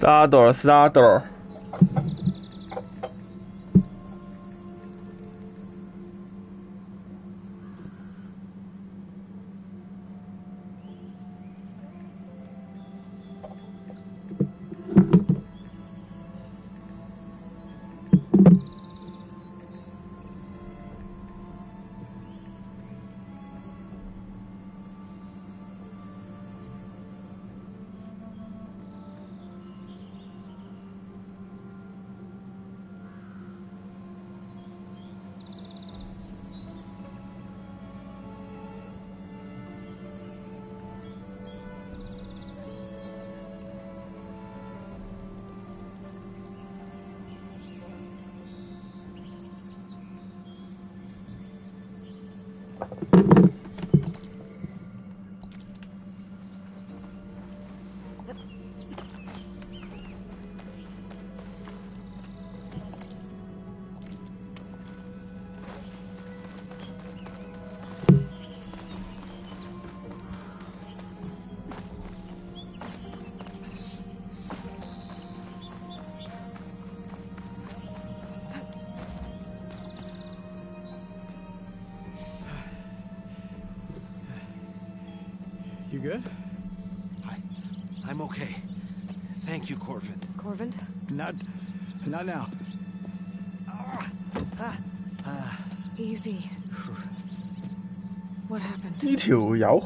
Starter。You good? I'm okay. Thank you, Corvin. Corvin? Not now. Easy. What happened? 呢條友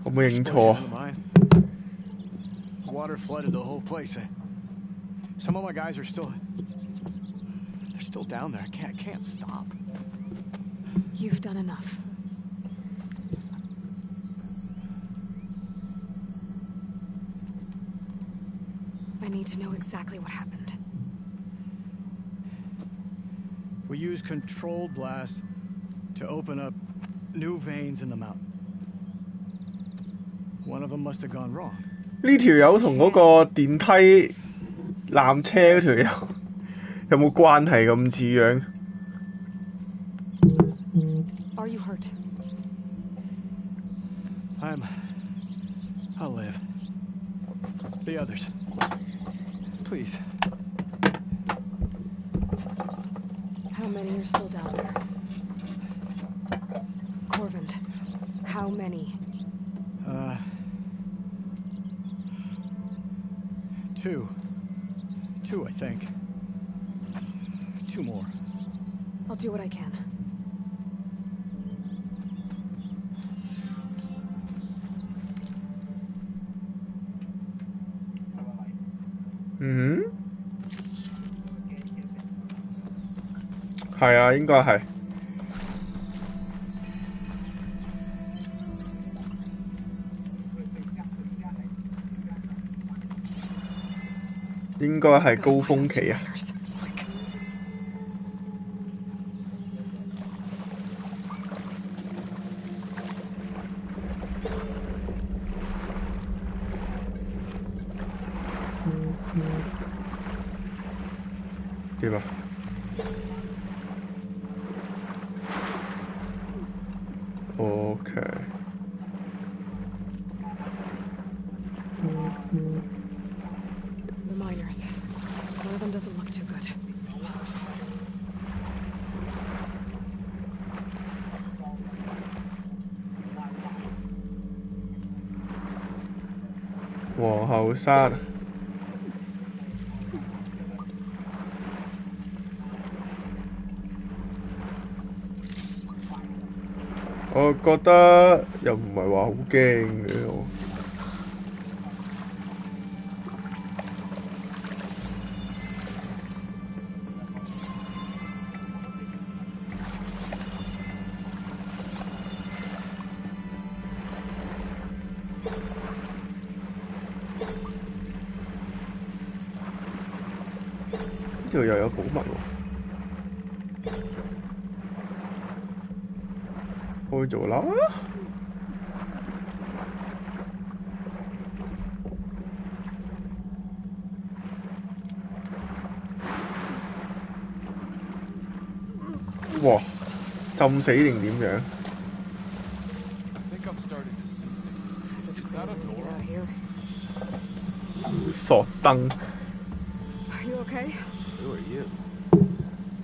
有冇認錯？ Water flooded the whole place. Some of my guys are still down there. I can't stop. You've done enough. I need to know exactly what happened. We used controlled blast to open up new veins in the mountain. One of them must have gone wrong. 呢條友同嗰個電梯纜車嗰條友有冇關係咁似樣 Are you hurt? I'll live. The others. Please. How many are still down there? Corvin, how many? Two, I think. Two more. I'll do what I can.嗯，係啊，應該係。應該係高峰期啊！點啊？OK。The miners. One of them doesn't look too good.皇后山。我覺得又唔係話好驚嘅我。呢度又有寶物喎。開咗啦！哇！浸死定點樣？ It's as clear as we can get out here. 索燈。Are you okay? Who are you?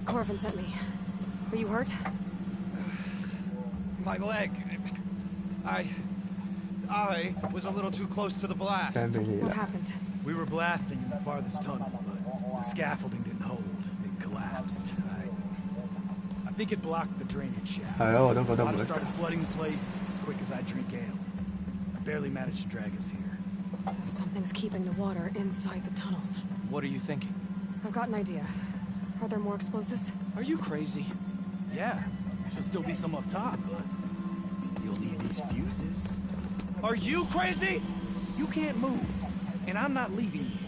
Corvin sent me. Are you hurt? My leg. I was a little too close to the blast. What happened? We were blasting in the farthest tunnel, but the scaffolding didn't hold. It collapsed. I think it blocked the drainage shaft. 係咯，我都覺得唔 Water 會。 started flooding the place as quick as I drink ale. I barely managed to drag us here. So something's keeping the water inside the tunnels. What are you thinking? I've got an idea. Are there more explosives? Are you crazy? Yeah, should still be some up top, but you'll need these fuses. Are you crazy? You can't move, and I'm not leaving you.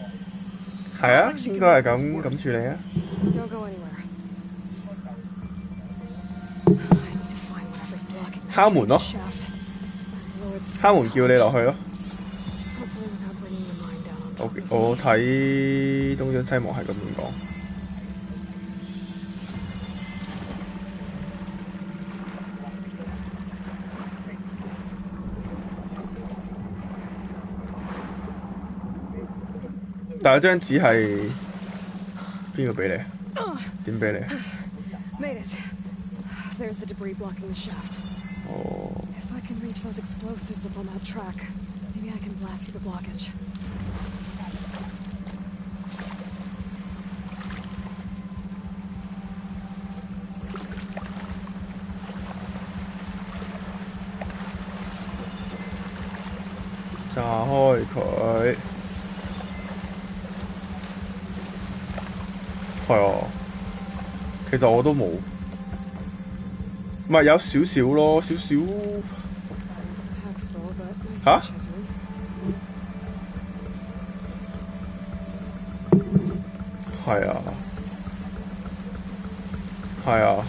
係啊，應該係咁處理啊。Don't go anywhere. I need to find whatever's blocking that 敲門咯 shaft. Lower its 敲門叫你落去咯。 hopefully without bringing your mind down on 我 top of 我 me. 睇東張西望係咁樣講。但係張紙係邊個俾你？點俾你？ Made it. There's the debris blocking the shaft. 哦， If I can reach those explosives up on that track, maybe I can blast through the blockage. 炸開佢。係啊，其實我都冇，唔係有少少咯，少少 Pack's full, but nice Huh? catch, Esmond. 係啊，係啊，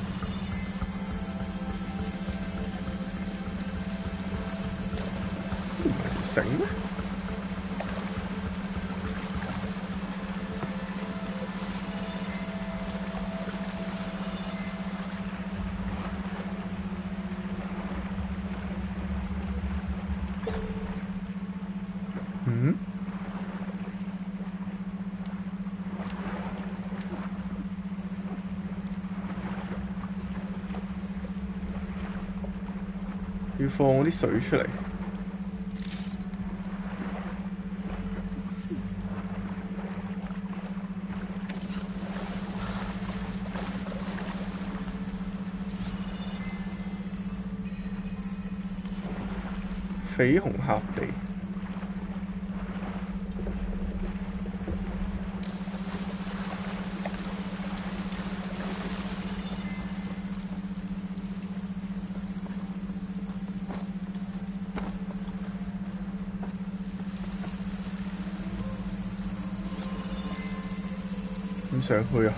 醒咩？嗯？要放啲水出嚟。緋紅峽地。唔上去啊！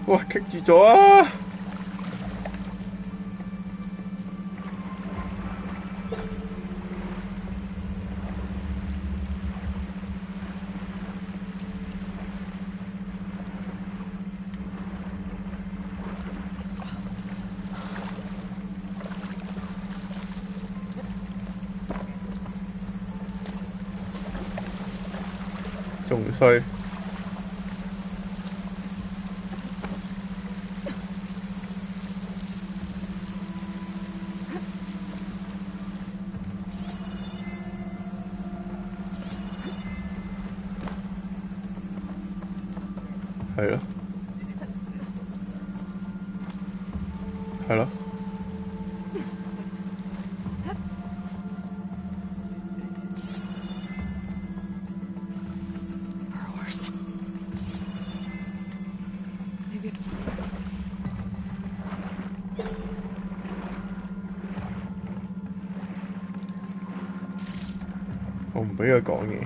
哇！棘住咗啊！仲衰。係咯，係咯。Burrowers. Maybe. 唔俾佢講嘢。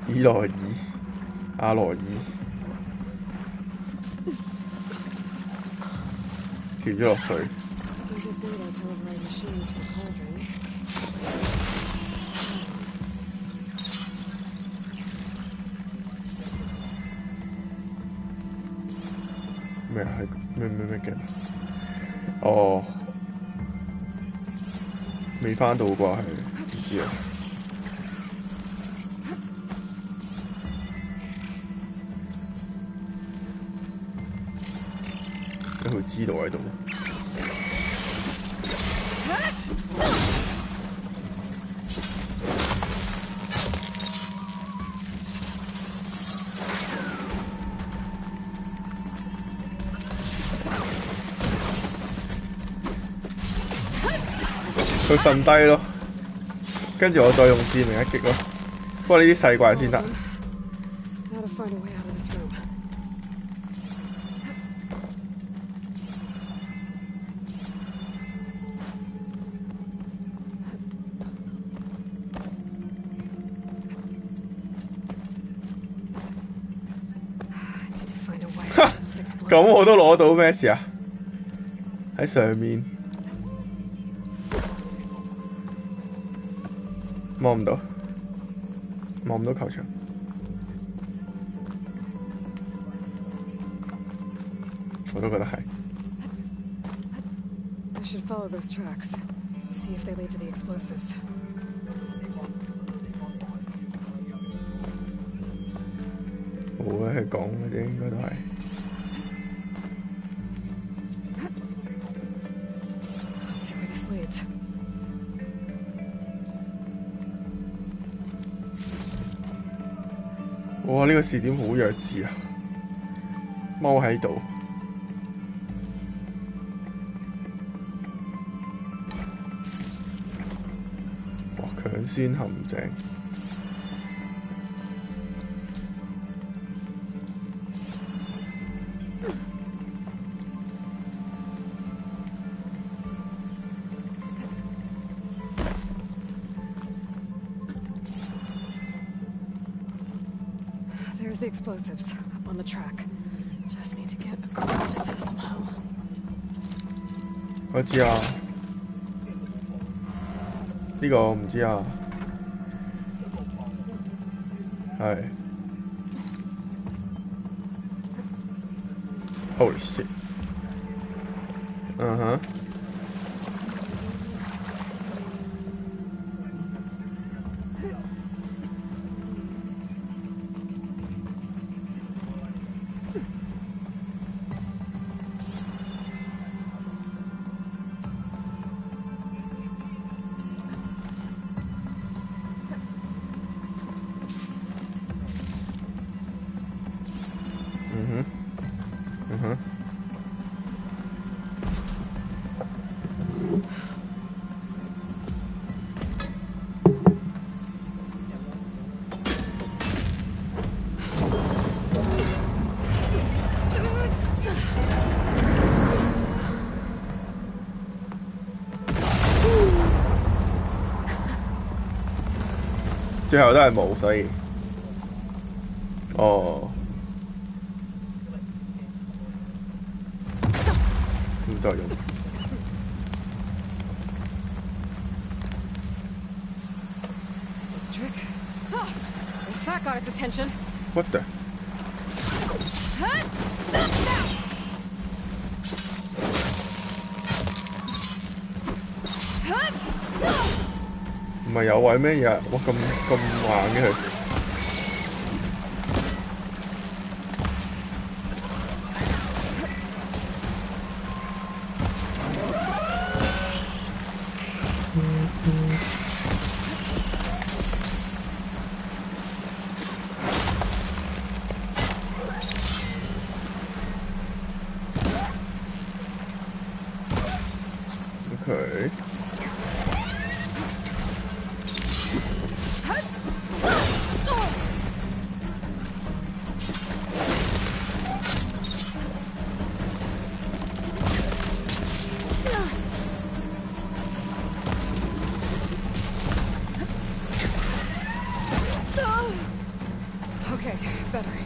伊羅爾、阿羅爾跳咗落水。咩係咩嘅？哦，未翻到啩係，唔知啊。佢知道喺度。佢瞓低咯，跟住我再用致命一擊咯。不過呢啲細怪先得。咁我都攞到咩事啊？喺上面望唔到，望唔到球場。我都覺得係。I should follow those tracks. See if they lead to the explosives. 冇啊，係講嘅啫，應該都係。哇！呢個視點好弱智啊，踎喺度。哇！強酸陷阱。There's the explosives up on the track. Just need to get across somehow. 我知啊，呢個我唔知啊，係。Holy shit！ 嗯哼。最後都係冇，所以，哦，副作用。Trick. Oh, at least that got its attention. What the?唔係有位咩嘢？哇咁硬嘅佢。Okay. better.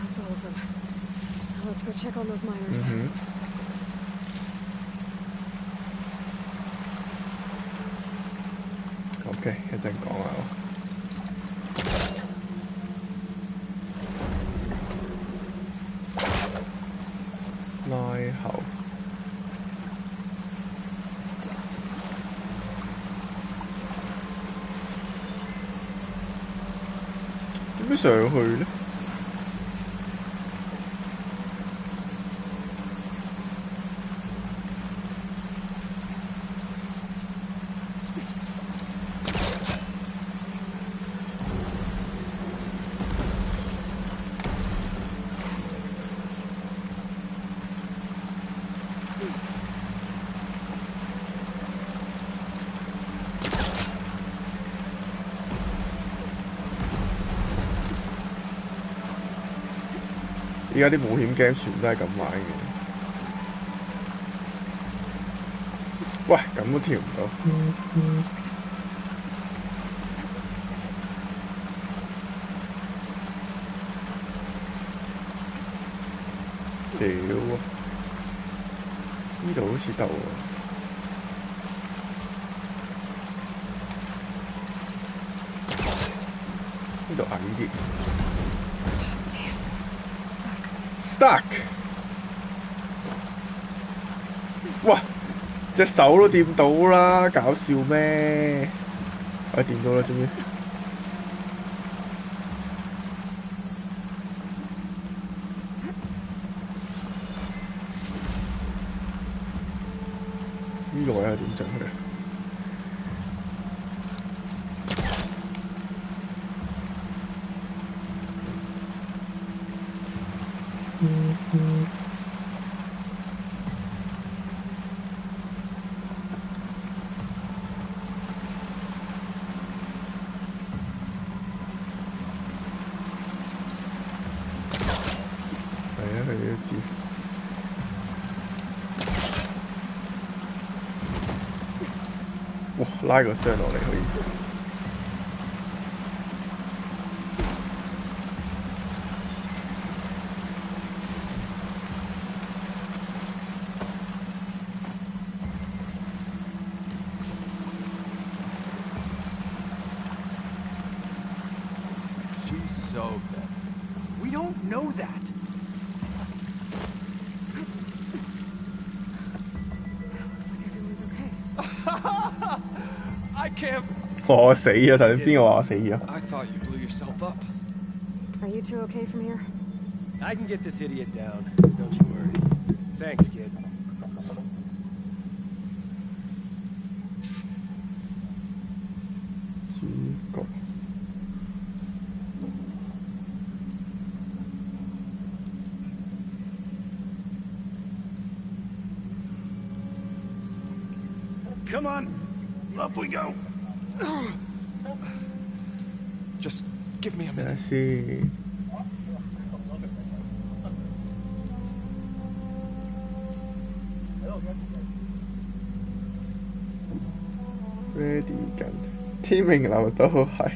That's all of them. Now let's go check on those miners. OK， 一陣講下我。拉後。點樣上去呢？而家啲冒險 game 全部都係咁玩嘅。喂，咁都跳唔到。屌啊！呢度好似得喎。呢度矮啲。Stuck！ 哇！隻手都掂到啦，搞笑咩？我掂到啦，終於。呢個位係點上去啊？哇！拉個箱落嚟可以。She's so bad. We don't know that. I can't. 我死啊！頭先邊個話我死啊 I thought you blew yourself up. Are you two okay from here? I can get this idiot down. Don't you worry. Thanks, kid. Come on, up we go. Just give me a 睇 minute. 下先。Ready 緊，天命流都係。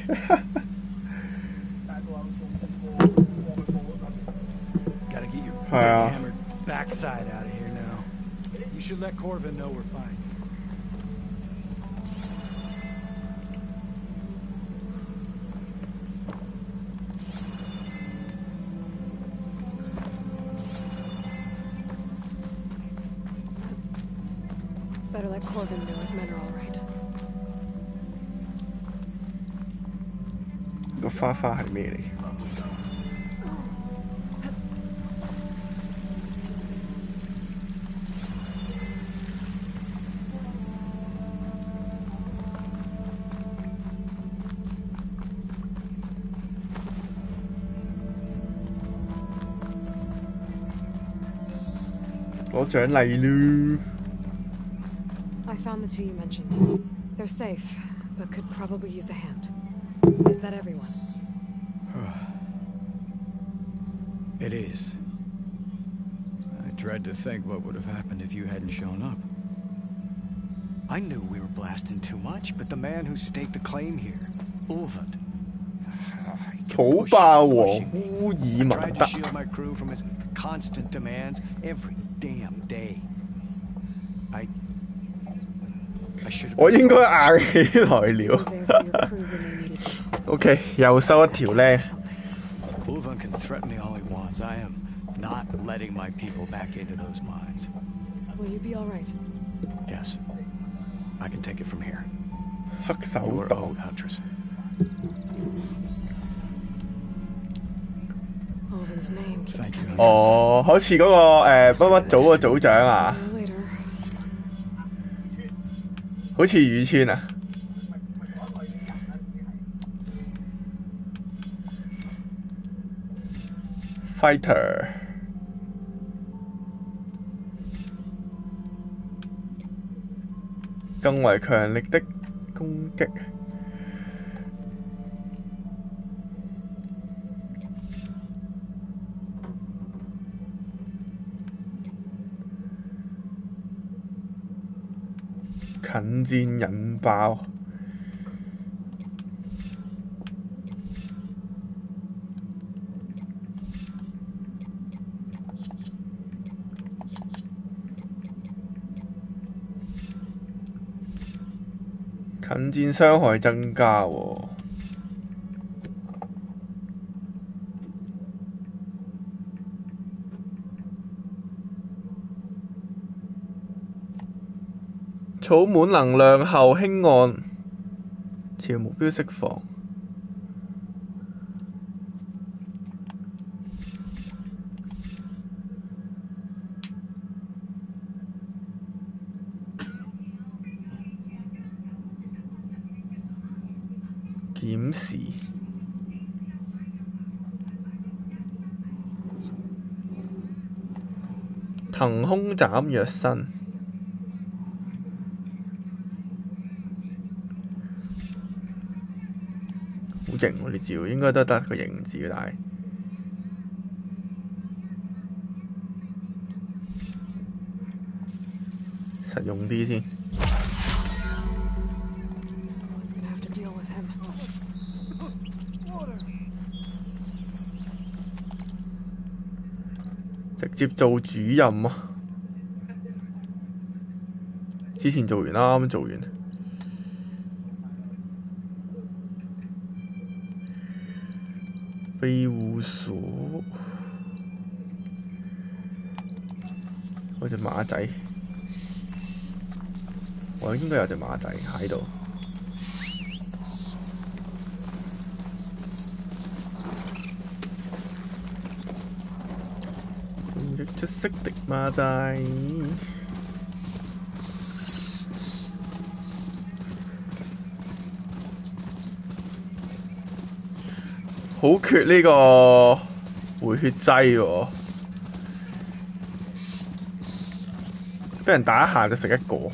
Gotta get your係啊。 hammered backside out of here now. You should let Corvin know we're fine. Better let Corvin know his men are all right. 個花係咩嚟？攞獎勵咯！ I found the two you mentioned. They're safe, but could probably use a hand. Is that everyone? It is. I dread to think what would have happened if you hadn't shown up. I knew we were blasting too much, but the man who staked the claim here, Ulvund. 草霸王烏爾 I 文 tried to 德。 shield my crew from his constant demands every damn day. I should have 我 been 應該 stronger. 硬起來 You 了 were。there for your crew when they needed you. OK， 又收一條 Or 咧。 something. Ulvund can threaten me all he wants. I am not letting my people back into those mines. Will you be all right? Yes. I can take it from here. 黑手 You are 黨 owed, Huntress. Ulvin's name keeps Thank you. coming 哦，好似嗰、個乜乜組個組長啊， sooner or later. 好似宇村啊。Fighter， 更為強力的攻擊。近戰引爆。近戰傷害增加喎。儲滿能量後輕按朝目標釋放。檢視。騰空斬藥身。好型喎！呢招應該都得個型字嘅，但係實用啲先。Someone's gonna have to deal with him. 直接做主任啊！之前做完啦，啱啱做完。庇護所，嗰隻馬仔，我應該有隻馬仔喺度。攻擊出色的馬仔。好缺呢個回血劑喎，俾人打一下就食一個。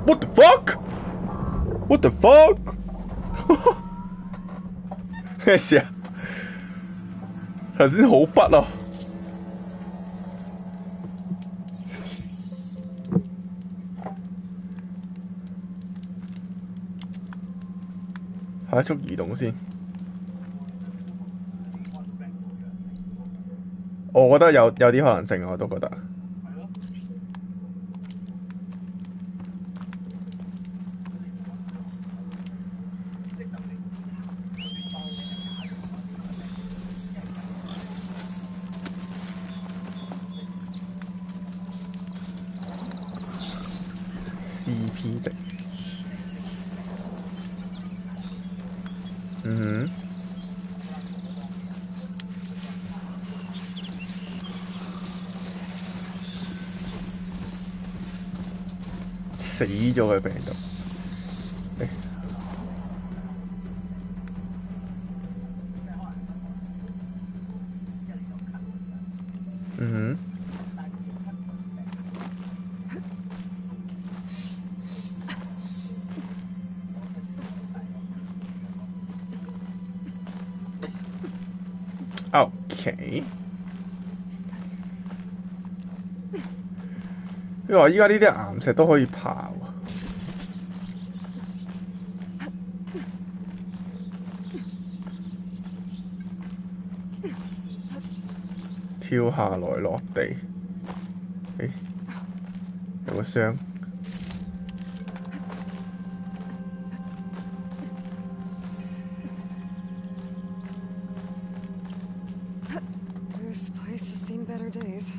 What the fuck? What the fuck? 咩事啊？頭先好筆啊！快速移動先。我覺得有啲可能性，我都覺得。CP 值，死咗嘅病毒。OK。因為話依家呢啲岩石都可以爬喎。跳下來落地，誒，有個箱。This place has seen better days.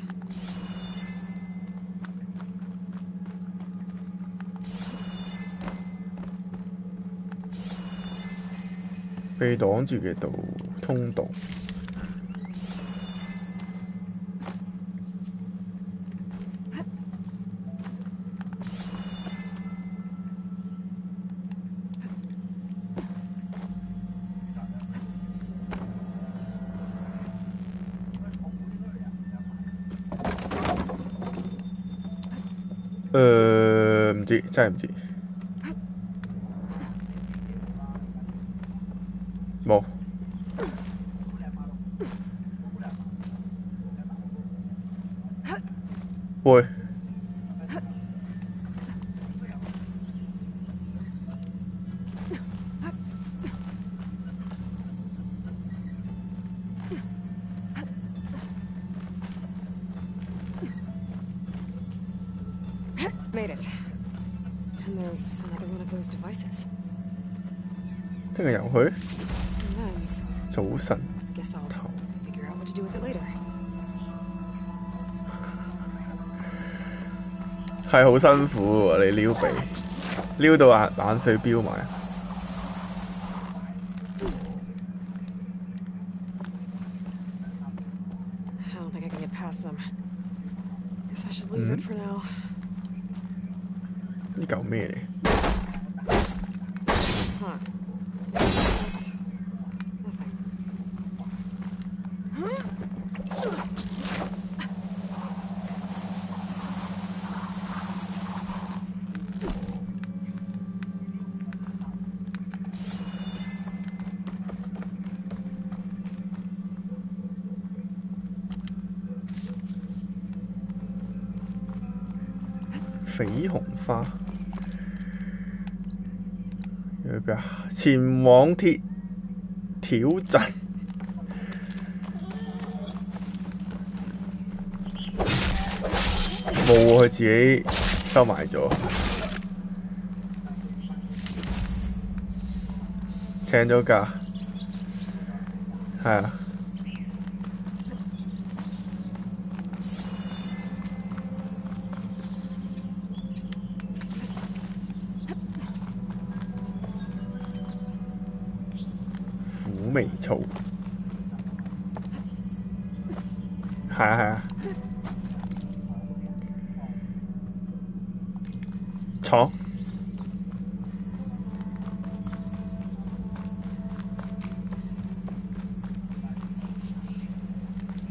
被擋住嘅通道。唔知，真係唔知。冇。會。Made it. And there's another one of those devices. 聽日入去。Lens. 早晨。Guess I'll figure out what to do with it later. 係好辛苦喎，你撩鼻，撩到眼水飆埋。I don't think I can get past them. Guess I should leave it for now. 呢嚿咩嚟？ Huh. Nothing. 緋紅花。有邊啊？前往挑戰。冇喎，佢自己收埋咗。請咗假。係啊。虎尾草。係啊係啊。闖。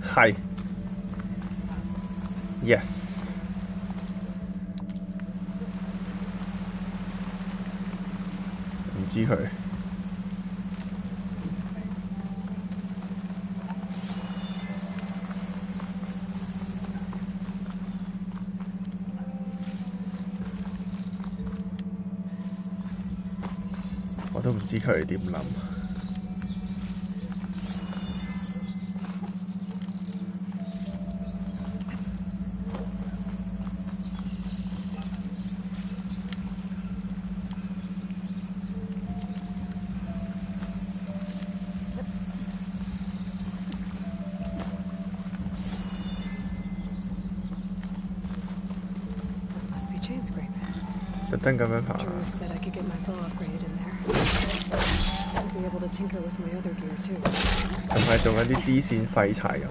係。Yes。唔知佢。我都唔知佢點諗。Must be chain scrape. 特登咁樣爬。Drew said I could get my bow upgraded in there. I'll be able to tinker with my other gear too. 同埋仲有啲支線廢柴咁。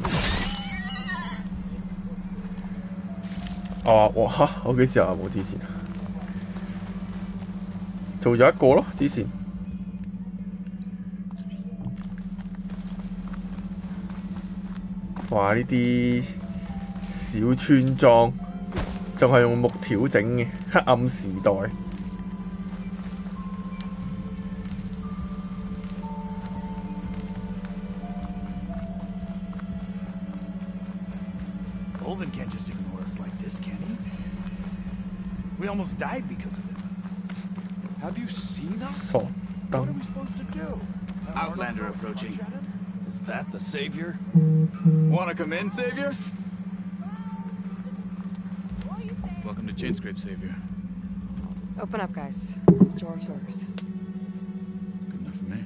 哦，哇嚇！我幾時有冇支線啊？做咗一個咯，支線。哇！呢啲小村莊仲係用木條整嘅，黑暗時代。this, can he? We almost died because of it. Have you seen us? 傻 What are 燈 we supposed to do? Outlander approaching. Is that the savior? Wanna come in, savior? Welcome to Chainscrape, savior. Open up, guys. Dwarf's orders. Good enough for me.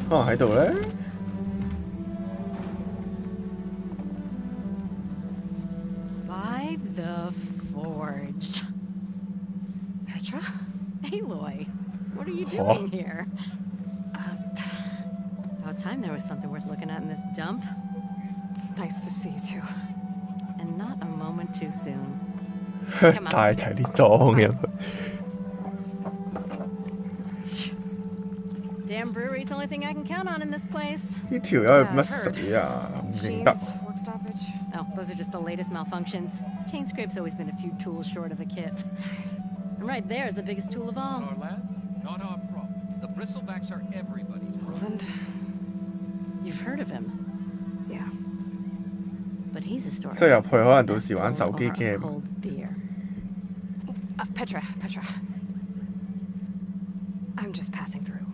可能喺度咧。By the forge. Petra? Aloy, what are you doing here? About time there was something worth looking at in this dump. It's nice to see you too. And not a moment too soon. 帶齊啲裝入去。 Damn brewery's the only thing I can count on in this place. 呢條友係乜水啊？唔認得。 Machines, work stoppage. Oh, those are just the latest malfunctions. Chainscrape's always been a few tools short of a kit. And right there is the biggest tool of all. Our land, not our problem. The bristlebacks are everybody's problem. Roland? You've heard of him, Yeah. but he's a story. 即係入去可能到時玩手機 game。 Cold beer. Petra. I'm just passing through.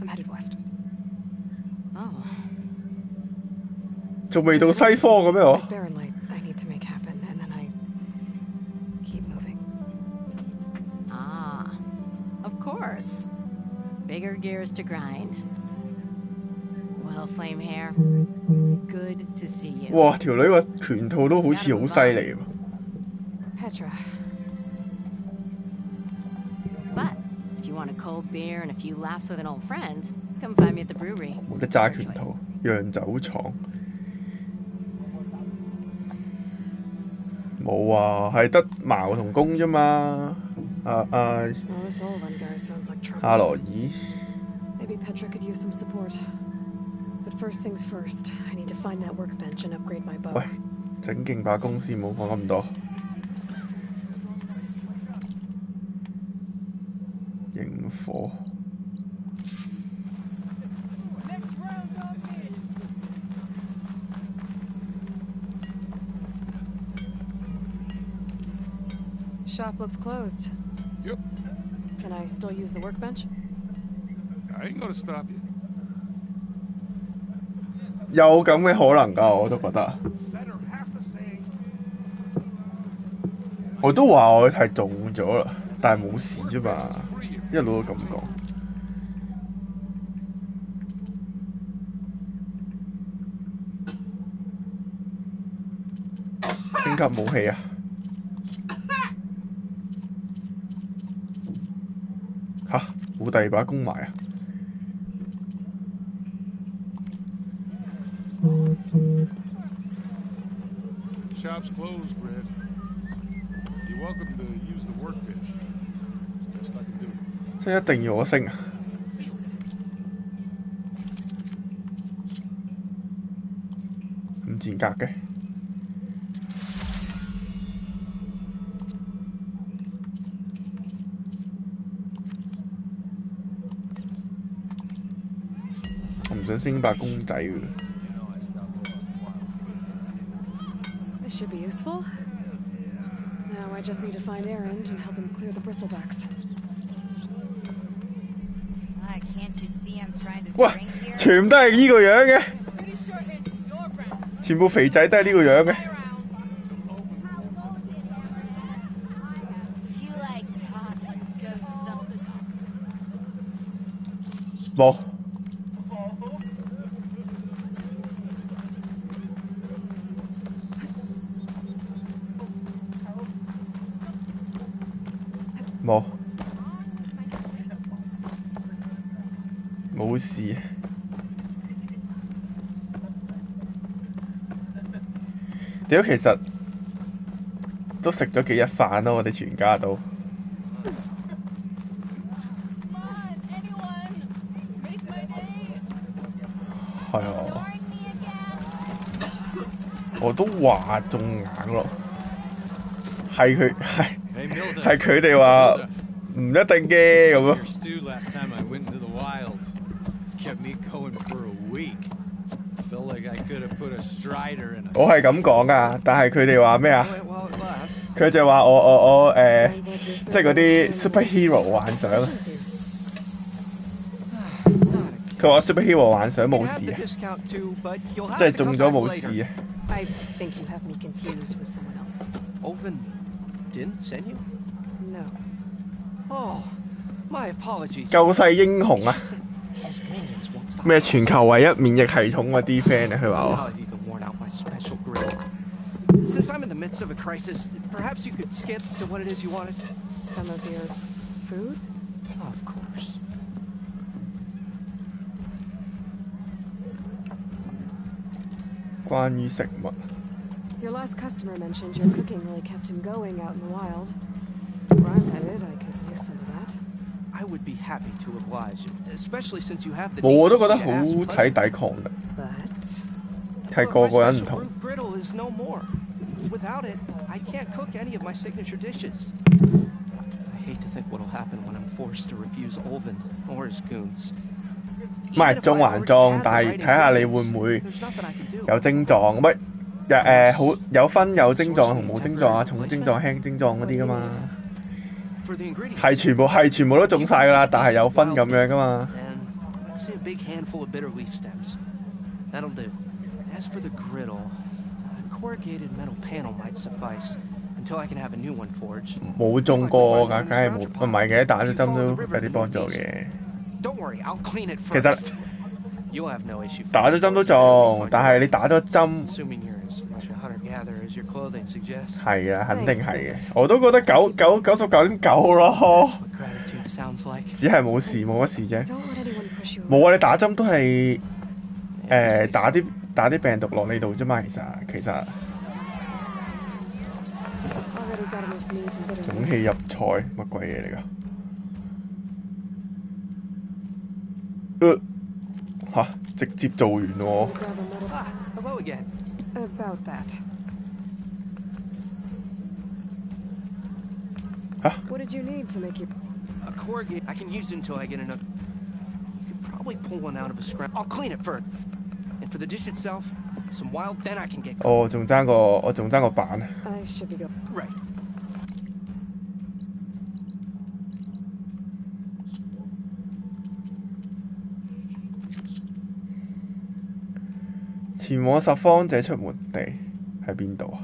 I'm headed west. Oh, 仲未到西方嘅咩我？ Barren light I need to make happen, and then I keep moving. ah, of course. Bigger gears to grind. Well, flame hair, good to see you. 哇！條女個拳套都好似好犀利喎。 Petra. But if you want a cold beer and a few laughs with an old friend, come find me at the brewery. 冇得揸拳套，釀酒廠。冇啊，係得矛同弓啫嘛。Well, this old one guy sounds like trouble. 阿羅爾， Maybe Petra could use some support. But first things first, I need to find that workbench and upgrade my bow. 喂，整勁把公司唔好講咁多。螢火。 Shop looks closed. Yep. Can I still use the workbench? I ain't gonna stop you. 有咁嘅可能㗎，我都覺得。我都話我係中咗啦，但係冇事啫嘛，一路都咁講。升級武器啊！吓，冇第二把弓埋啊！ Shop's closed, Red. You're welcome to use the workbench. Best I can do. 即係一定要我升啊！咁賤格嘅。 我唔想升把公仔㗎。 This should be useful. Now I just need to find Erend and help him clear the bristlebacks. Can't you see I'm trying to 哇！ drink here? 全部都係呢個樣嘅，全部肥仔都係呢個樣嘅。 If you like talking, go something. 冇。冇。冇事。屌，其實都食咗幾日飯咯，我哋全家都。係啊。我都話中硬咯。係佢哋話唔一定嘅咁咯。 Your stew last time I went into the wilds. Kept me going for a weak. Felt like I could have put a strider in a. 我係咁講噶，但係佢哋話咩啊？ Well, it lasts. 佢就話我 Sounds like you're 即係嗰啲 superhero 幻想啊。佢話 superhero 幻想 You 冇 have 事 the 啊， discount too, but you'll 即係 have to 中 come 咗 back 冇 later. 事啊。 I think you have me confused with someone else. Oven didn't send you? No. Oh, my apologies. 救世英雄 It's 啊！ just that his minions won't stop. 咩全球唯一免疫系統嗰啲 friend 啊，佢話我 Now I've even worn out my special grill. Since I'm in the midst of a crisis, perhaps you could skip to what it is you wanted? Some of your food? Of course. 關於食物。 Your last customer mentioned your cooking really kept him going out in the wild. Where I'm headed, I could use some of that. I would be happy to oblige, especially since you have the 冇我都覺得 decency 好 to ask 睇 pleasant. 抵抗力， But 係 But 個 my 個人唔 special 同。 roof griddle is no more. Without it, I can't cook any of my signature dishes. I hate to think what'll happen when I'm forced to refuse Olvin or his goons. 唔係中還中，但係睇下你會唔會 There's nothing I can do. 有症狀，乜好有分有症狀同冇症狀啊，重症狀、輕症狀嗰啲噶嘛， For the ingredients, 係全部都中晒噶啦，但係有分咁樣噶嘛。 and I'd say a big handful of bitter leaf stems. That'll do. As for the griddle, a corrugated metal panel might suffice until I can have a new one forged. 冇中過㗎，梗係冇，唔係嘅，打咗針都有啲幫助嘅。 Don't worry, I'll clean it 其實 first. You'll have no issue. 打咗針都中，但係你打咗針 Assuming you're as much a hunter-gatherer as your clothing suggests. 係啊，肯定係嘅。我都覺得99.9咯， That's what gratitude sounds like. 只係冇乜事啫。 don't let anyone push you 冇 away. 啊，你打針都係打啲病毒落你度啫嘛，其實 Already got enough meat and bitter 勇氣入菜乜鬼嘢嚟㗎？嚇，直接做完喎 to。grab a metal. Ah, hello again. About that. 嚇， What did you need to make you? A corrugate. I can use it until I get enough. You could probably pull one out of a scrap. I'll clean it first. And for the dish itself, some wild. Then I can get. 我仲爭個板。 I should be good. Right. 前往拾荒者出沒地喺邊度啊？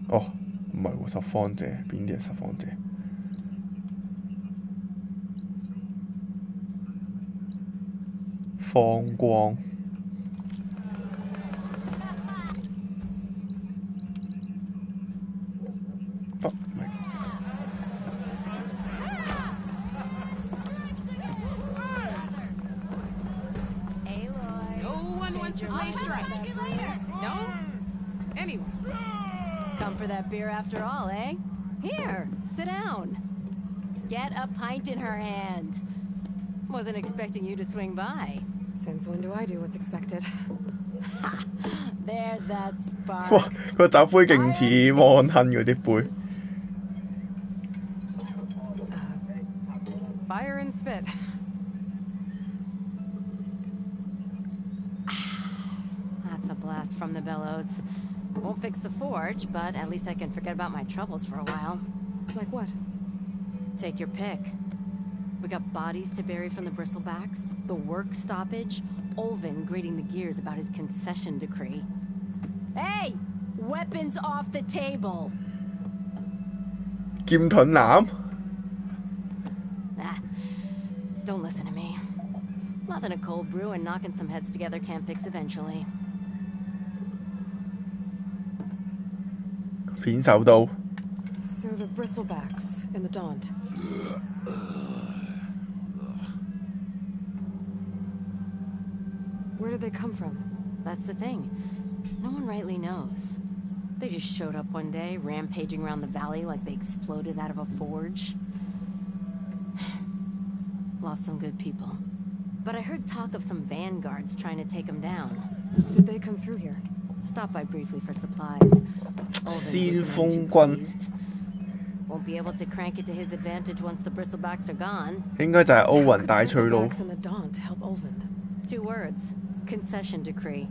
哦，唔係喎，拾荒者邊啲係拾荒者？放光。不明。 No one wants to play strike. No? Anyone? Come for that beer after all, eh? Here, sit down. Get a pint in her hand. Wasn't expecting you to swing by. Since when do I do what's expected? There's that spark. 哇！個酒杯勁似摩亨嗰啲杯。 Fire and spit. That's a blast from the bellows. Won't fix the forge, but at least I can forget about my troubles for a while. Like what? Take your pick. We got bodies to bury from the bristlebacks, the work stoppage, Olvin grating the gears about his concession decree. Hey! Weapons off the table! 劍盾男 Ah, don't listen to me. Nothing a cold brew and knocking some heads together can't fix eventually. 片手刀 So the bristlebacks in the Daunt. Where did they come from? That's the thing. No one rightly knows. They just showed up one day, rampaging around the valley like they exploded out of a forge. Lost some good people. But I heard talk of some vanguards trying to take them down. Did they come through here? Stopped by briefly for supplies. 先鋒軍 Won't be able to crank it to his advantage once the bristlebacks are gone. 應該就係歐雲大脆佬。 Bristleback's and the Daunt help Ulvund. 2 words. Concession decree.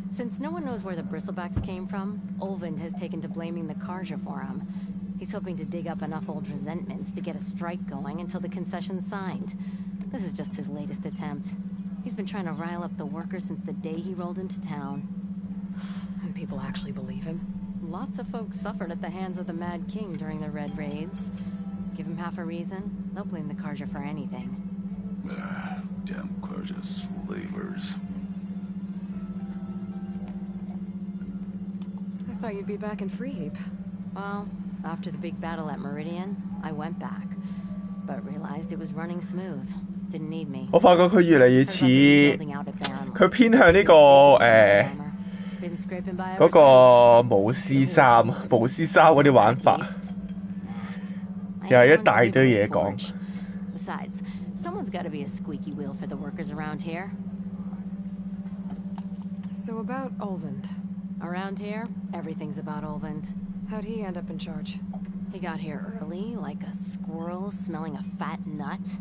Since no one knows where the bristlebacks came from, Ulvund has taken to blaming the Karja for him. He's hoping to dig up enough old resentments to get a strike going until the concession's signed. This is just his latest attempt. He's been trying to rile up the workers since the day he rolled into town. And people actually believe him? Lots of folks suffered at the hands of the Mad King during the Red Raids. Give him half a reason, they'll blame the Karja for anything. Damn Karja slavers. I thought you'd be back in Freeheap. Well, after the big battle at Meridian, I went back, but realized it was running smooth. Didn't need me. 我發覺佢越嚟越似，佢偏向呢個嗰個巫師三嗰啲玩法，又係一大堆嘢講。 Besides, someone's got to be a squeaky wheel for the workers around here. So about Ulvund. Around here, everything's about Ulvund. How'd he end up in charge? He got here early, like a squirrel smelling a fat nut.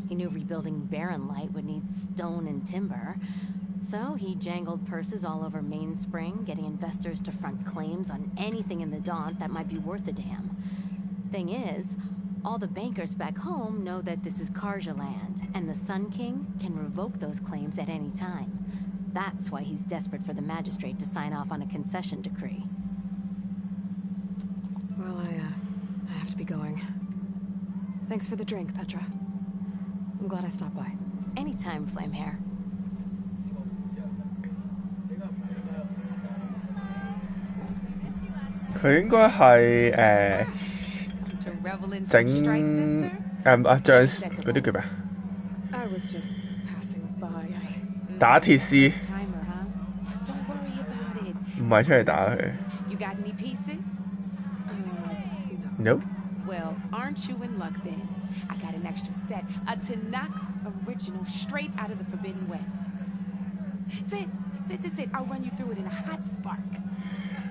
He knew rebuilding Barren Light would need stone and timber. So he jangled purses all over Mainspring, getting investors to front claims on anything in the Daunt that might be worth a damn. Thing is, all the bankers back home know that this is Karja land, and the Sun King can revoke those claims at any time. That's why he's desperate for the magistrate to sign off on a concession decree. Well, I have to be going. Thanks for the drink, Petra. I'm glad I stopped by. Anytime, Flamehair. 佢應該係整將嗰啲叫咩？ I was just passing by. 打鐵絲，唔係出嚟打佢。 You got any pieces? No. Well, aren't you in luck then? I got an extra set, a Tanakh original straight out of the Forbidden West. Sit. I'll run you through it in a hot spark.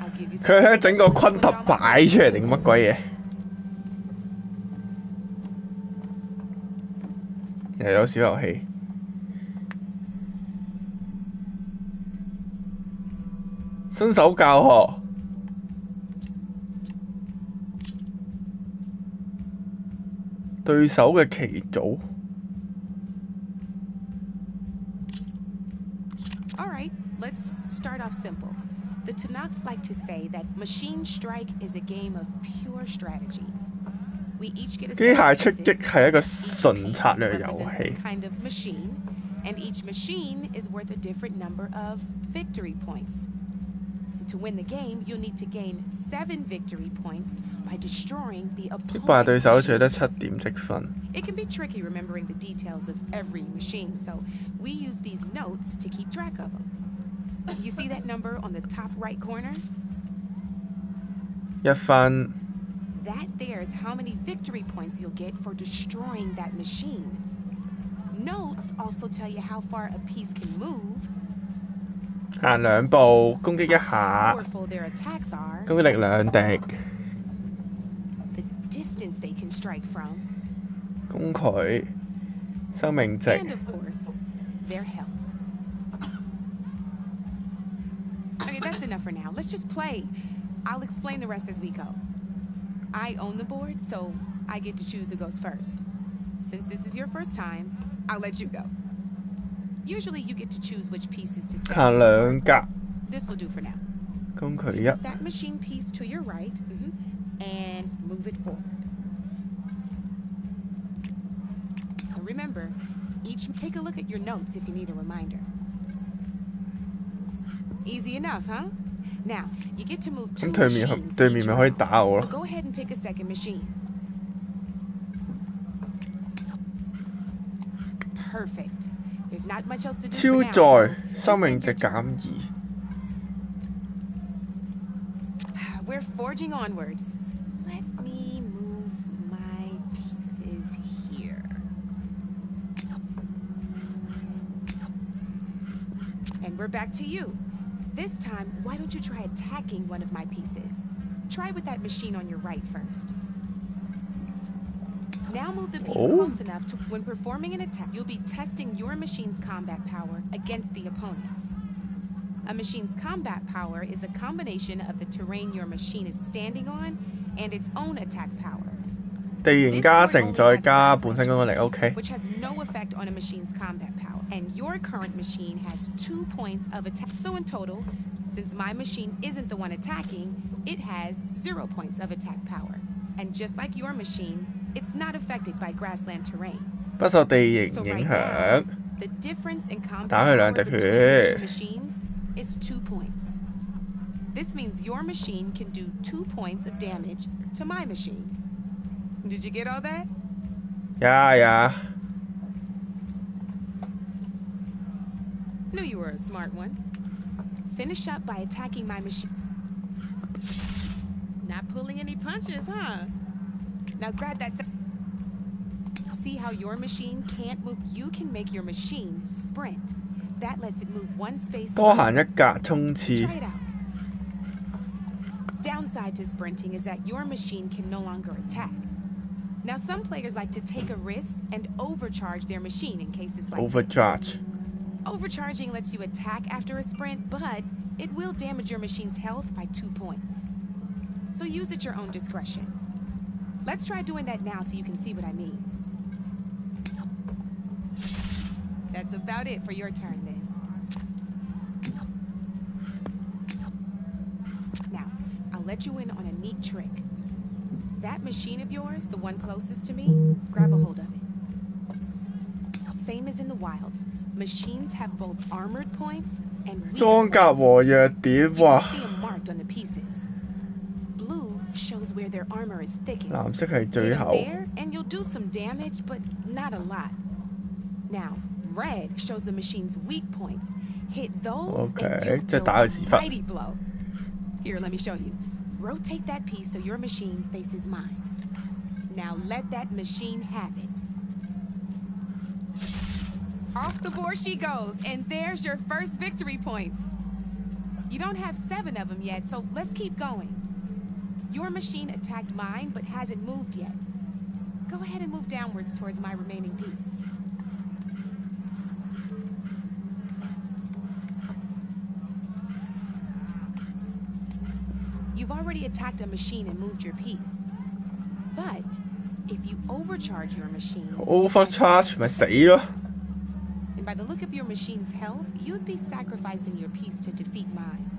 I'll give you some. 佢喺整個昆特擺出嚟定乜鬼嘢？又有小遊戲。新手教學。 對手嘅旗組。 All right, let's start off simple. The Tanakh like to say that Machine Strike is a game of pure strategy. We each get a 機械出擊 set 係一個 of pieces. 純策略 Each 遊 piece represents 戲 some。kind of machine, and each machine is worth a different number of victory points. To win the game, you'll need to gain 7 victory points by destroying the 擊敗對 opponent's 手取得 machines. 7點積分。 It can be tricky remembering the details of every machine, so we use these notes to keep track of them. You see that number on the top right corner? 1分。 That there is how many victory points you'll get for destroying that machine. Notes also tell you how far a piece can move, 行2步，攻擊一 how 下， powerful their attacks are, 攻擊力2滴， the distance they can strike from, 攻佢，生命值。 and of course, their health. Okay, that's enough for now. Let's just play. I'll explain the rest as we go. I own the board, so I get to choose who goes first. Since this is your first time, I'll let you go. Usually you get to choose which pieces to set. 行2格， This will do for now. 攻佢 Put 1。 that machine piece to your right, and move it forward. So remember, take a look at your notes if you need a reminder. Easy enough, huh? Now, you get to move 2咁對面 machines 對面 each 咪可以 round. 打我 So 咯。 go ahead and pick a second machine. Perfect. There's not much else to do 超 for now, 載 so 生命 just 值 end your 減 turn. 2。 We're forging onwards. Let me move my pieces here. And we're back to you. This time, why don't you try attacking one of my pieces? Try with that machine on your right first. Now move the piece close enough to when performing an attack, you'll be testing your machine's combat power against the opponent's. A machine's combat power is a combination of the terrain your machine is standing on and its own attack power. 地形加成再加本身嗰個力 OK。 Which has no effect on a machine's combat power. And your current machine has 2 points of attack. So in total, since my machine isn't the one attacking, it has 0 points of attack power. And just like your machine, it's not affected by grassland terrain. 不受地形影響。 The difference in combat 打佢兩 power 隻 between the 2 血。 machines is 2 points. This means your machine can do 2 points of damage to my machine. Did you get all that? Yeah. Knew you were a smart one. Finish up by attacking my machine. Not pulling any punches, huh? Now grab that. See how your machine can't move? You can make your machine sprint. That lets it move 1 space. 多行一格衝刺。 Try it out. Downside to sprinting is that your machine can no longer attack. Now some players like to take a risk and overcharge their machine in cases like Overcharge. this. Overcharging lets you attack after a sprint, but it will damage your machine's health by 2 points. So use at your own discretion. Let's try doing that now so you can see what I mean. That's about it for your turn then. Now, I'll let you in on a neat trick. That machine of yours, the one closest to me, grab a hold of it. Same as in the wilds, machines have both armored points and weak 裝甲和弱點 You 哇！ can see them marked on the pieces. Blue shows where their armor is thickest. 藍色係最 Hit 'em 後。 there, and you'll do some damage, but not a lot. Now, red shows the machine's weak points. Hit those, Okay, and you'll 即係 deal 打佢 a 屎忽。 mighty blow. Here, let me show you. Rotate that piece so your machine faces mine. Now let that machine have it. Off the board she goes, and there's your first victory points. You don't have 7 of them yet, so let's keep going. Your machine attacked mine, but hasn't moved yet. Go ahead and move downwards towards my remaining piece. You've already attacked a machine and moved your piece. But if you overcharge your machine... Overcharge 咪死咯。 And by the look of your machine's health, you'd be sacrificing your piece to defeat mine.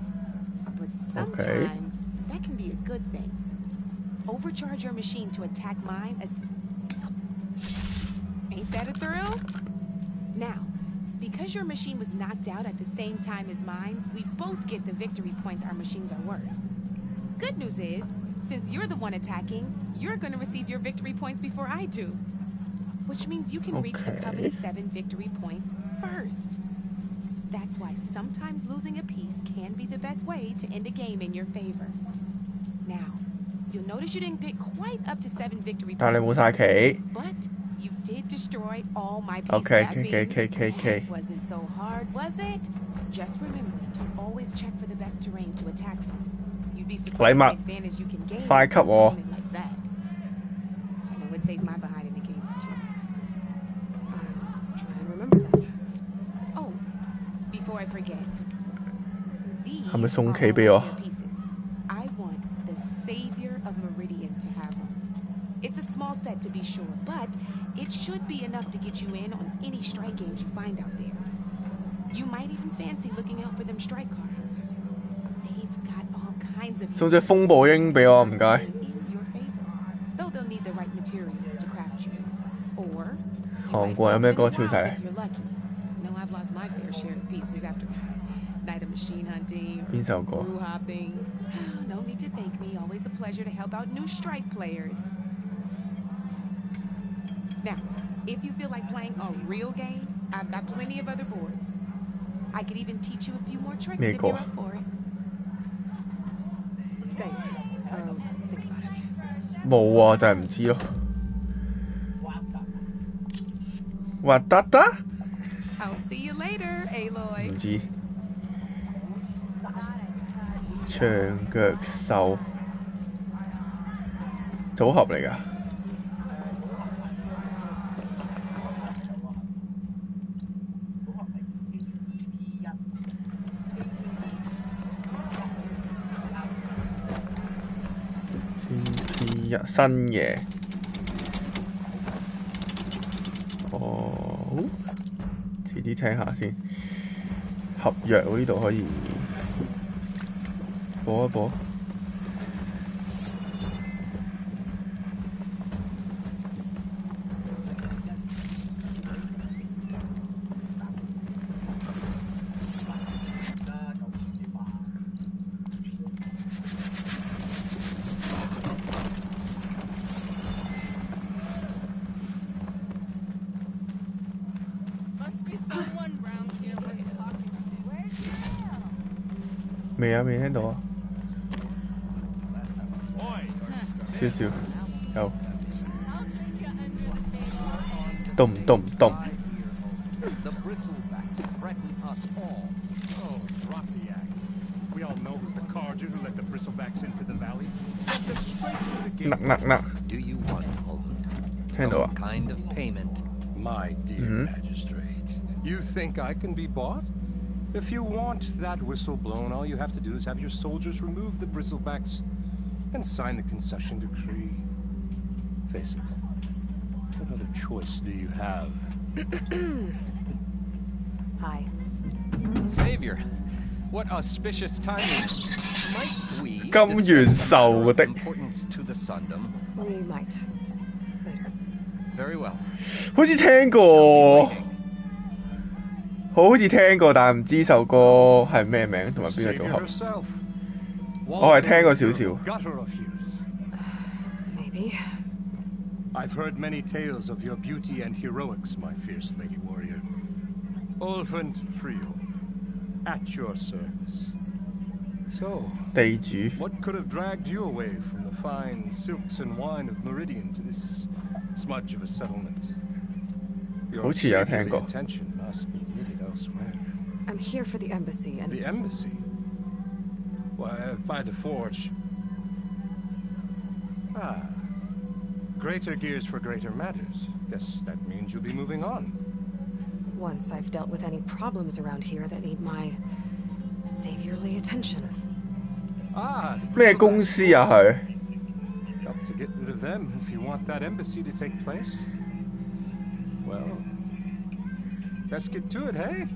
But sometimes that can be a good thing. Overcharge your machine to attack mine as... Ain't that a thrill? Now, because your machine was knocked out at the same time as mine, we both get the victory points our machines are worth. Good news is, since you're the one attacking, you're going to receive your victory points before I do. Which means you can reach the coveted 7 victory points first. That's why sometimes losing a piece can be the best way to end a game in your favor. Now, you'll notice you didn't get quite up to 7 victory 但係你冇 points, 晒棋。 but you did destroy all my pieces. Okay, That means it wasn't so hard, was it? Just remember to always check for the best terrain to attack from. You'd be surprised the advantage you can gain 快級喎！ like that. I know it saved my behind in the game too. I'll try and remember that. Oh, before I forget, these 係咪送 are 棋 all 俾我？ spare pieces. I want the savior of Meridian to have them. It's a small set to be sure, but it should be enough to get you in on any strike games you find out there. You might even fancy looking out for them strike carvers. They've got all kinds of 送隻風暴鷹俾我，唔該。 in your favor, though they'll need the right materials to craft you. Or 韓國有咩歌跳晒？ if you're lucky. No, I've lost my fair share of pieces after night of machine hunting, 邊首歌？ brew hopping. No need to thank me. Always a pleasure to help out new strike players. Now, if you feel like playing a real game, I've got plenty of other boards. I could even teach you a few more tricks if you're up for it. Thanks. I'll think about it. 冇啊，就係唔知咯。核突得？ I'll see you later, Aloy. 唔知。長腳獸組合嚟㗎。P1新嘢，哦，遲啲聽下先。合約喎，呢度可以播一播。未聽到啊，少少有，動唔動唔動。嗱，聽到啊。My dear magistrate, you think I can be bought? If you want that whistle blown, all you have to do is have your soldiers remove the bristlebacks and sign the concession decree. Face it. What other choice do you have? Hi. Savior, what auspicious timing. Might we discuss importance to the Sundom? We might. Later. Very well. 好似聽過。好似聽過，但係唔知首歌係咩名同埋邊個組合。我係聽過少少。Maybe. I've heard many tales of your beauty and heroics, my fierce lady warrior. Ulfant Frio, at your service. So, 地主 what could have dragged you away from the fine silks and wine of Meridian to this smudge of a settlement? 好似有聽過。 I'm here for the embassy and... The embassy? Why, by the forge. Ah. Greater gears for greater matters. Guess that means you'll be moving on. Once I've dealt with any problems around here that need my saviorly attention. Ah. 咩公司啊佢 Help to get rid of them if you want that embassy to take place. Well, let's get to it, hey?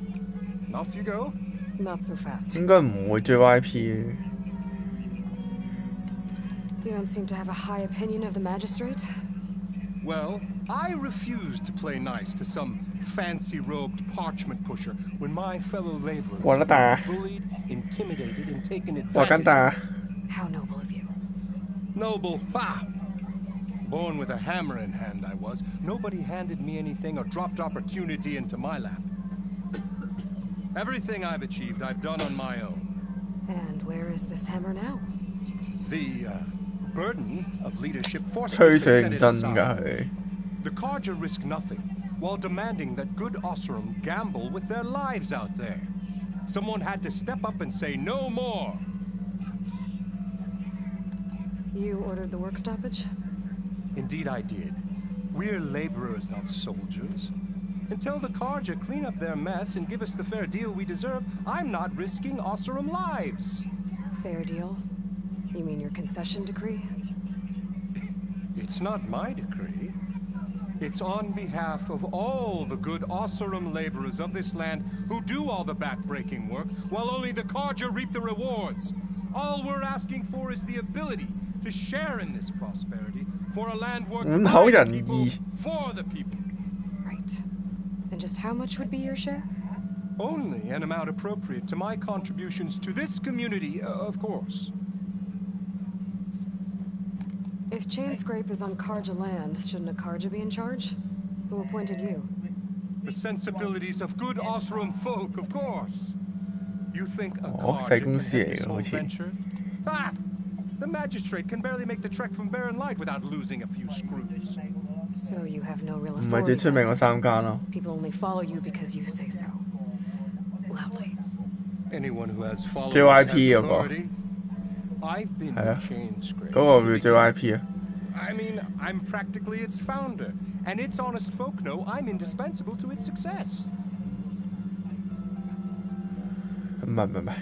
Off you go. Not so fast. 應該唔會 JYP 嘅。 You don't seem to have a high opinion of the magistrate? Well, I refuse to play nice to some fancy-robed parchment pusher when my fellow laborers are bullied, intimidated, and taken advantage of. How noble of you. Noble? Ha! Born with a hammer in hand, I was. Nobody handed me anything or dropped opportunity into my lap. Everything I've achieved, I've done on my own. And where is this hammer now? The burden of leadership forced me to set it aside. The Carja risk nothing, while demanding that good Osseram gamble with their lives out there. Someone had to step up and say no more. You ordered the work stoppage? Indeed I did. We're laborers, not soldiers. Until the Carja clean up their mess and give us the fair deal we deserve, I'm not risking Osseram lives. Fair deal? You mean your concession decree? It's not my decree. It's on behalf of all the good Osseram laborers of this land who do all the back-breaking work, while only the Carja reap the rewards. All we're asking for is the ability to share in this prosperity for a land worked by the people, for the people. Right. Then just how much would be your share? Only an amount appropriate to my contributions to this community, of course. If Chainscrape is on Carja land, shouldn't a Carja be in charge? Who appointed you? The sensibilities of good Osseram folk, of course. You think a Carja can help this whole venture? Ah! The magistrate can barely make the trek from Barren Light without losing a few screws. So you have no real authority. People only follow you because you say so. Loudly. Anyone who has followers JYP has 嗰個 authority. I've been 係啊 with Chainscrape. 嗰個叫 JYP 啊。 I mean, I'm practically its founder, and its honest folk know I'm indispensable to its success. 唔係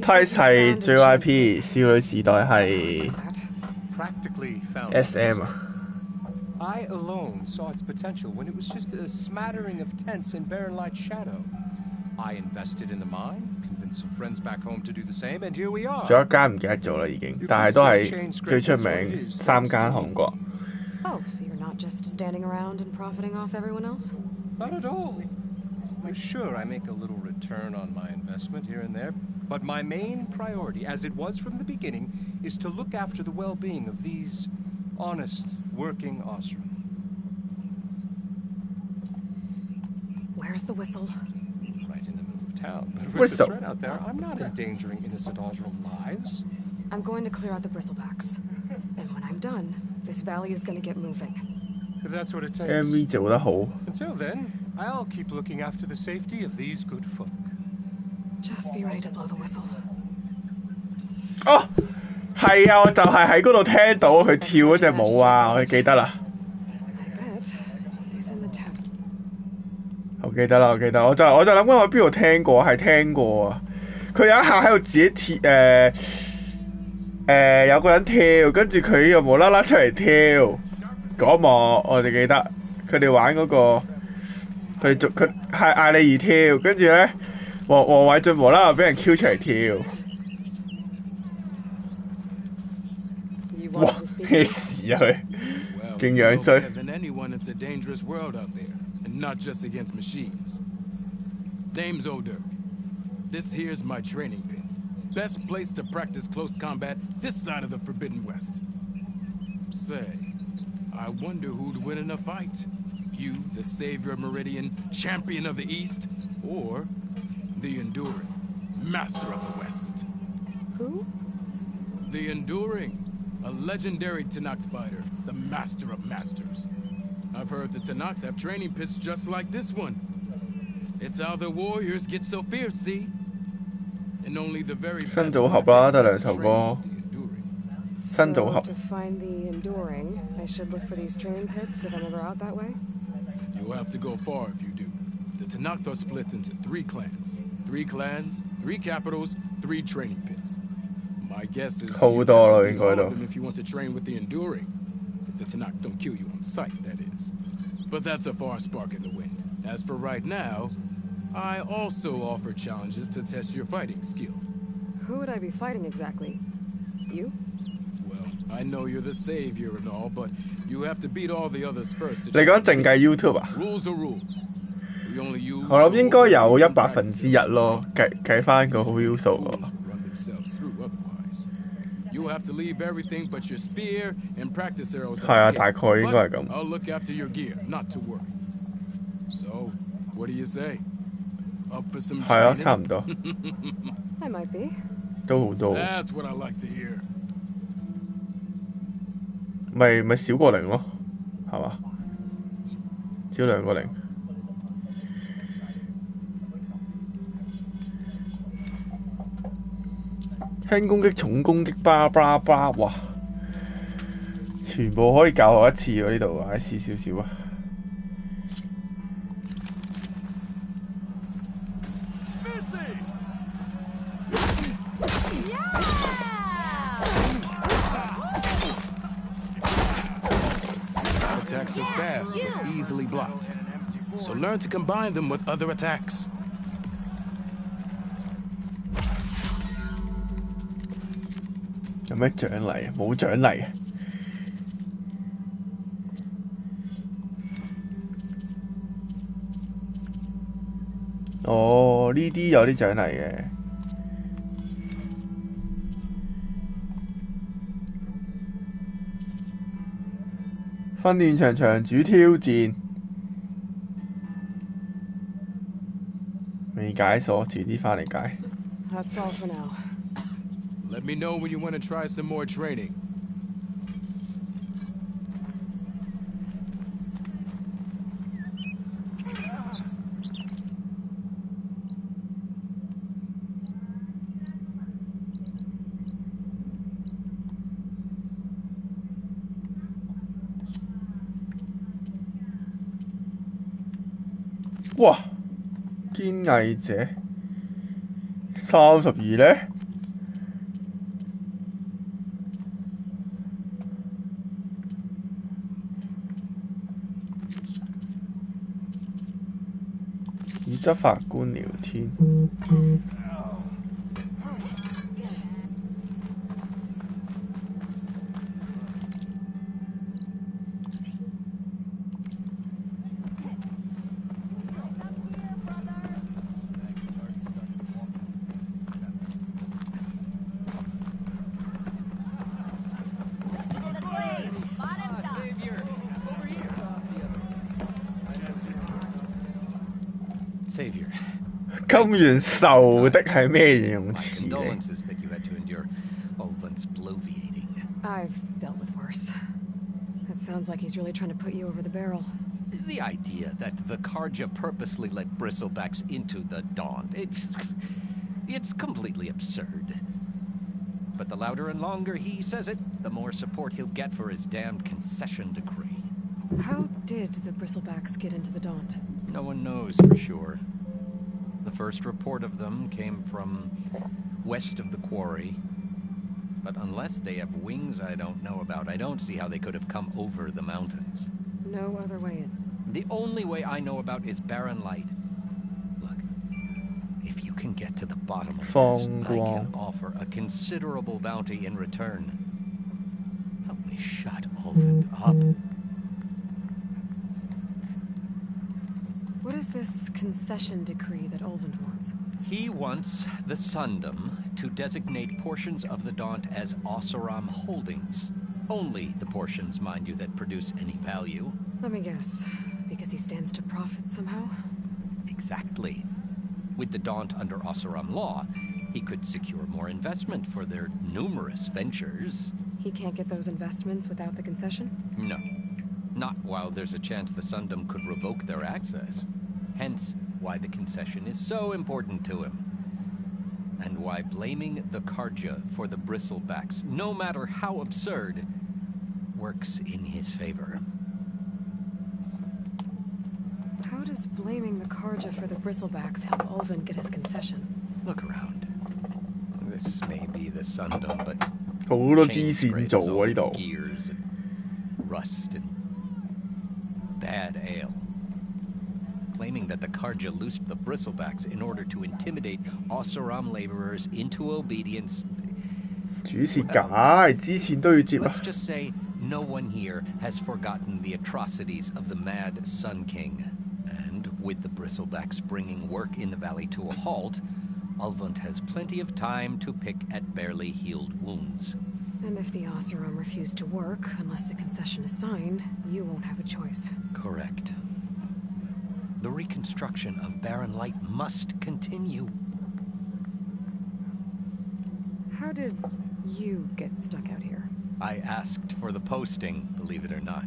，Tice 係 JYP， 少女時代係 Practically found SM 啊。 I alone saw its potential when it was just a smattering of tents in barren light shadow. I invested in the mine, convinced some friends back home to do the same, and here we are. 仲有一間唔記得咗啦已經，但係都係最出名3間韓國。 Oh, so you're not just standing around and profiting off everyone else? Not at all. Sure, I make a little return on my investment here and there, but my main priority, as it was from the beginning, is to look after the well-being of these honest, working Oseram. Where's the whistle? Right in the middle of town. But with the Whistle. threat out there, I'm not endangering innocent Oseram lives. I'm going to clear out the bristlebacks. And when I'm done, this valley is going to get moving. If that's what it takes. MV 做得好。 Until then, I'll keep looking after the safety of these good folk. Just be ready to blow the whistle. 哦，係啊，我就係喺嗰度聽到佢跳嗰隻舞啊，我記得啦。 I bet he's in the tent. 我記得啦，我就諗緊我邊度聽過，係聽過啊。佢有一下喺度自己跳，有個人跳，跟住佢又無啦啦出嚟跳嗰幕，我哋記得。佢哋玩嗰個，佢係嗌你而跳，跟住咧黃偉俊無啦啦俾人 Q 出嚟跳。 哇！咩事啊佢？ Well, 勁 you know 樣衰。 better than anyone, it's a dangerous world out there, and not just against machines. Name's Oder. This here's my training pit. Best place to practice close combat this side of the Forbidden West. Say, I wonder who'd win in a fight. You, the savior of Meridian, champion of the East, or the Enduring, master of the West. Who? The Enduring, a legendary Tanakh fighter, the master of masters. I've heard the Tanakh have training pits just like this one. It's how the warriors get so fierce, see? And only the very best 新組合啦，得兩 fighters 首 can 歌 train the。 Enduring. 新組合 So to find the Enduring, I should look for these training pits if I'm ever out that way? You'll have to go far if you do. The Tanakh are split into 3 clans. 3 clans, 3 capitals, 3 training pits. My guess is好 you 多 have 咯 to 應 beat 該 all 都 of。them if you want to train with the Enduring. If the Tanakh don't kill you on sight, that is. But that's a far spark in the wind. As for right now, I also offer challenges to test your fighting skill. Who would I be fighting exactly? You? Well, I know you're the savior and all, but you have to beat all the others first. To 你講淨計 challenge me. YouTube 啊？ Rules are rules. We only use 我諗應該有 some 100%咯，計翻個 view 數 Fools 喎。 will run themselves through otherwise. You have to leave everything but your spear and practice arrows. 係啊， at the 大 gate. 概應該係 But 咁。 I'll look after your gear, not to worry. So, what do you say? Up for some 係啊， training? 差唔多， I might be. 都好多。 That's what I like to hear. 咪少過0咯，係嘛？少2個0。輕攻擊、重攻擊，巴拉巴拉，哇！全部可以教我一次喎呢度，唉試少少啊！ Attacks are fast, but easily blocked. So learn to combine them with other attacks. 有咩獎勵？冇獎勵啊！哦，呢啲有啲獎勵嘅。訓練場場主挑戰，未解鎖，遲啲返嚟解。 That's all for now. Let me know when you want to try some more training. 哇！堅毅者32呢？與執法官聊天。Savior. 甘願受的係咩形容詞嚟？ that you had to endure Ulvin's bloviating. I've dealt with worse. It sounds like he's really trying to put you over the barrel. The idea that the Karja purposely let bristlebacks into the Daunt, it's completely absurd. But the louder and longer he says it, the more support he'll get for his damned concession decree. How did the bristlebacks get into the Daunt? No one knows for sure. The first report of them came from west of the quarry. But unless they have wings I don't know about, I don't see how they could have come over the mountains. No other way in. The only way I know about is barren light. Look, if you can get to the bottom of this, I can offer a considerable bounty in return. Help me shut Ulvin up. What is this concession decree that Ulvin wants? He wants the Sundom to designate portions of the Daunt as Oseram holdings. Only the portions, mind you, that produce any value. Let me guess. Because he stands to profit somehow? Exactly. With the Daunt under Oseram law, he could secure more investment for their numerous ventures. He can't get those investments without the concession? No. Not while there's a chance the Sundom could revoke their access. Hence, why the concession is so important to him. And why blaming the Karja for the bristlebacks, no matter how absurd, works in his favor. How does blaming the Karja for the bristlebacks help Ulvin get his concession? Look around. This may be the Sundom, but 好多支線做啊呢度。 gears and rust and bad ale. Claiming that the Karja loosed the bristlebacks in order to intimidate Oseram laborers into obedience. 主線假，之前都要接啊。 Let's just say no one here has forgotten the atrocities of the mad Sun King. And with the bristlebacks bringing work in the valley to a halt, Ulvund has plenty of time to pick at barely healed wounds. And if the Oseram refuse to work, unless the concession is signed, you won't have a choice. Correct. The reconstruction of Barren Light must continue. How did you get stuck out here? I asked for the posting, believe it or not.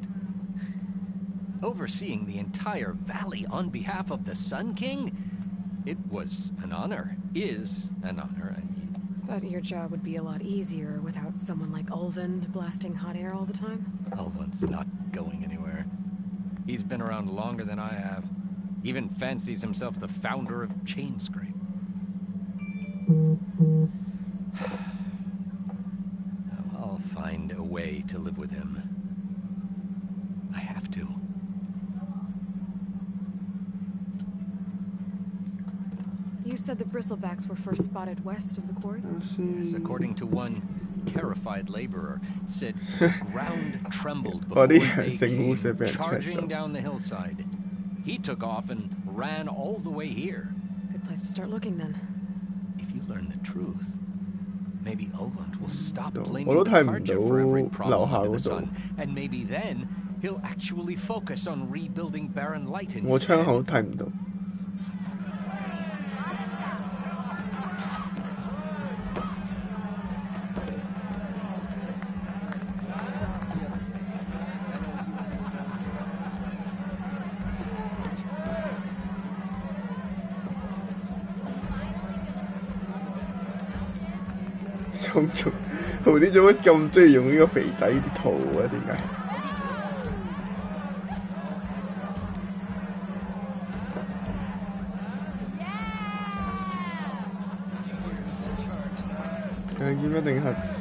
Overseeing the entire valley on behalf of the Sun King? It was an honor. Is an honor, I mean. But your job would be a lot easier without someone like Ulvund blasting hot air all the time? Ulvund's not going anywhere. He's been around longer than I have. Even fancies himself the founder of Chainscrape. I'll find a way to live with him. I have to. You said the bristlebacks were first spotted west of the quarry? Yes, according to one terrified laborer, said the ground trembled before they came charging down the hillside. He took off and ran all the way here. Good place to start looking, then. If you learn the truth, maybe Ulvund will stop blaming the Karja for every problem under the sun, and maybe then he'll actually focus on rebuilding Barren Light instead. 我槍口睇唔到。 豪啲做乜咁中意用呢個肥仔啲圖啊？點解？係檢一定核酸。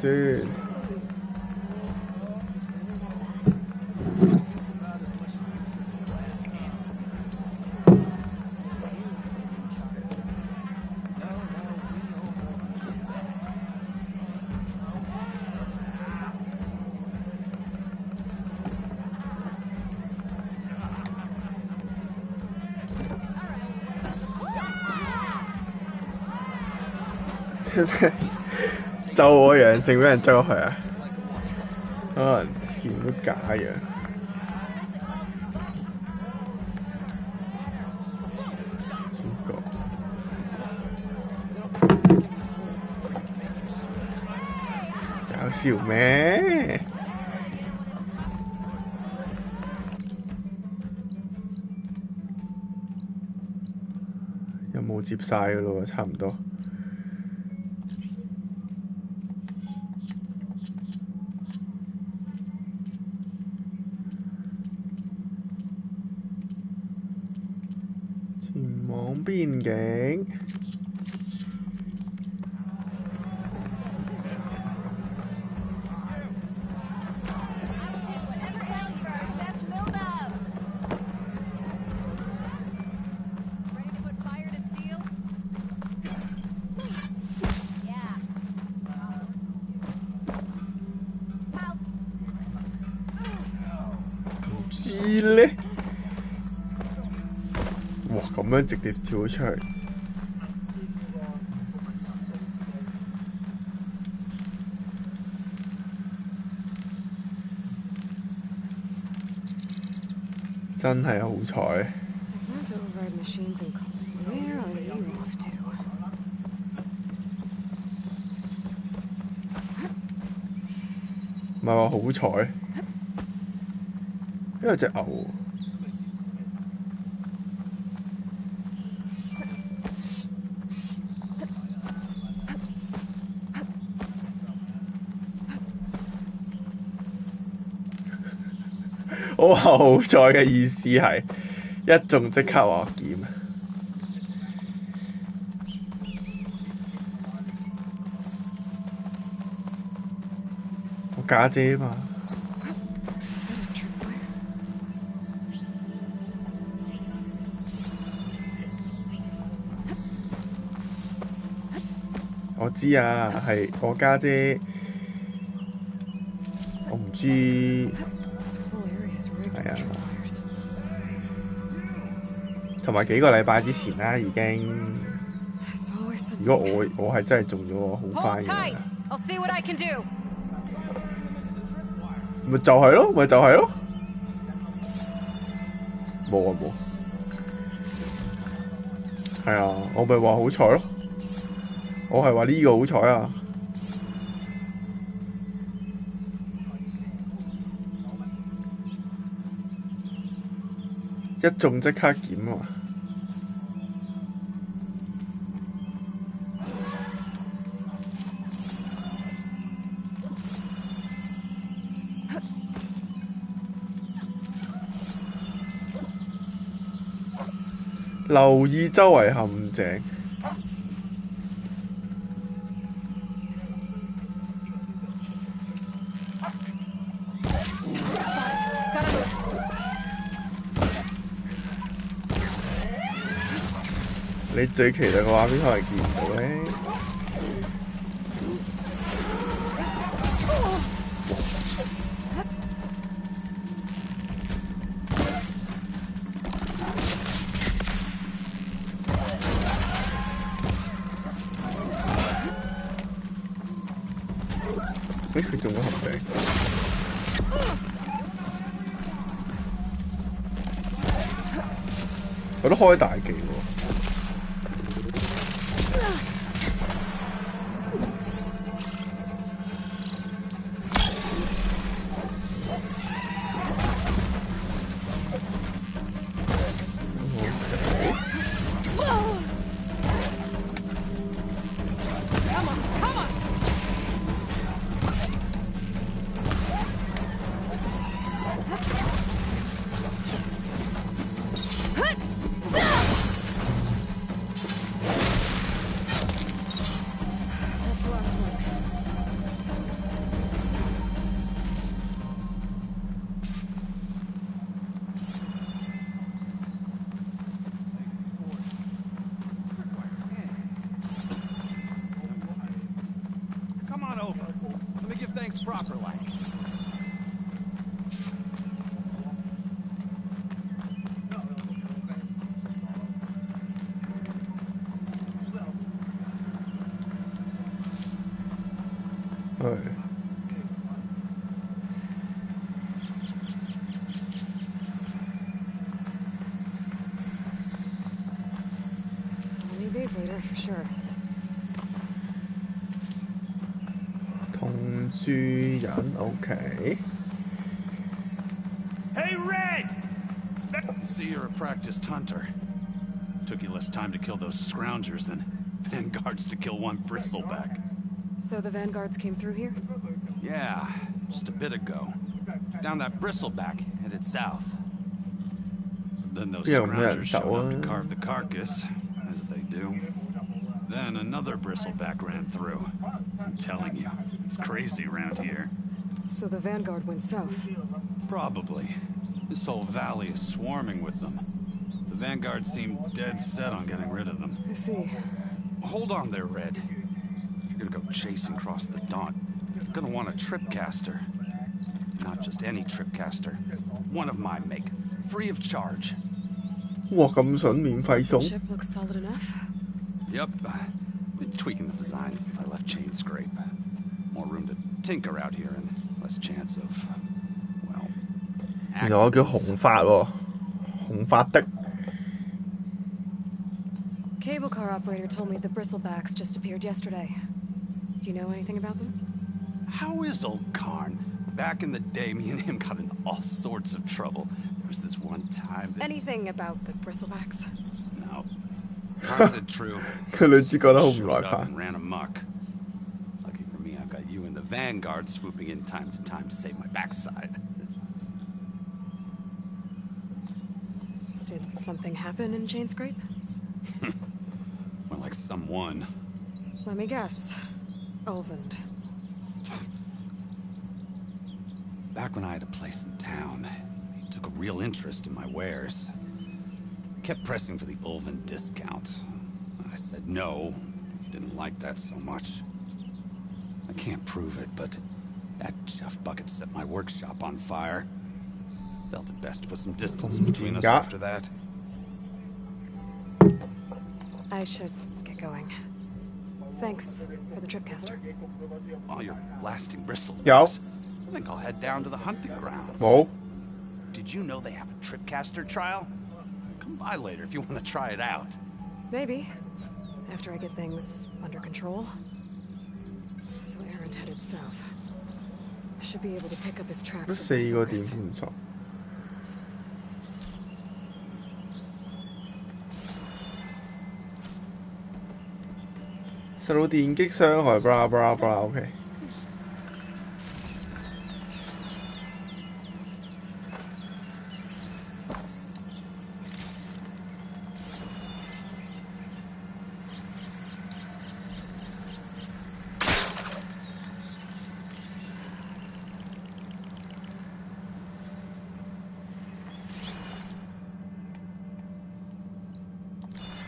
就我陽性俾人捉去啊！可能見到假樣。搞笑咩？有冇接晒㗎咯？差唔多。邊境唔知咧。哇！咁樣直接跳咗出去，真係好彩。唔係話好彩，因為隻牛。我話好彩嘅意思係一中即刻話檢。我家姐嘛。我知啊，係我家姐。我唔知。係啊，同埋幾個禮拜之前啦，已經。如果我係真係中咗，好快嘅。咪就係咯，咪就係咯。冇啊冇。係啊，我咪話好彩咯。我係話呢個好彩啊。一中即刻檢啊！留意周圍陷阱。你最期待嘅畫面可能見唔到咧。佢中咗陷阱。我都開大技喎。later for sure. 同住人 OK。 Hey, Red! See, you're a practiced hunter. Took you less time to kill those scroungers than vanguards to kill one bristleback. So the vanguards came through here? Yeah, just a bit ago. Down that bristleback, headed south. Then those scroungers showed up to carve the carcass, as they do. Then another bristleback ran through. I'm telling you, it's crazy around here. So the vanguard went south? Probably. This whole valley is swarming with them. The vanguard seemed dead set on getting rid of them. I see. Hold on there, Red. If you're gonna go chasing across the Daunt, you're gonna want a tripcaster. Not just any tripcaster. One of my make. Free of charge. 哇，咁筍免費送 Ship looks solid enough. Yep. Been tweaking the design since I left Chain Scrape. More room to tinker out here and less chance of, well, 原來我叫紅髮喎，紅髮的。 Cable car operator told me the bristlebacks just appeared yesterday. Do you know anything about them? How is old Karn? Back in the day, me and him got into all sorts of trouble. There was this one time that... Anything about the bristlebacks? No. I said true. 佢女主角都好唔耐 Showed up 煩。 and ran amok. Lucky for me, I've got you and the Vanguard swooping in time to time to save my backside. Did something happen in Chain Scrape? More like someone. Let me guess. Ulvund. Back when I had a place in town, he took a real interest in my wares. He kept pressing for the Ulvund discount. I said no. He didn't like that so much. I can't prove it, but that chuff bucket set my workshop on fire. Felt it best to put some distance between us after that. I should get going. Thanks for the tripcaster. While you're blasting bristle, Yo. I think I'll head down to the hunting grounds.冇 Did you know they have a tripcaster trial? Come by later if you want to try it out. Maybe. After I get things under control. So Aaron headed south. I should be able to pick up his tracks. 4個點半錯。受到電擊傷害，blah blah blah，OK。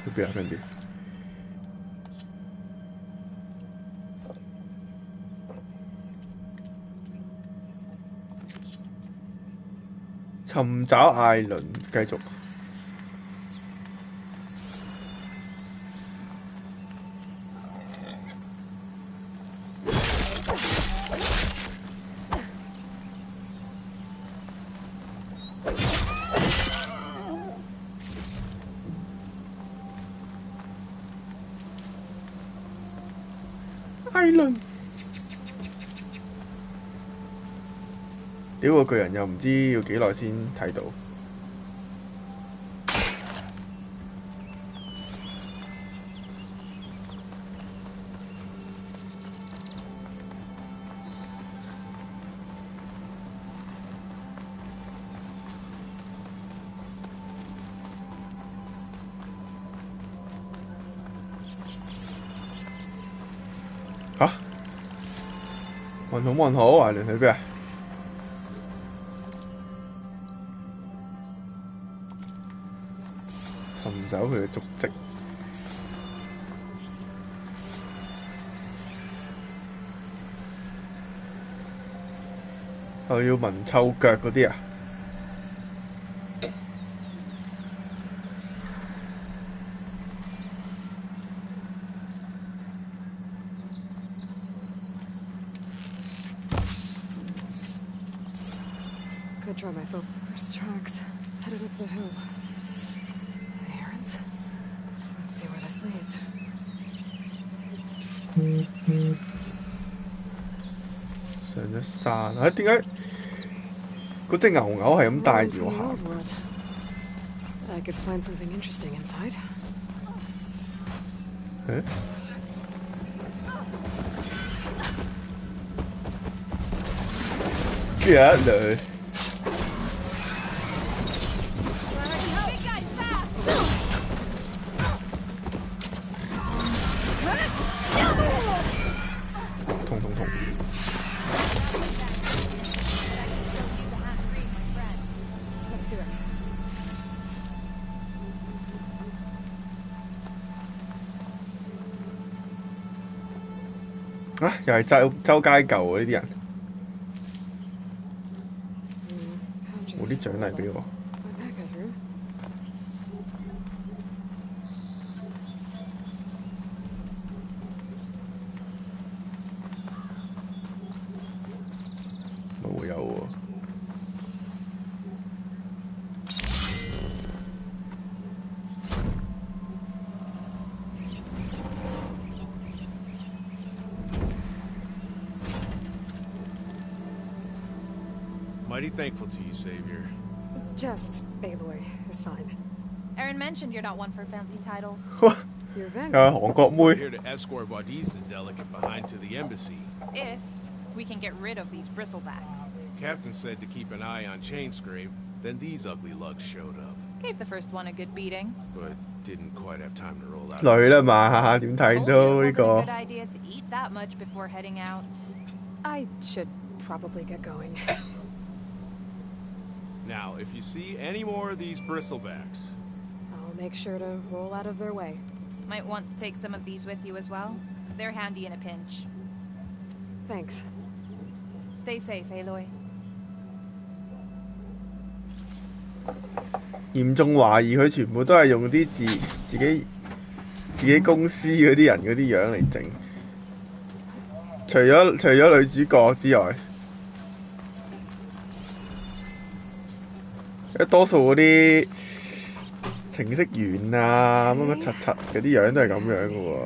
去邊啊？跟住。 尋找艾倫，繼續。艾倫，屌個巨人又唔知要幾耐先睇到。嚇？問好，艾倫喺邊啊？ 尋找佢嘅足跡。我要聞臭腳嗰啲啊！Could try my first tracks. Headed up the hill. Let's see where this leads. 咗山。點解嗰隻牛係咁帶住我行？ I could find something interesting inside. 誒？Getเลย痛痛痛！啊！又係周街救啊！呢啲人。 冇啲獎勵俾我。冇有喎。Mighty thankful to you, Savior. Just Aloy is fine. Aaron mentioned you're not one for fancy titles. You're Van. 韓國妹。 Here to escort Wadis' delegate behind to the embassy. If we can get rid of these bristlebacks. Captain said to keep an eye on Chainscrape. Then these ugly lugs showed up. Gave the first one a good beating. But didn't quite have time to roll out. 女啦嘛，點睇都呢 It 個 wasn't a good idea to eat that much before heading out. I should probably get going. Now, if you see any more of these bristlebacks, I'll make sure to roll out of their way. Might want to take some of these with you as well. They're handy in a pinch. Thanks. Stay safe, Aloy. 嚴重懷疑佢全部都係用啲自己公司嗰啲人嗰啲樣嚟整，除咗女主角之外，多數嗰啲程式員啊乜乜柒柒嗰啲樣都係咁樣嘅喎。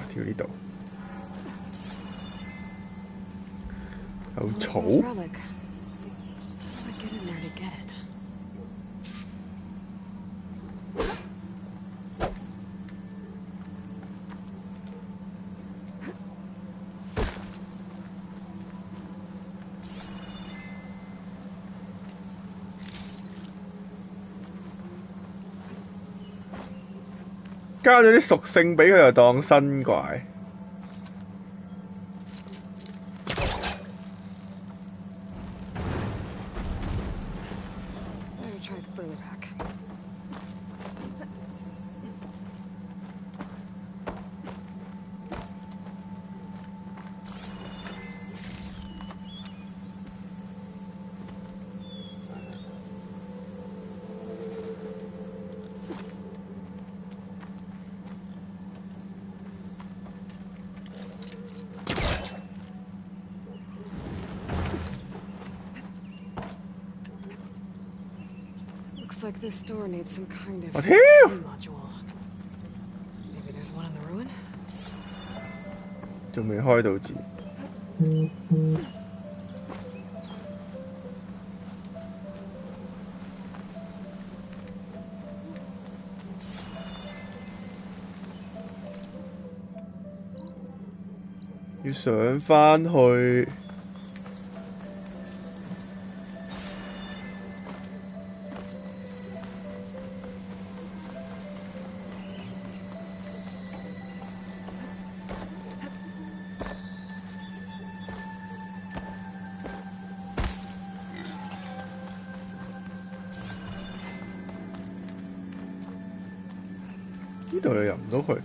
跳呢度，有草。加咗啲屬性俾佢，又當新怪。Looks like this door needs some kind of module. Maybe there's one in the ruin? 仲未開到字。要上返去。呢度又入唔到去。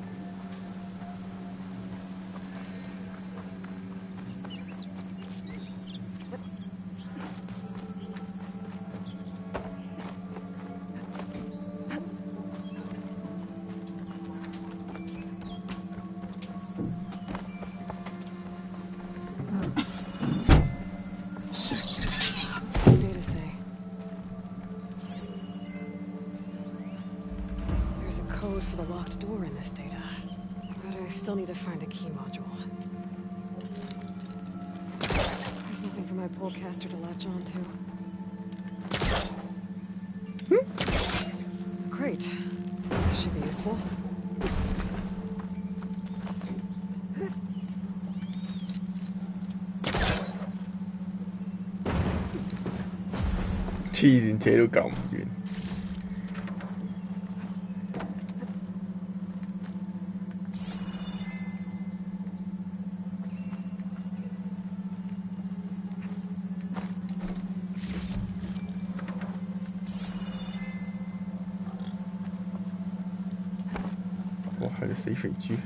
There's a code for the locked door in this data, but I still need to find a key module. There's nothing for my polecaster to latch onto. Great. This should be useful.黐線，扯到咁遠。哇！係個死肥豬。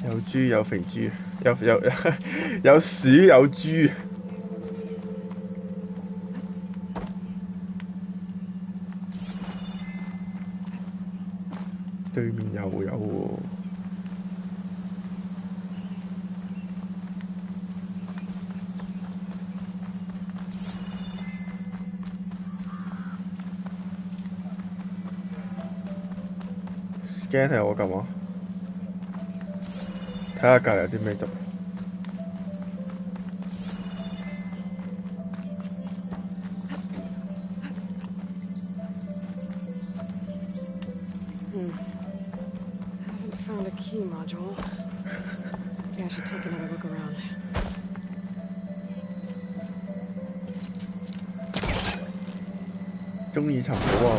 有豬有肥豬，有鼠有豬。對面又有喎。scan 係我撳啊！睇下隔離有啲咩執。Haven't found a key module. Maybe I should take another look around.「中意尋寶啊！」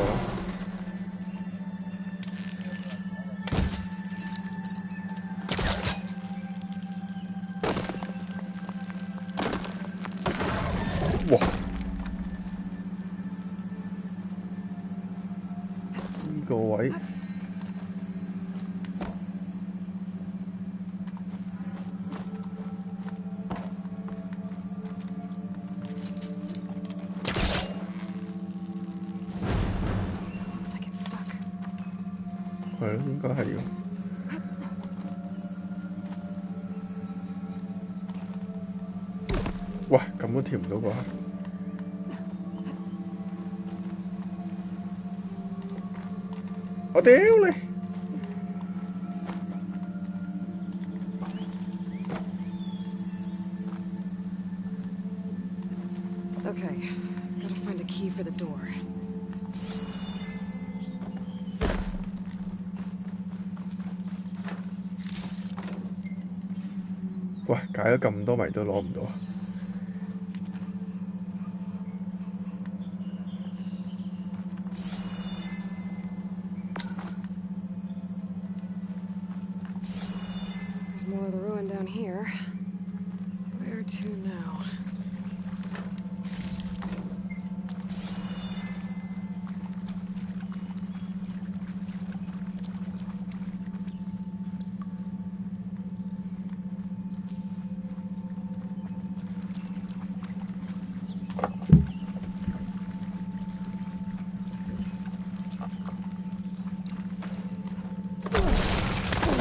哇！呢個位係咯，應該係嘅。喂，咁都跳唔到啩？我屌你！ Okay, gotta find a key for the door.喂，解咗咁多謎都攞唔到啊！ There's more of the ruin down here. Where to now?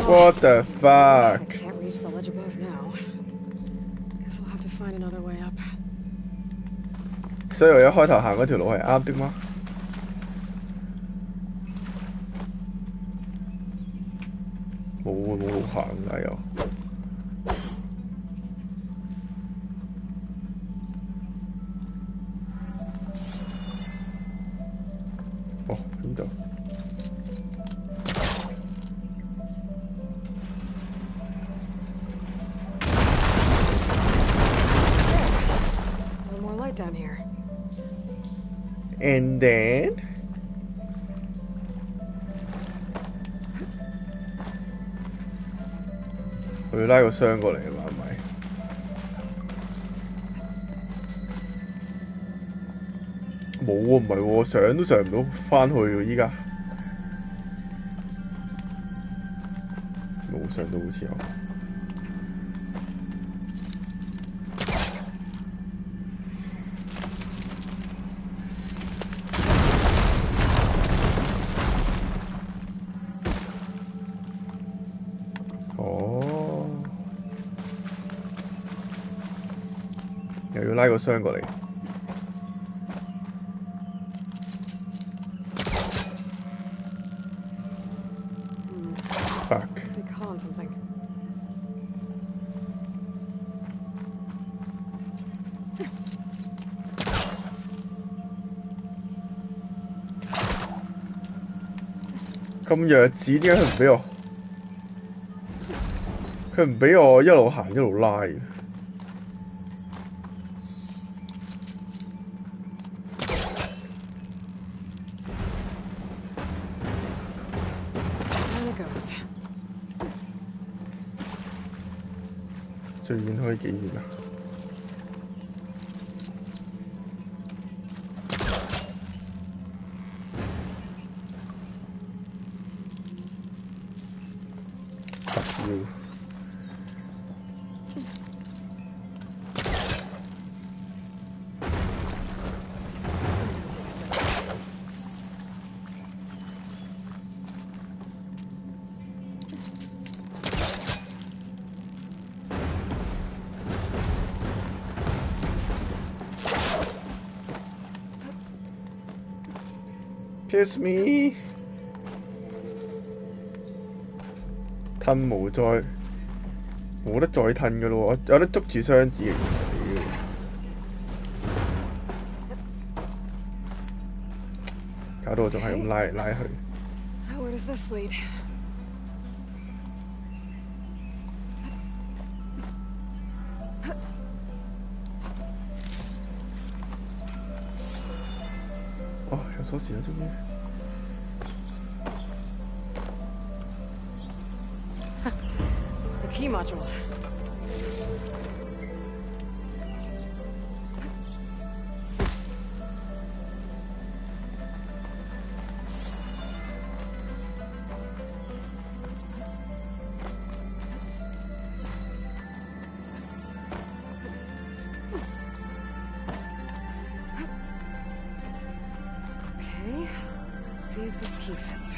What the fuck? I can't reach the ledge above now. Guess I'll have to find another way up. 所以我一開頭行嗰條路係啱的嗎？冇路行㗎又。哦，邊度？ Down here. And then 佢要拉個箱過嚟啊嘛，係咪？冇喎，唔係喎，上都上唔到返去喎，依家冇上到好似有。拉個箱過嚟。Fuck. They call on something.咁弱智，點解佢唔俾我？佢唔俾我一路行一路拉嘅。最遠可以幾遠啊？Kiss me， 褪冇再冇得再褪噶咯喎，有得捉住箱子嘅。搞到我仲係咁拉嚟拉去。Where does this lead? Oh, 有鎖匙啦，終於。The key module. See if this key fits.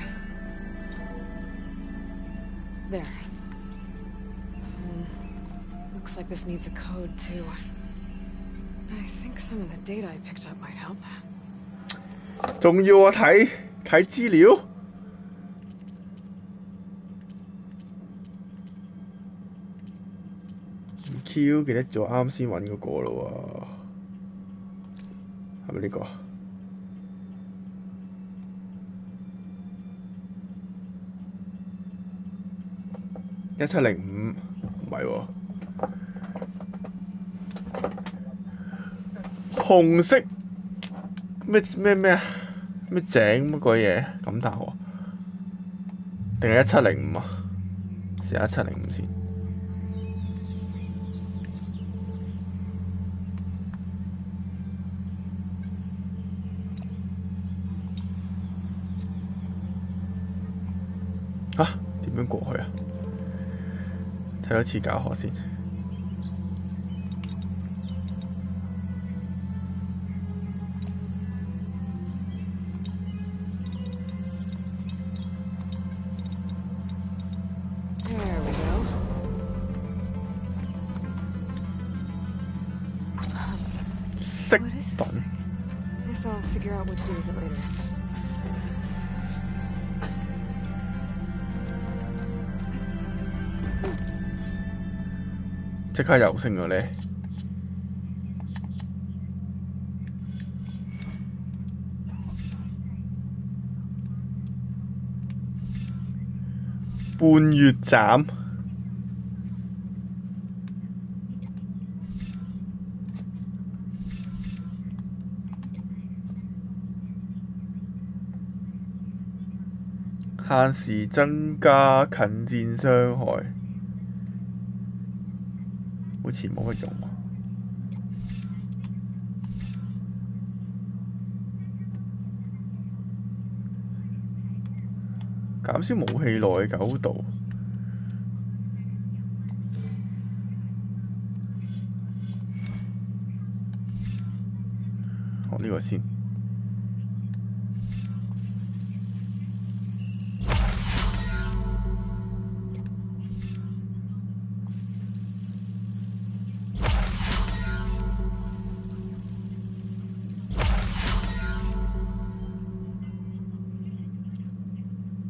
There. Looks like this needs a code too. I think some of the data I picked up might help. 仲要我睇資料？唔 Q 記得咗啱先揾嗰個咯喎，係咪呢個？1705唔係喎，紅色咩啊？咩井乜鬼嘢？咁大河定係1705啊？試下1705先。啊？點樣過去啊？睇多次教學先。There we go. What is this thing? Guess I'll figure out what to do with it later. 即刻有聲啊你！半月斬，限時增加近戰傷害。好似冇乜用喎。減少武器耐久度。學呢個先。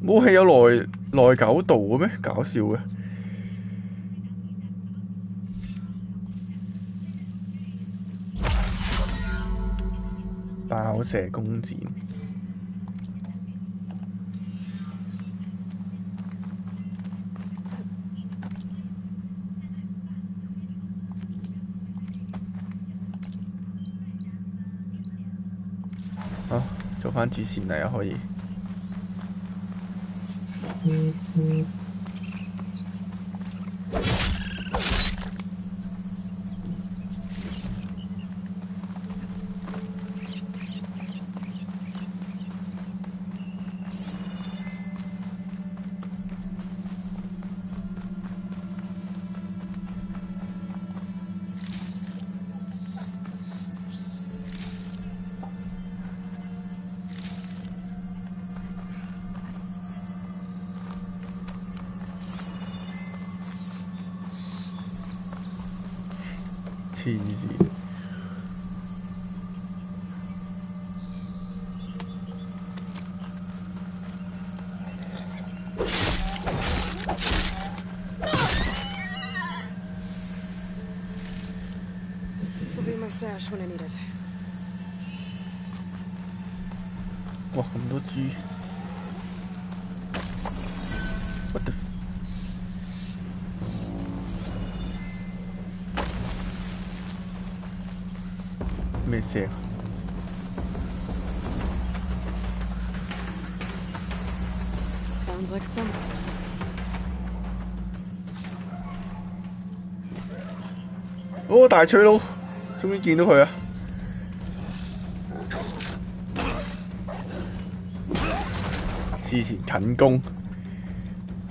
武器有耐久度嘅咩？搞笑嘅。爆射弓箭。好，做翻主線嚟啊，可以。黐線！哇！咁多豬！What the？ 咩聲？Sounds like some. 哦，大吹佬，終於見到佢啊！之前近攻，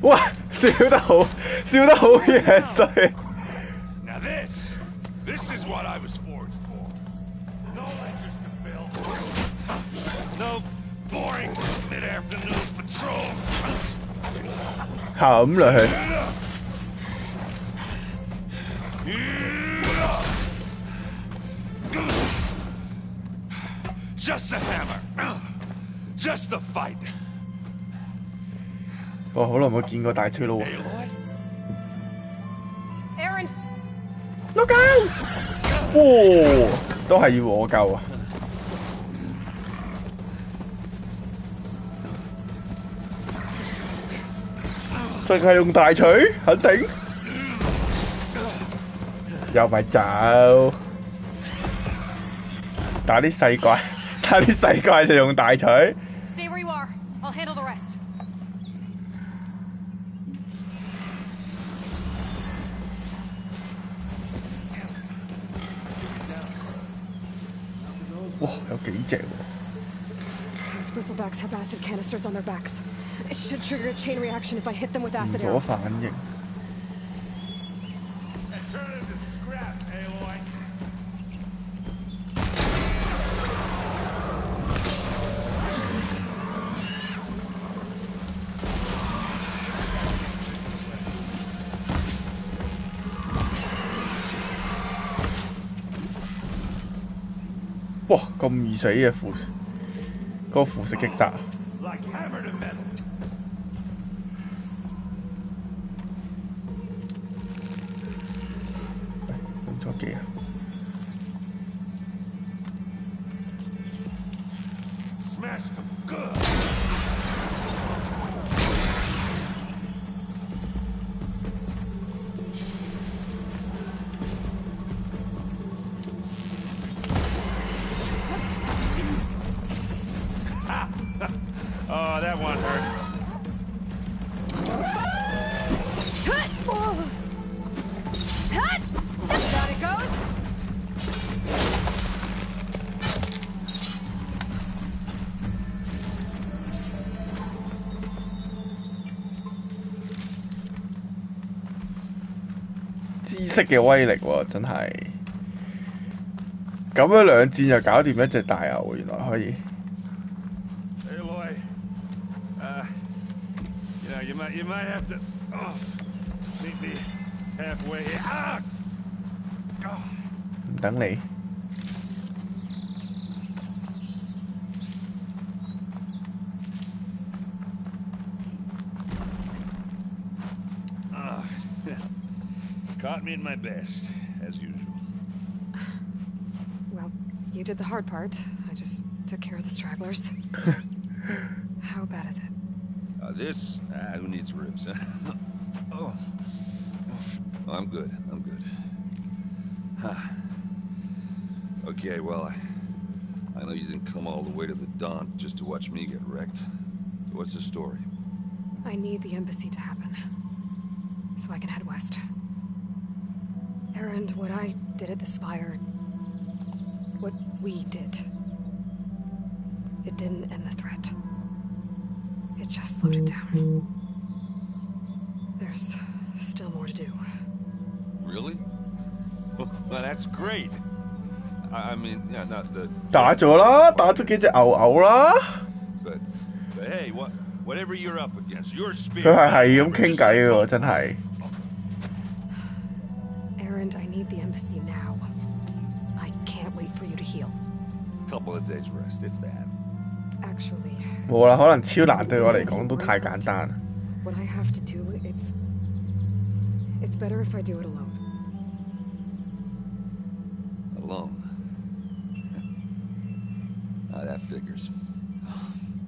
哇！笑得好嘢衰。Now this is what I was forged for. No lectures to fill. No boring mid-afternoon patrols. 冚落去。Just the hammer. Just the fight. 我好耐冇見過大吹佬喎。Aaron， Look out！ 哇，都係要我救啊！淨係用大錘，肯定。又咪走，打啲細怪就用大錘。Stay where you are. I'll handle the rest. 哇，有幾隻喎 Those bristlebacks have acid canisters on their backs. It should trigger a chain reaction if I hit them with acid 連鎖 arrows. 反應。哇！咁易死嘅嗰個腐蝕擊殺。用咗幾啊？Oh, that one hurt. Down it goes. 知識嘅威力喎，真係。咁樣兩戰就搞掂一隻大牛，原來可以。You might have to meet me halfway here. 唔等你。Caught me in my best, as usual. Well, you did the hard part. I just took care of the stragglers. How bad is it? This? Who needs ribs? Oh. I'm good. I'm good. Huh. Okay, well, I know you didn't come all the way to the Don just to watch me get wrecked. So what's the story? I need the embassy to happen, so I can head west. Errand, what I did at the Spire, what we did, it didn't end the threat. It just slowed it down. There's still more to do. Really? Well, that's great. I mean, yeah, not the. 打咗啦，打咗幾隻牛牛啦。But hey, whatever you're up against, your spirit. 佢係咁傾偈嘅喎，真係。Errand, I need the embassy now. I can't wait for you to heal. Couple of days rest, if that. Actually. 冇啦，可能超難對我嚟講都太簡單。What I have to do, it's better if I do it alone. Alone. That figures.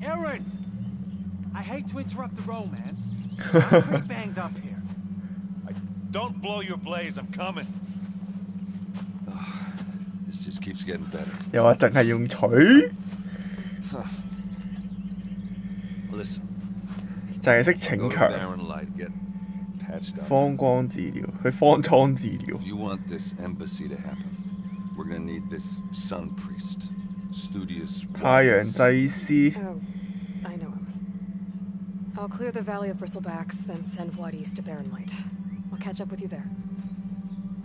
Errand! I hate to interrupt the romance. I'm pretty banged up here. Don't blow your blaze, I'm coming. This just keeps getting better. 又話淨係用錘。Listen. 就係識逞強。方光治療，佢方艙治療。If you want this embassy to happen, we're gonna need this sun priest, studious. 太陽祭司。Oh, I know him. I'll clear the Valley of Bristlebacks, then send White East to Barren Light. I'll catch up with you there.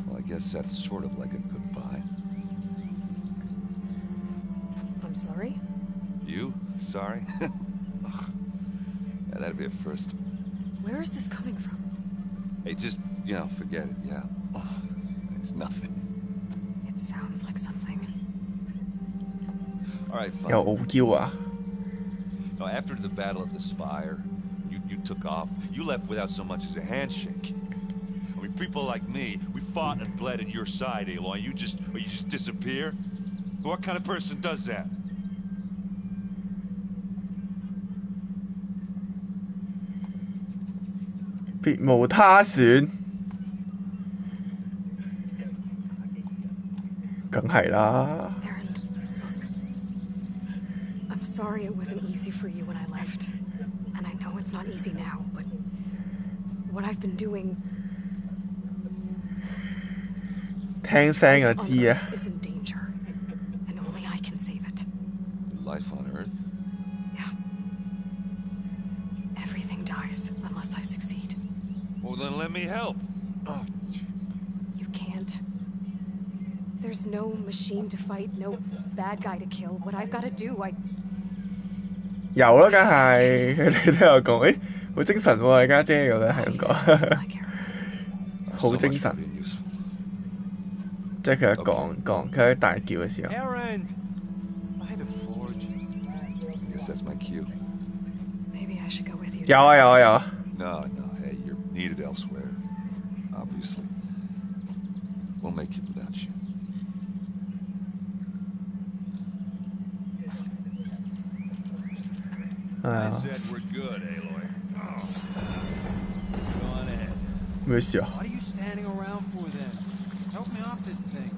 Well, I guess that's sort of like a goodbye. I'm sorry? You? Sorry? Yeah, that'd be a first. Where is this coming from? Hey, just, forget it, yeah. Oh, it's nothing. It sounds like something. All right, fine. 有傲嬌啊！ No, after the battle at the Spire, you took off. You left without so much as a handshake. I mean, people like me, we fought and bled at your side, Aloy. You just disappear? What kind of person does that? 別無他選，梗係啦。Errand, look. I'm sorry it wasn't easy for you when I left. And I know it's not easy now, but what I've been doing... 聽聲就知啊。 is in danger, and only I can save it. Life on Earth? Yeah. Everything dies unless I succeed. Well, then let me help. Oh. You can't. There's no machine to fight, no bad guy to kill. What I've got to do, 有啦，梗係佢哋都有講，誒好精神喎，你家姐咁樣係咁講，好精神。即係佢一講，佢喺大叫嘅時候。Errand! By the forge. I guess that's my cue. Maybe I should go with you. 有啊有啊有啊。No, hey, you're needed elsewhere. Obviously. We'll make it without you. I said we're good, Aloy. Go on ahead. 咩事啊？ What are you standing around for then? Help me off this thing.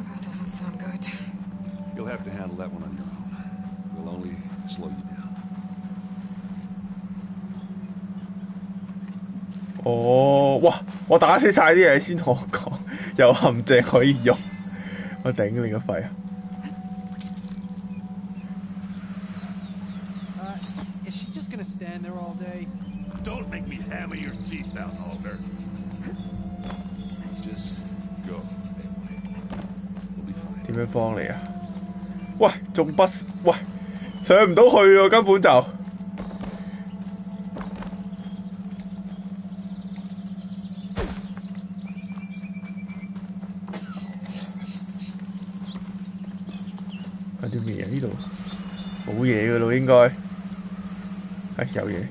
That doesn't sound good. You'll have to handle that one on your own. We'll only slow you down. 哦，哇！我打死晒啲嘢先同我講，有陷阱可以用，我頂你個肺啊！ Is she just gonna stand there all day? Don't make me hammer your teeth out, Alder. Just go. We'll be fine. 點樣幫你啊？喂，仲不喂上唔到去喎，根本就。有啲咩啊？呢度冇嘢㗎咯，應該。係有嘢。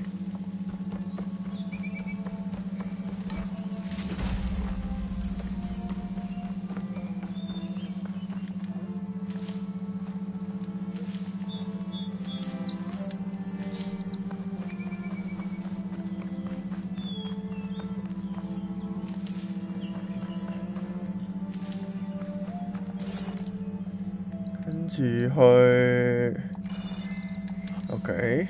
住去 ，OK。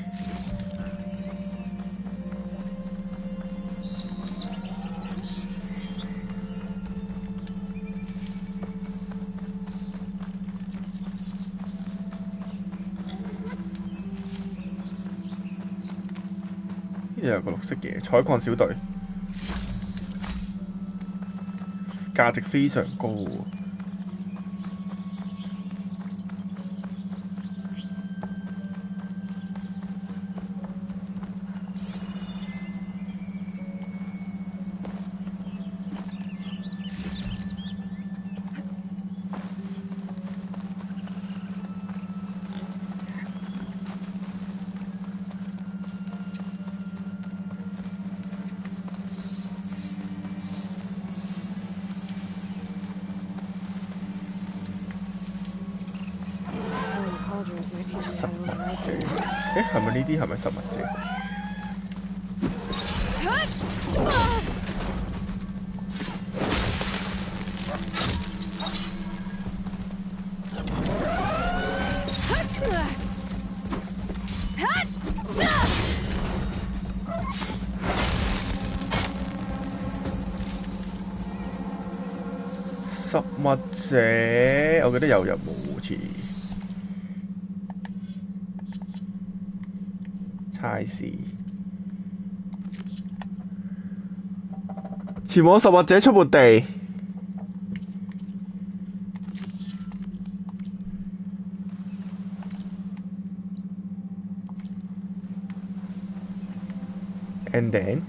呢度有個綠色嘢，採礦小隊，價值非常高喎。誒係咪呢啲係咪實物啫？實物啫，我記得有入冇好似。差事，前往實物者出沒地。And then，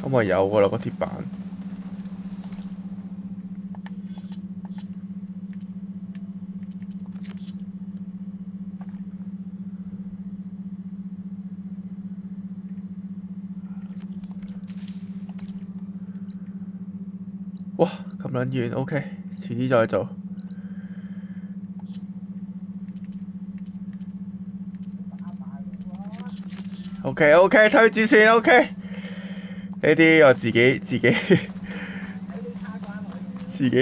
咁咪有㗎啦個鐵板。哇，咁撚遠 ，OK， 遲啲再做。OK， 推住先 ，OK。呢啲我自己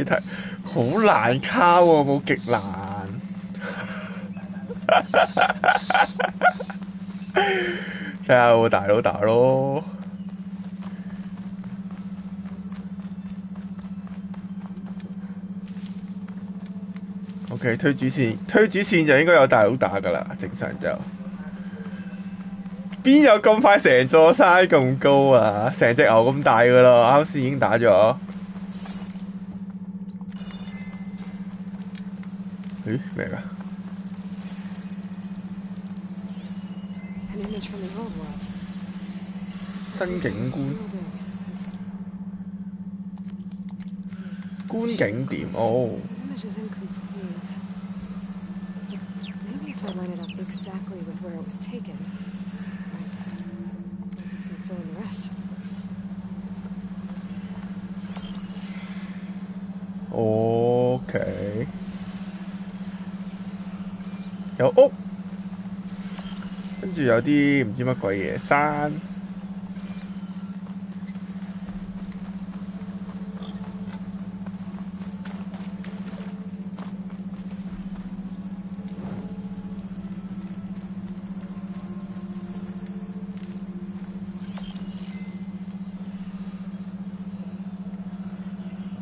睇，好難卡喎，冇極難。睇下有冇大佬打咯。OK， 推主線就應該有大佬打㗎啦，正常就。邊有咁快成座山咁高啊？成隻牛咁大㗎啦，啱先已經打咗。咦？咩㗎？新景觀景點哦。I line it up exactly with where it was taken. It's gonna fill in the rest. OK， 有屋，跟住有啲唔知乜鬼嘢山。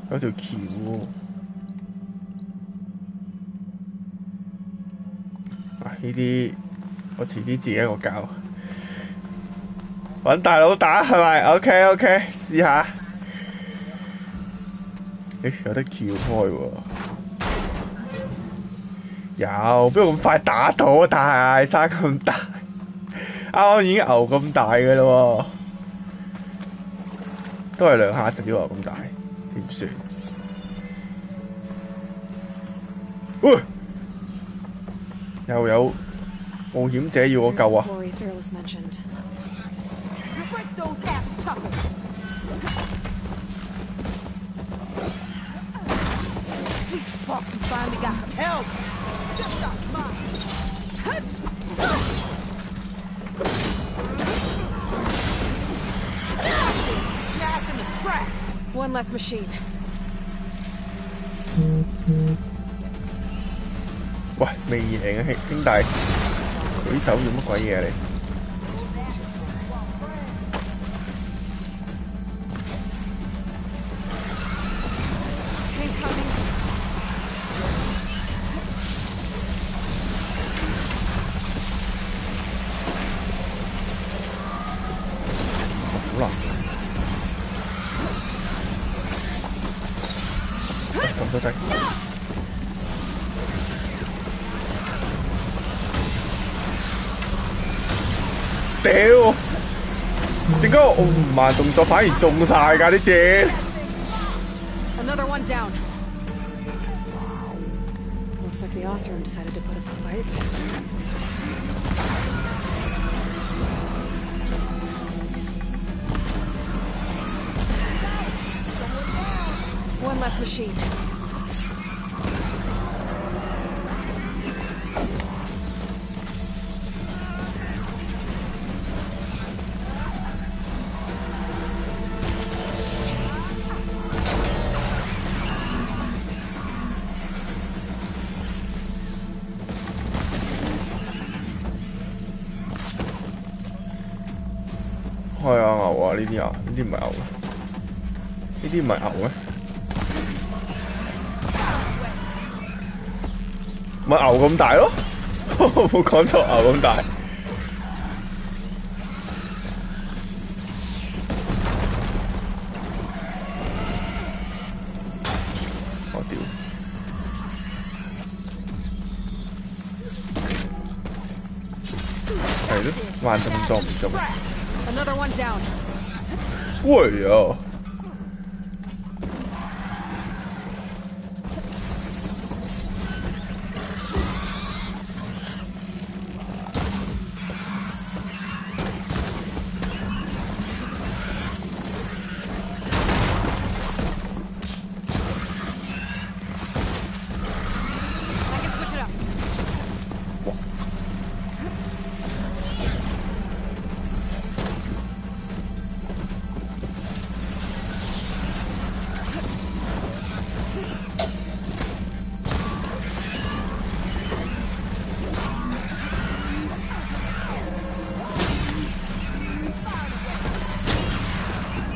有條橋喎，呢啲我遲啲自己一個教，揾大佬打係咪 ？OK， 試下。誒，有得撬開喎，有，邊度咁快打到啊？大山咁大，啱啱已經牛咁大嘅啦喎，都係2下死喎咁大。點算？喂！又有冒險者要我救啊！ One less machine. 喂，未贏啊，兄弟！舉手做乜鬼嘢啊你？ 好難，咁都得。屌！點解我唔慢動作反而中晒㗎啲箭？ Another one down. Looks like the Oseram decided to put up a fight. One less machine.係啊，牛啊！呢啲啊，呢啲唔係牛，呢啲唔係牛咩？咪牛咁大咯，冇講錯，牛咁大。我屌！係咯，慢動作唔中。 Another one down. 喂啊！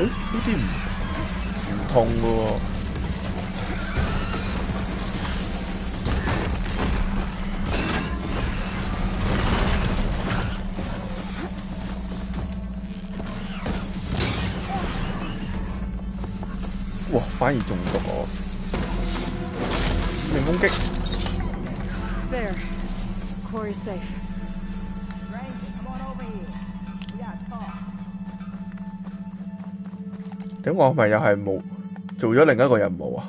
誒呢啲唔痛嘅喎。哇！反而中毒我。零攻擊。There. Quarry's safe. Come on over here. We got talk. 點我係咪又係冇做咗另一個任務啊？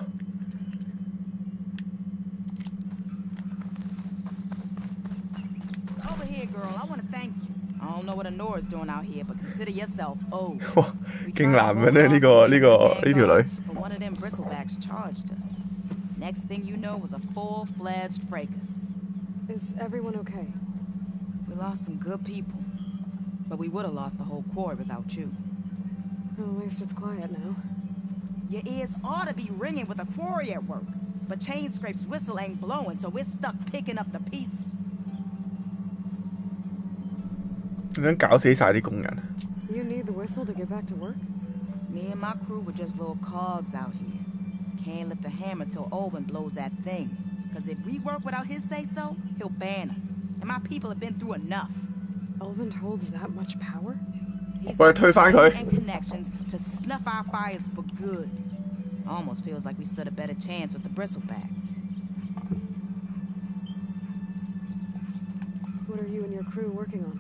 Over here, girl. I want to thank you. I don't know what Honora's doing out here, but consider yourself old. 哇！勁男嘅咧呢條女。 But one of them bristlebacks charged us. Next thing you know was a full-fledged fracas. Is everyone okay? We lost some good people, but we would have lost the whole quarry without you. Well, at least it's quiet now. Your ears ought to be ringing with a quarry at work, but Chain Scrape's whistle ain't blowing, so we're stuck picking up the pieces. 想搞死晒啲工人。 You need the whistle to get back to work? Me and my crew were just little cogs out here. Can't lift a hammer till Olvin blows that thing. Because if we work without his say-so, he'll ban us. And my people have been through enough. Olvin holds that much power? He's 我哋推返佢。 and connections to snuff our fires for good. Almost feels like we stood a better chance with the bristlebacks. What are you and your crew working on?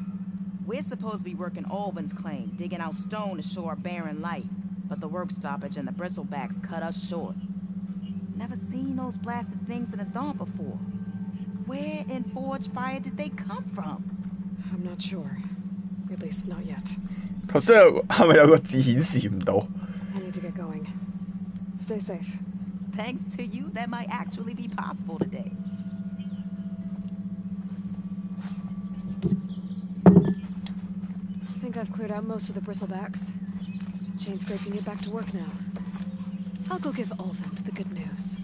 We're supposed to be working Olvin's claim, digging out stone to show our barren light. But the work stoppage and the bristlebacks cut us short. Never seen those blasted things in the dawn before. Where in Forge Fire did they come from? I'm not sure. At least not yet. 頭先係咪有個字顯示唔到？ I need to get going. Stay safe. Thanks to you, that might actually be possible today. I think I've cleared out most of the bristlebacks. Chain Scrape can get back to work now. I'll go give Ulvin the good news.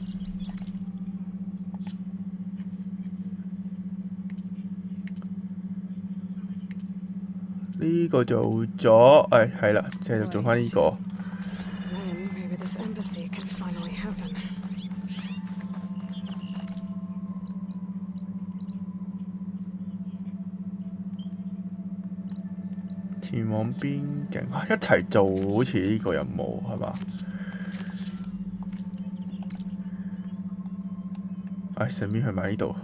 呢個做咗，係啦，即係做翻呢個。Then maybe this embassy can finally happen. 前往邊境一齊做好似呢個任務係嘛？順便去埋呢度。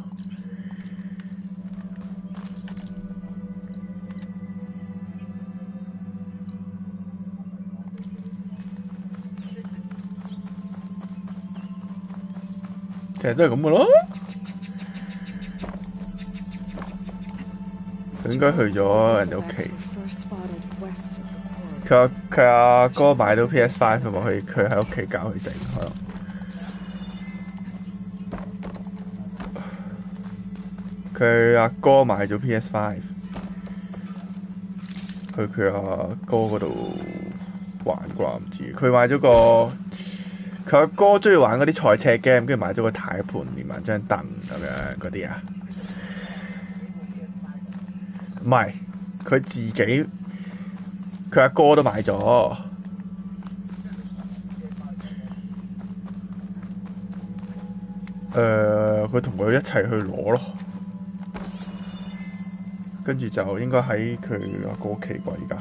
其實都係咁嘅咯。佢應該去咗人哋屋企。佢阿哥買到 PS5 啊嘛，佢喺屋企教佢整可能。佢阿哥買咗 PS5， 去佢阿哥嗰度玩啩，唔知。佢買咗個，佢阿哥中意玩嗰啲賽車 game，跟住買咗個軚盤連埋張凳咁樣嗰啲啊。唔係，佢自己，佢阿哥都買咗。佢同佢一齊去攞咯。跟住就應該喺佢阿哥屋企啩，而家。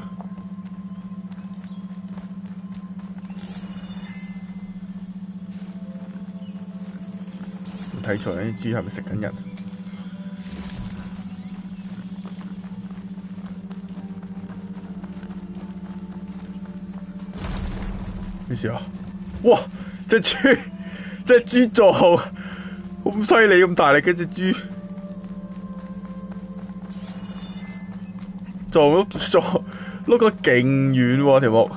睇錯啲豬係咪食緊人？咩事啊？哇！隻豬撞咁犀利咁大力嘅隻豬。撞碌個勁遠喎條木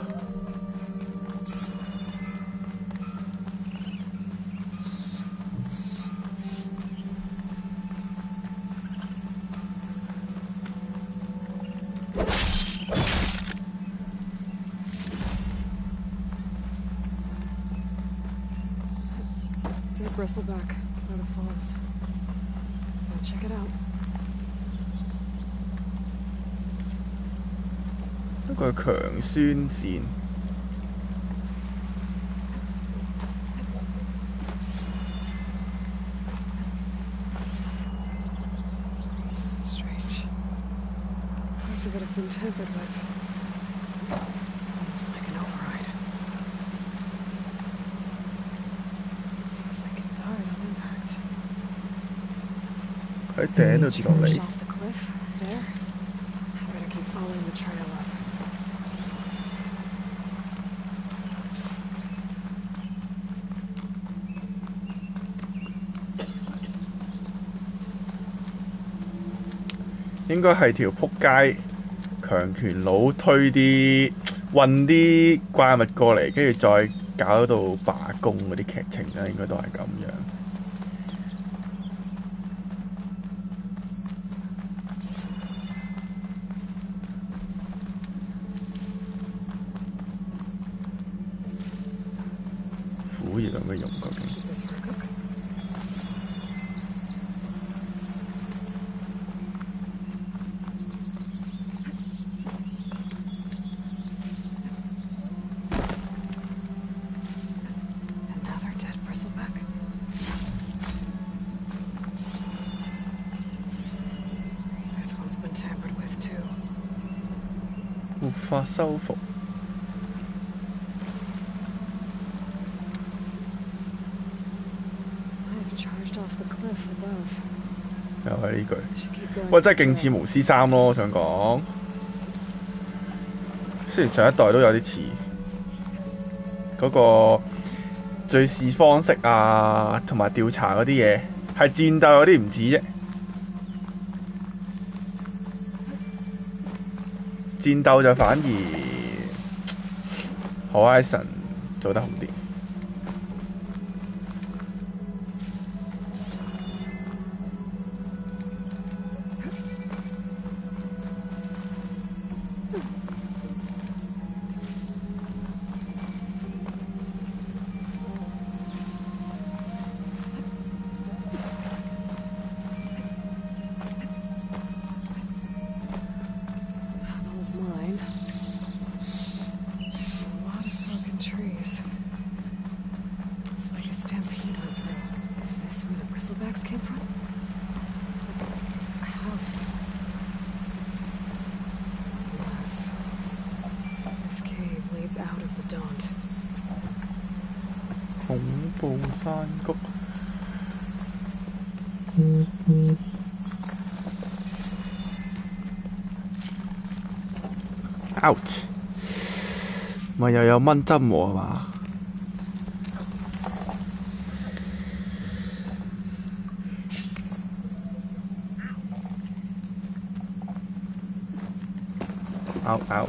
，Dead bristleback out of Falls. Now check it out. 一個強酸線，Parts of it have been tampered with. Almost like an override. Looks like it died on impact. 喺頂度跌落嚟。 Off the cliff there. I better keep following the trail up. 應該係條撲街強權佬推啲運啲怪物過嚟，跟住再搞到罷工嗰啲劇情啦，應該都係咁樣。苦葉有咩用究竟？ 活化修復。又係呢句，喂，真係勁似巫師3咯！我想講，雖然上一代都有啲似，嗰個敘事方式啊，同埋調查嗰啲嘢，係戰鬥有啲唔似啫。 戰鬥就反而Horizon做得好啲。Looks like a stampede went through. Is this where the bristlebacks came from? How? Yes. This cave leads out of the Daunt. 恐怖山谷。Ouch！ 咪又有蚊針喎係嘛？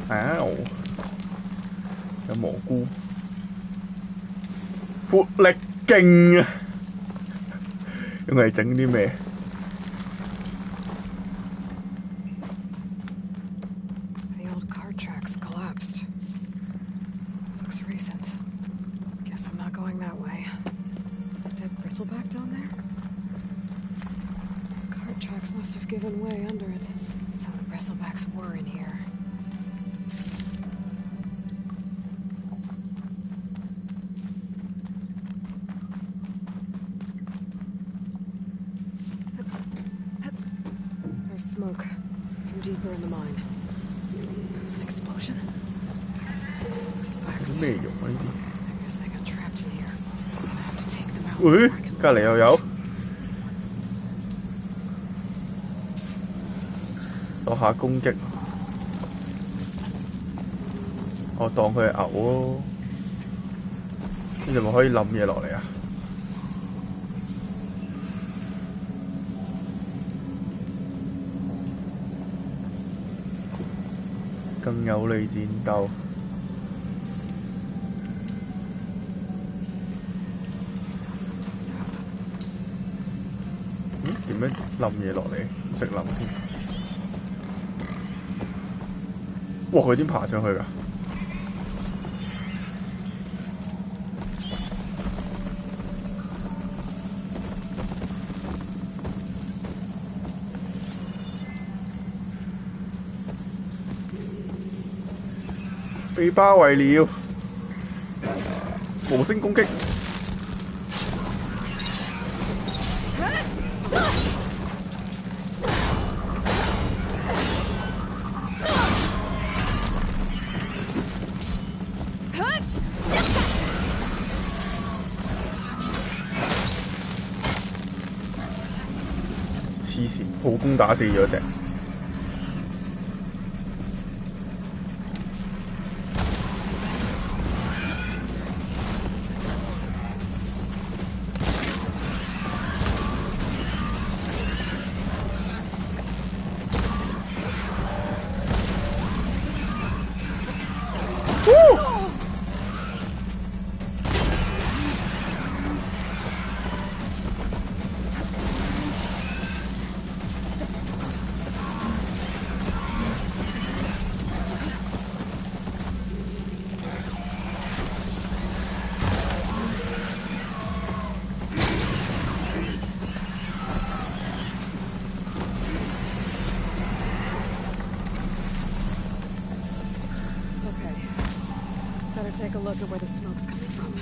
嗷！有蘑菇，活力勁啊！用嚟整啲咩？ Bristleback down there? Cart tracks must have given way under it. So the bristlebacks were in here. There's smoke from deeper in the mine. An explosion? Bristlebacks. I guess they got trapped in here. I'm gonna have to take them out. 喂，隔離又有，攞下攻擊，我當佢係牛咯，跟住咪可以冧嘢落嚟啊！更有利戰鬥。 點樣冧嘢落嚟？唔識冧添。哇！佢點爬上去㗎？被包圍了，無聲攻擊。 黐線，普攻打死咗隻。Take a look at where the smoke's coming from.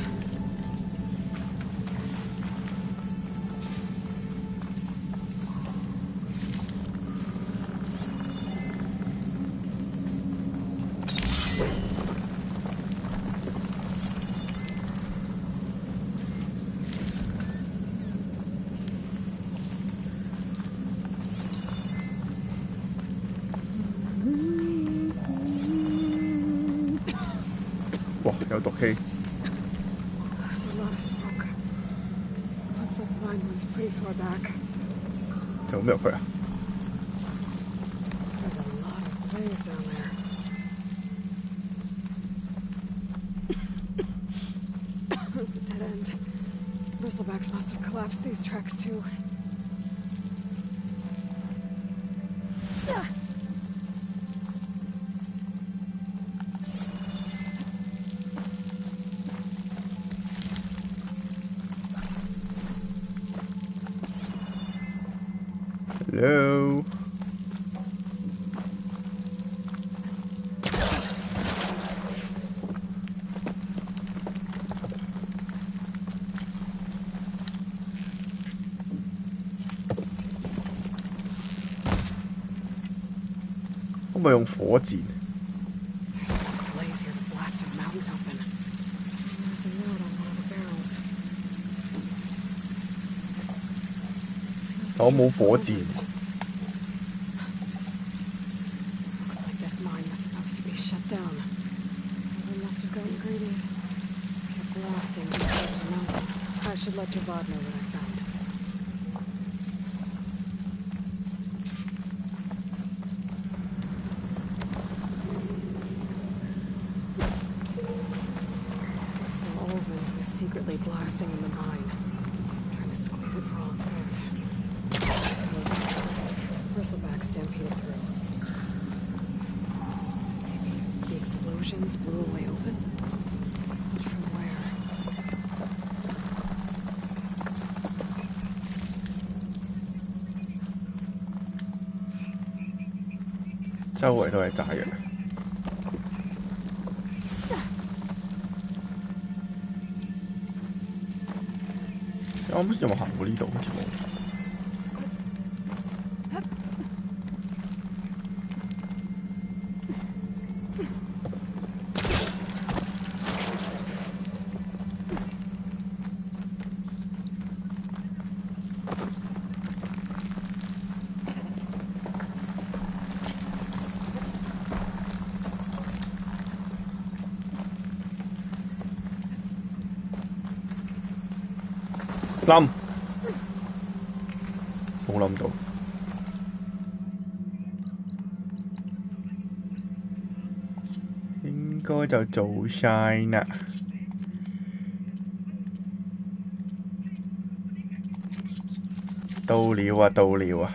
Okay. There's a lot of smoke. Looks like the mine runs pretty far back. 仲有咩入去啊 There's a lot of blaze down there. There's a dead end. Bristlebacks must have collapsed these tracks too. Hello. 可唔可以用火箭？ 我冇火箭。 Looks like this mine was supposed to be shut down. We must have gotten greedy. Kept blasting deep into the mountain. I should let Javad know what I found. So Olvin was secretly blasting in the mine, trying to squeeze it for all it's worth. Bristleback stampeded through. The explosions blew a way open. But from where? 周圍都係炸藥。我啱先有冇行過呢度？好似冇。 冧，冇冧到，應該就做晒啦。到了啊！到了啊！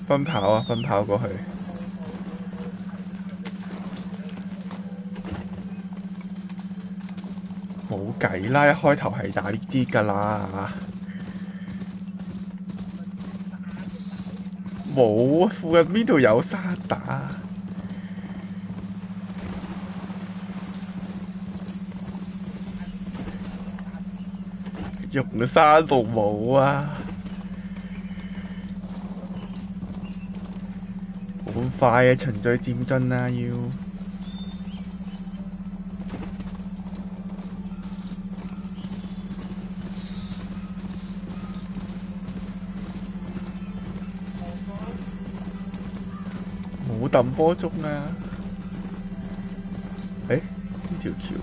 奔跑啊！奔跑過去。 冇計啦！一開頭係打呢啲㗎啦，冇附近邊度有沙打？玉山度冇啊！好快啊！循序漸進啊，要。 冇揼波鐘啊！誒，呢條橋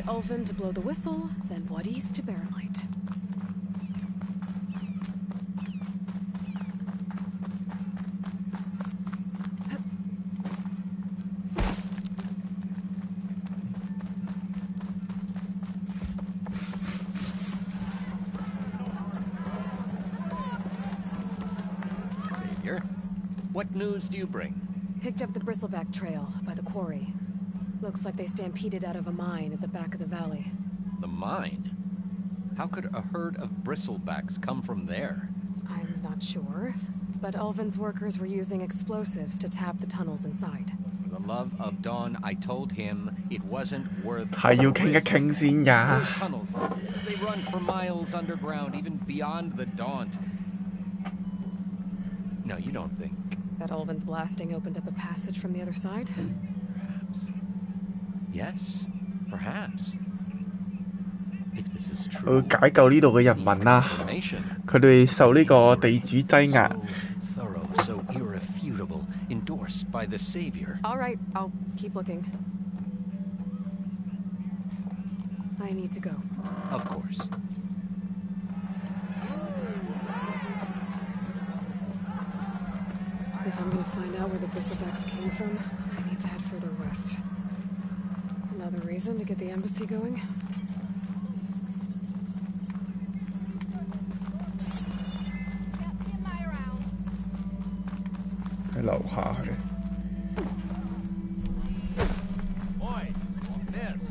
Ulvin to blow the whistle, then Wadis to Barrelight. Savior, what news do you bring? Picked up the Bristleback trail by the quarry. Looks like they stampeded out of a mine at the back of the valley. The mine? How could a herd of bristlebacks come from there? I'm not sure, but Ulvin's workers were using explosives to tap the tunnels inside. For the love of Dawn, I told him it wasn't worth the 係要傾一傾先㗎。 Those tunnels, they run for miles underground, even beyond the Daunt. No, you don't think. That Ulvin's blasting opened up a passage from the other side? Yes, perhaps. If this is 佢 true, 解救呢度嘅人民啦，佢哋受呢個地主擠壓。 so thorough, so irrefutable, endorsed by the Savior. All right, I'll keep looking. I need to go. Of course. If I'm going to find out where the Bristlebacks came from, I need to head further west. Another reason to get the embassy going? 留下去。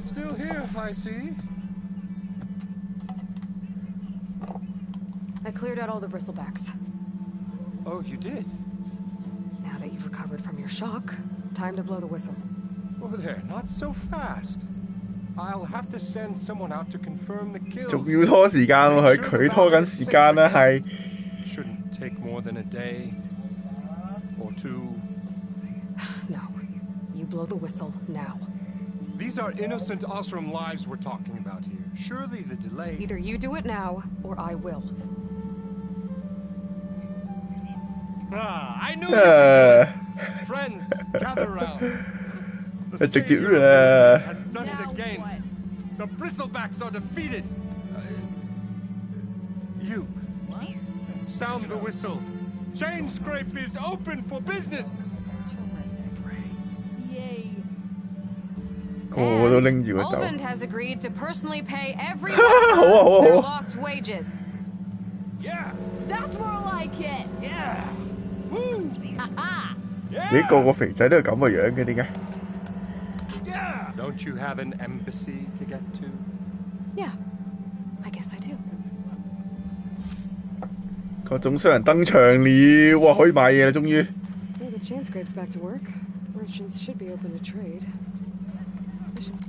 Still here, I see. I cleared out all the bristlebacks. Oh, you did? Now that you've recovered from your shock, time to blow the whistle. Over there, not so fast. I'll have to send someone out to confirm the kills. 仲要拖時間喎，佢拖緊時間啦，係。Shouldn't take more than a day or two. No, you blow the whistle now. These are innocent Osram lives we're talking about here. Surely the delay. Either you do it now, or I will. Ah, I knew you could do it. Friends, gather round. The savior has done it again. The bristlebacks are defeated. You. Sound the whistle. Chain Scrape is open for business. Yay. 個都拎住個走。Olvin has agreed to personally pay everyone their lost wages. Yeah. That's more like it. Yeah. Woo. Ha-ha. 咦，個肥仔都係咁嘅樣嘅，點解？ Yeah. Don't you have an embassy to get to? Yeah, I guess I do. 各種商人登場了，哇！可以買嘢啦，終於。Well, the chain scrape's back to work. Merchants should be open to trade. I should see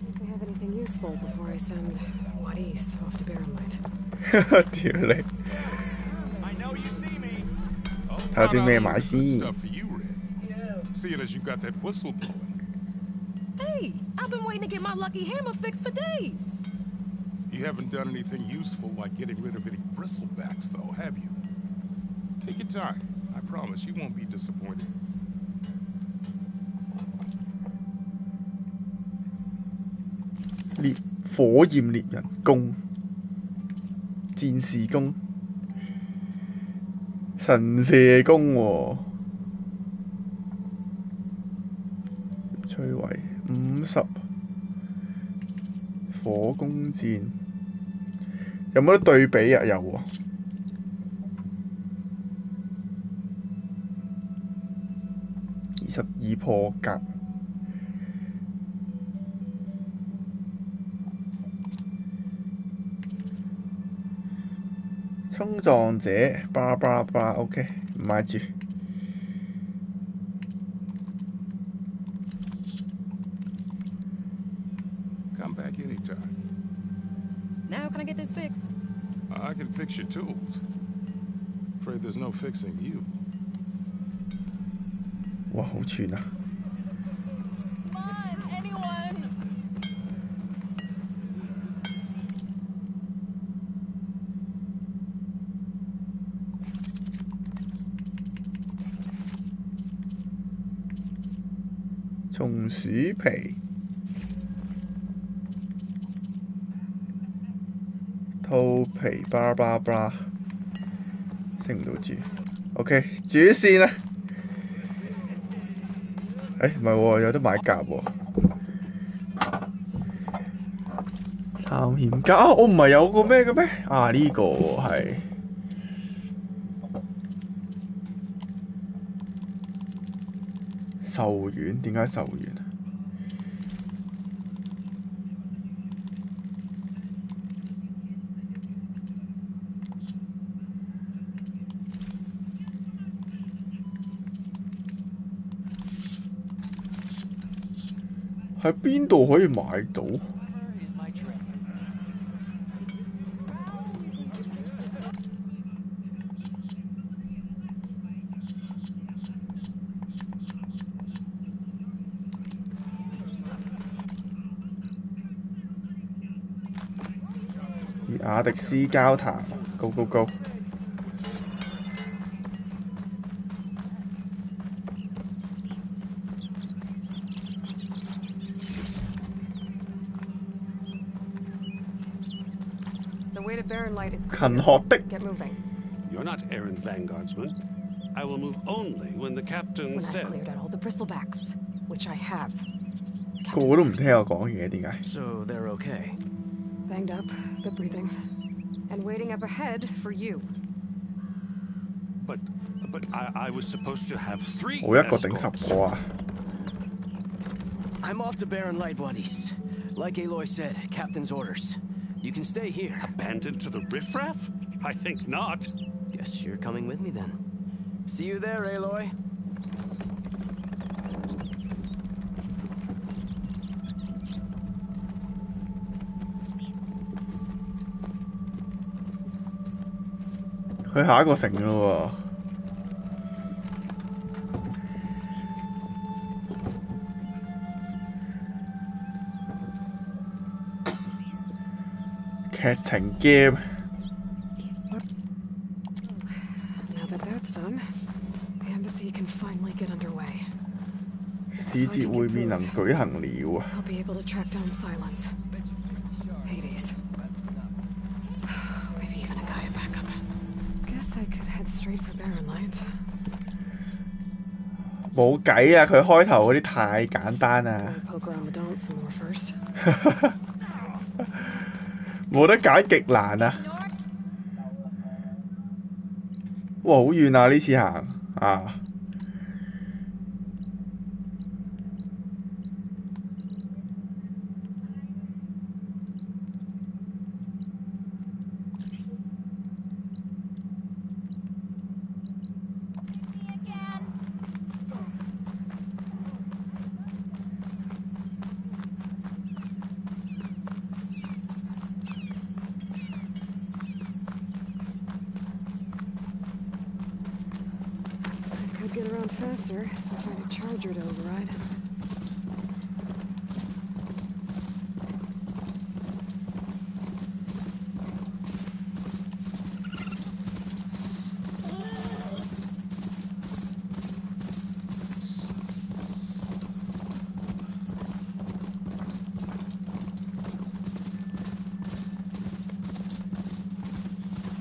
if they have anything useful before I send Wadis off to Barrenlight. 屌你！睇有啲咩買先。 Seeing as you got that whistle blowing. Hey, I've been waiting to get my lucky hammer fixed for days. You haven't done anything useful like getting rid of any bristlebacks, though, have you? Take your time. I promise you won't be disappointed. 火焰獵人弓、戰士弓、神射弓喎、摧毀50，火弓箭有冇得對比啊？有喎。22破格。衝撞者巴巴巴 ，OK， 唔買住。Come back anytime. Now can I get this fixed? I can fix your tools. Afraid there's no fixing you. 哇，好串啊！ Come on, anyone. 松鼠皮、兔皮，巴巴巴，升唔到住。OK， 主線啦。唔係喎，有得買甲喎。探險家啊，我唔係有個咩嘅咩？啊，呢個係。壽丸點解壽丸啊？喺邊度可以買到？雅迪斯交談 ，Go Go Go！ The way to Barrenlight is 勤學的。 Get moving. You're not errant vanguardsman. I will move only when the captain When says. I've cleared out all the bristlebacks, which I have. 個個都唔聽我講嘢，點解 So they're okay. Banged up, but breathing. And waiting up ahead for you. But I was supposed to have 3 我一個頂10個啊！ I'm off to Barren Light, buddies. Like Aloy said, Captain's orders. You can stay here. Abandoned to the riffraff? I think not. Guess you're coming with me then. See you there, Aloy.佢下一個城咯喎，劇情 game。 Now that that's done, the embassy can finally get underway. 使節會面能舉行了啊！ I'll be able to track down Silence. Hades. Maybe even a Gaia backup. Guess I could head straight for Barren Light. 冇計啊！佢開頭嗰啲太簡單啊！ Poke around the dance some more first. 冇得揀極難啊！哇，好遠啊！呢次行啊！ Get around faster if I had a charger to override.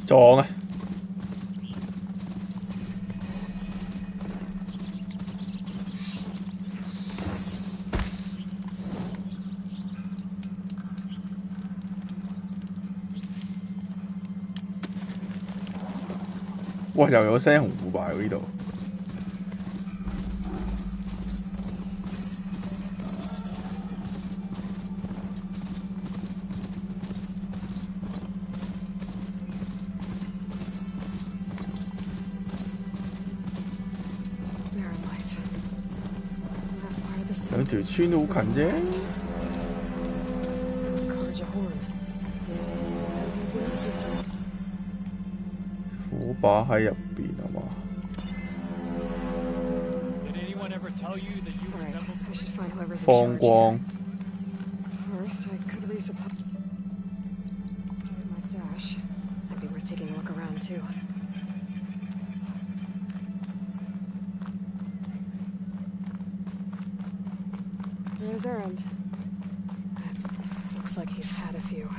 撞啊！ 哇！又有聲紅腐敗喎呢度。兩條村好近啫。火把喺入邊係嘛？ 放光。 First, I could resupply my stash. Might be worth taking a look around too. There's Errand. Looks like he's had a few.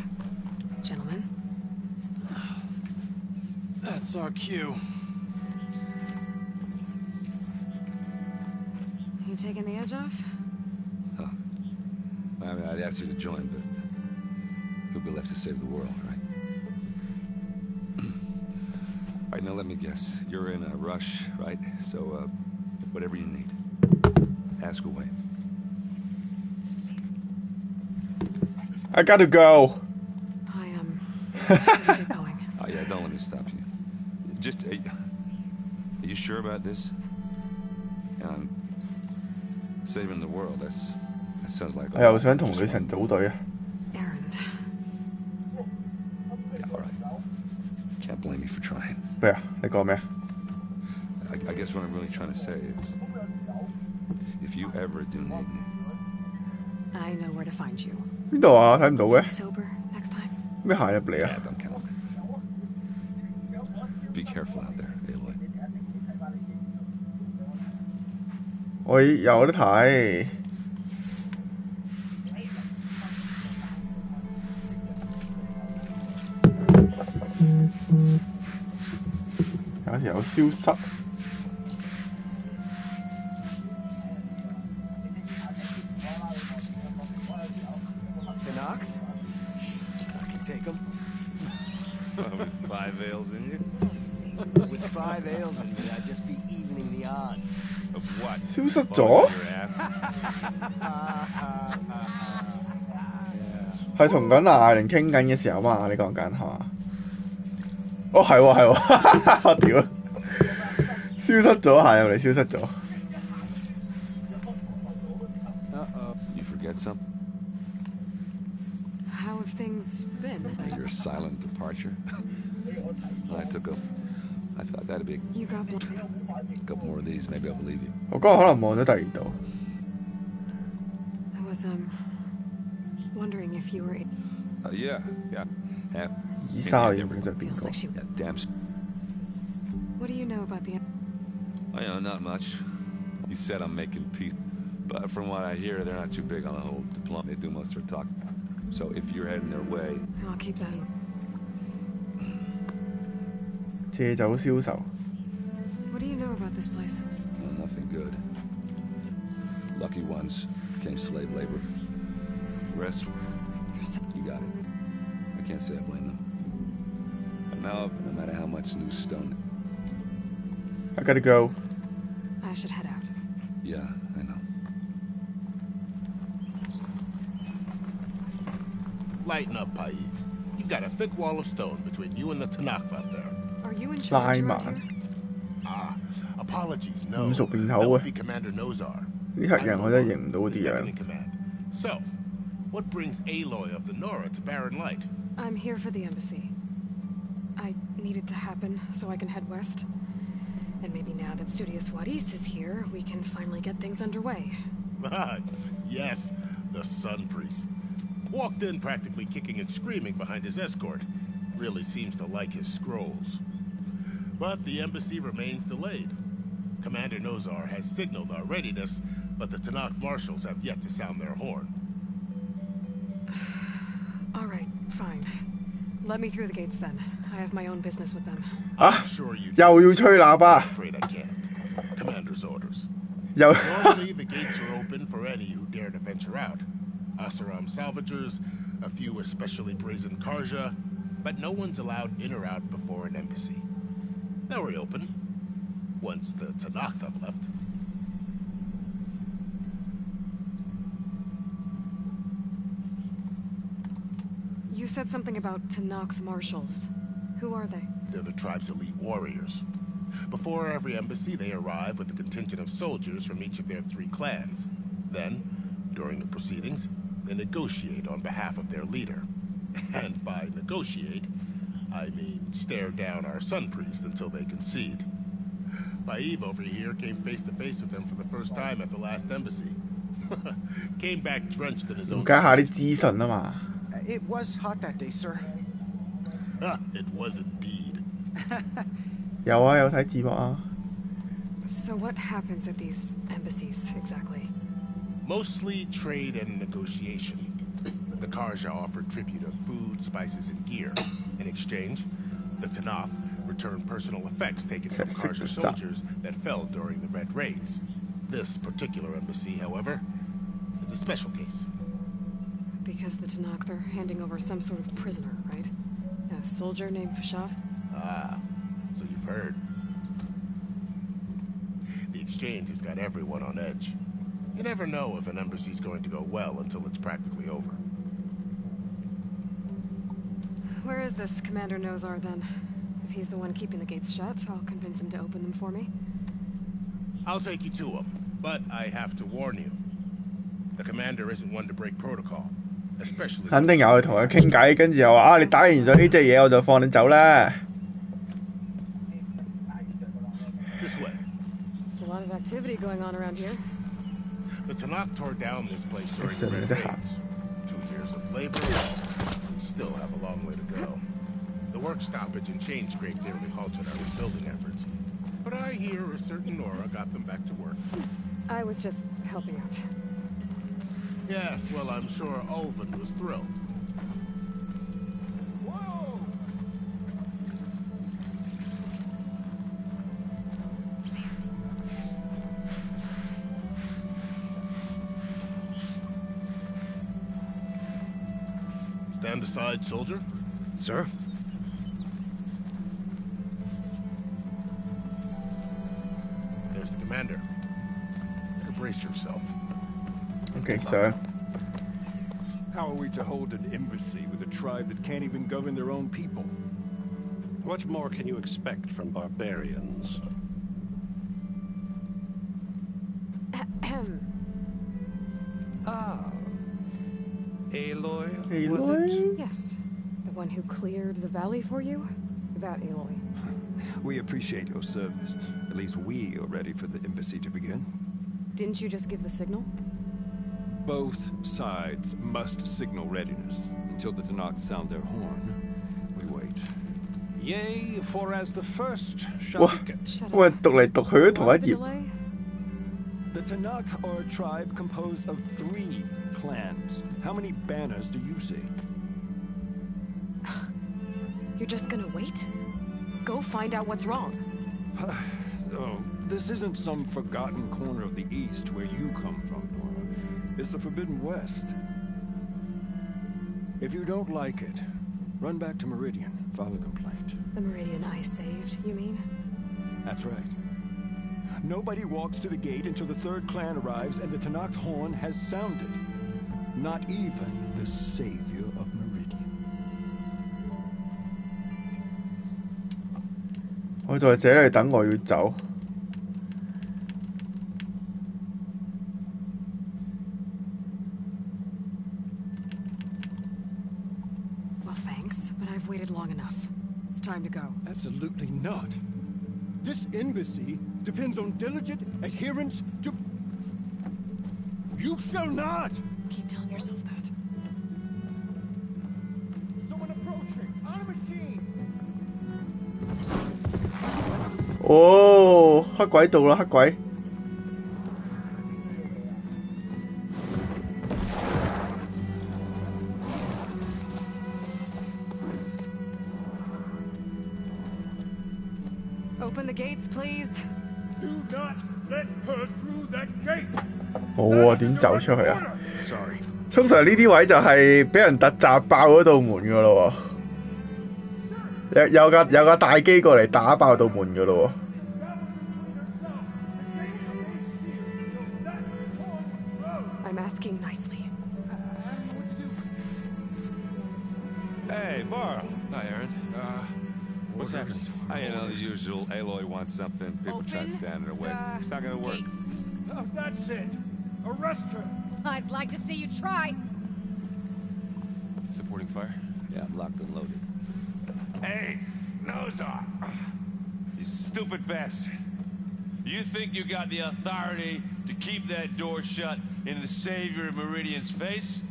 Gentlemen. That's our cue. You taking the edge off? Huh. I mean, I'd ask you to join, but who'll be left to save the world, right? All right, now let me guess. You're in a rush, right? So, whatever you need, ask away. I gotta go. I get going. Oh yeah, don't let me stop you. Just, are you sure about this? Saving the world. That sounds like. 我又想同女神組隊啊。 Errand. Yeah, all right. Can't blame you for trying. 咩啊？你講咩啊？ I guess what I'm really trying to say is, if you ever do need me, I know where to find you. 邊度啊？睇唔到嘅。 Sober next time. 咩行入嚟啊？ Yeah, don't count. Be careful out there, Aloy. 我有得睇。有條友消失。 I can take him. With 5 ales in you? With 5 ales in me, I'd just be evening the odds. Of what? 消失咗？係同緊艾倫傾緊嘅時候嘛？你講緊係嘛？哦，係喎係喎，我屌，消失咗，行入嚟消失咗。You forget something? How have things been? Your silent departure. I thought that'd be You got a couple more of these. Maybe I'll believe you. 我嗰日可能望咗第二度。I was wondering if you were. Yeah. Feels like she. Yeah, damn. What do you know about the? Not much. He said I'm making peace, but from what I hear, they're not too big on the whole diplomacy. They do most of their talk. So if you're heading their way, I'll keep that in. 借酒消愁。 What do you know about this place? Nothing good. Lucky ones became slave labor. The rest, you got it. I can't say I blame them. But now, no matter how much new stone. I gotta go. I should head out. Yeah, I know. Lighten up, Paiv. You've got a thick wall of stone between you and the Tanakh up there. Are you in charge around here? Apologies, no. 五熟面口 That 啊！ would be Commander Nozar. 呢黑人我真係認唔到啲 Second 樣 in。command. So, what brings Aloy of the Nora to Barren Light? I'm here for the embassy. I need it to happen so I can head west. And maybe now that Studious Wadis is here, we can finally get things underway. Yes, the Sun Priest. Walked in practically kicking and screaming behind his escort. Really seems to like his scrolls. But the embassy remains delayed. Commander Nozar has signaled our readiness, but the Tanakh marshals have yet to sound their horn. All right, fine. Let me through the gates then. I have my own business with them. 啊！又要吹喇叭。 I'm afraid I can't. Commander's orders. 又 Normally, the gates are open for any who dare to venture out. Asaram salvagers, a few especially brazen Karja, but no one's allowed in or out before an embassy. They'll reopen once the Tanakh have left. You said something about Tanakh marshals. Who are they? They're the tribe's elite warriors. Before every embassy, they arrive with a contingent of soldiers from each of their 3 clans. Then, during the proceedings, they negotiate on behalf of their leader. And by negotiate, I mean stare down our Sun Priest until they concede. Paiv over here came face to face with them for the first time at the last embassy. Came back drenched in his own 了解下啲資訊啊嘛。 It was hot that day, sir. It was indeed. 有啊，有睇字幕啊。 So what happens at these embassies exactly? Mostly trade and negotiation. The Karja offer tribute of food, spices, and gear. In exchange, the Tanakh return personal effects taken from Karja soldiers that fell during the Red Raids. This particular embassy, however, is a special case. Because the Tanakh are handing over some sort of prisoner, right? A soldier named Fashav? Ah, so you've heard. The exchange has got everyone on edge. You never know if an embassy's going to go well until it's practically over. Where is this Commander Nozar then? If he's the one keeping the gates shut, I'll convince him to open them for me. I'll take you to him, but I have to warn you. The commander isn't one to break protocol, especially. 肯定有同佢傾偈，跟住又話啊，你打完咗呢隻嘢，我就放你走啦。 This way. There's a lot of activity going on around here. The Tanakh tore down this place during the Red Raids. 2 years of labor, we still have a long way to go. The work stoppage and chain scrape nearly halted our rebuilding efforts. But I hear a certain Nora got them back to work. I was just helping out. Yes, well, I'm sure Ulvin was thrilled. Whoa! Stand aside, soldier. Sir? Where's the commander? Better brace yourself. Okay, so. How are we to hold an embassy with a tribe that can't even govern their own people? What more can you expect from barbarians? Ah. Aloy, was it? Yes. The one who cleared the valley for you? That Aloy. We appreciate your service. At least we are ready for the embassy to begin. Didn't you just give the signal? Both sides must signal readiness. Until the Tanakh sound their horn, we wait. Yea, for as the first shall be kept. 喂，讀嚟讀去都同一頁。 The Tanakh are a tribe composed of 3 clans. How many banners do you see? You're just gonna wait? Go find out what's wrong. Oh, this isn't some forgotten corner of the East where you come from, Nora. It's the Forbidden West. If you don't like it, run back to Meridian, file a complaint. The Meridian I saved, you mean? That's right. Nobody walks to the gate until the 3rd clan arrives and the Tanakh's horn has sounded. Not even the savior of Meridian. 我在這裡等，我要走。Well, thanks, but I've waited long enough. It's time to go. Absolutely not. This embassy depends on diligent adherence to... You shall not! Keep telling yourself that. Someone approaching! On a machine! 哦，黑鬼到啦，黑鬼。Open the gates, please. Do not let her through that gate. 冇喎，點走出去啊？ Sorry. 通常呢啲位就係俾人突襲爆嗰道門噶咯喎，有架大機過嚟打爆道門噶咯喎。I'm asking nicely. Hey, Varl. Hi, Aaron. What's happening? You know, the usual. Aloy wants something. People try to stand in her way. It's not gonna work. That's it. Arrest her. I'd like to see you try. Supporting fire? Yeah, I'm locked and loaded. Hey, nose off. You stupid bastard. You think you got the authority to keep that door shut in the savior of Meridian's face?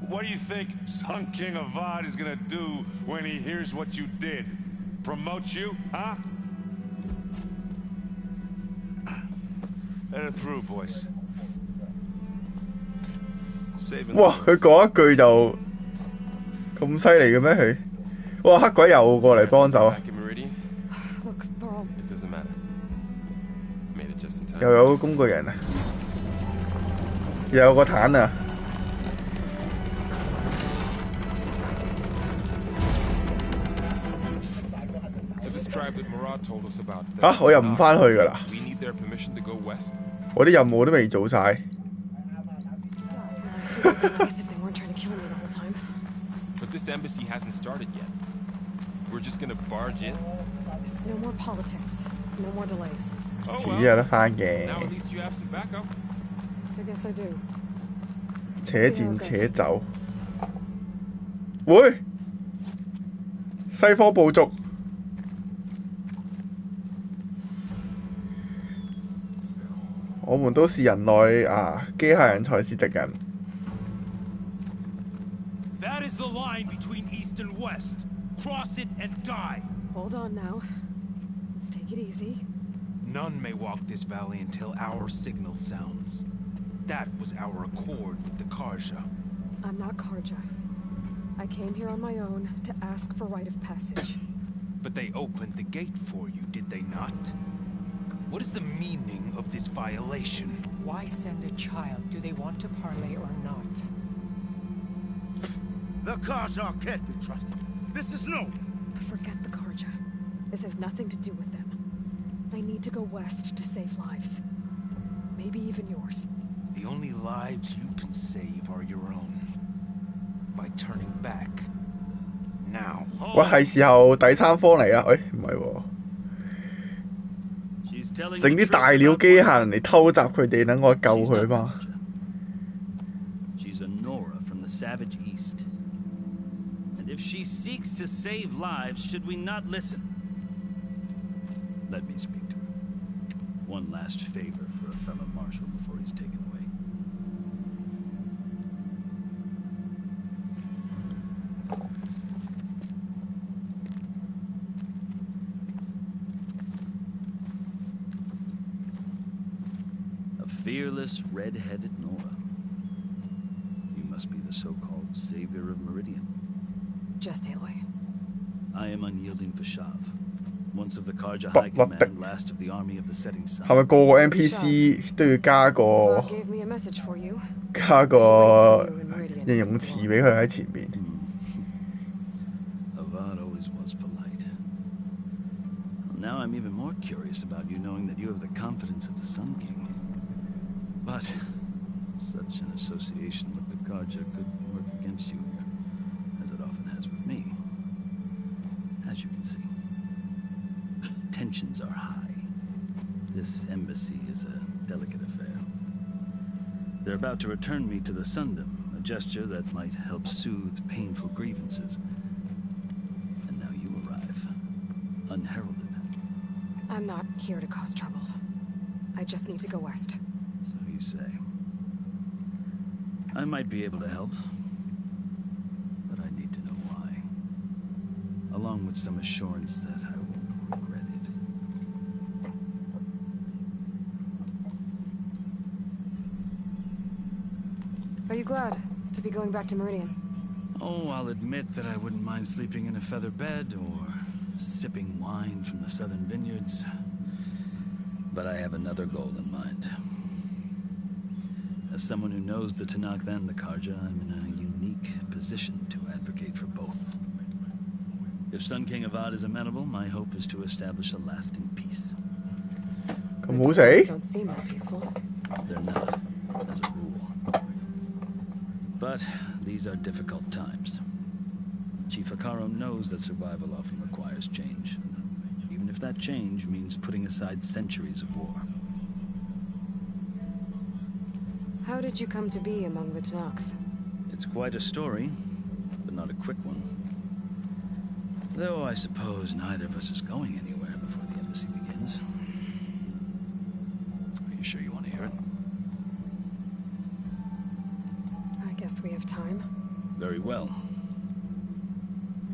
What do you think Sun King Avad is gonna do when he hears what you did? Promote you, huh? Let her through, boys. 哇！佢講一句就咁犀利嘅咩？佢哇黑鬼又過嚟幫手啊！ Look, Varl. It doesn't matter. Made it just in time. 又有個工具人啊，又有個彈啊！ 嚇！我又唔返去㗎啦。我啲任務都未做晒。But this embassy hasn't started yet. We're just gonna barge in. No more politics. No more delays. 遲啲有得返嘅。 Now at least you have some backup. I guess I do. 且戰且走。喂！西方部族。 我們都是人類啊，機械人才是敵人。That is the line between East and West. Cross it and die. Hold on now. Let's take it easy. None may walk this valley until our signal sounds. That was our accord with the Karja. I'm not Karja. I came here on my own to ask for rite of passage. But they opened the gate for you, did they not? What is the meaning of this violation? Why send a child? Do they want to parley or not? The Karja can't be trusted. This is no. Forget the Karja. This has nothing to do with them. I need to go west to save lives. Maybe even yours. The only lives you can save are your own. By turning back. Now. 喂，係時候第三方嚟啦！喂，唔係喎，整啲大料機械人嚟偷襲佢哋，等我救佢嘛。She's a Nora from the savage east. And if she seeks to save lives, should we not listen? Let me speak to her. One last favor for a fellow marshal before he's taken away. A fearless, red-headed Nora. You must be the so-called savior of Meridian. Just Aloy. I am unyielding for Shav. Once of the Karja High Command, last of the army of the setting sun. 係咪個個 NPC 都要加個 gave me a message for you. 加個形容詞俾佢喺前面？ Avad always was polite. Well, now I'm even more curious about you knowing that you have the confidence of the Sun King. But such an association with the Karja could work against you here, as it often has with me. As you can see, tensions are high. This embassy is a delicate affair. They're about to return me to the Sundom, a gesture that might help soothe painful grievances. And now you arrive, unheralded. I'm not here to cause trouble. I just need to go west. So you say. I might be able to help, but I need to know why. Along with some assurance that I won't regret it. Are you glad to be going back to Meridian? Oh, I'll admit that I wouldn't mind sleeping in a feather bed or sipping wine from the southern vineyards. But I have another goal in mind. As someone who knows the Tanakh and the Karja, I'm in a unique position to advocate for both. If Sun King Avad is amenable, my hope is to establish a lasting peace. Don't seem that peaceful. They're not, as a rule. But these are difficult times. Chief Akaro knows that survival often requires change, even if that change means putting aside centuries of war. How did you come to be among the Tanakh? It's quite a story, but not a quick one. Though I suppose neither of us is going anywhere before the embassy begins. Are you sure you want to hear it? I guess we have time. Very well.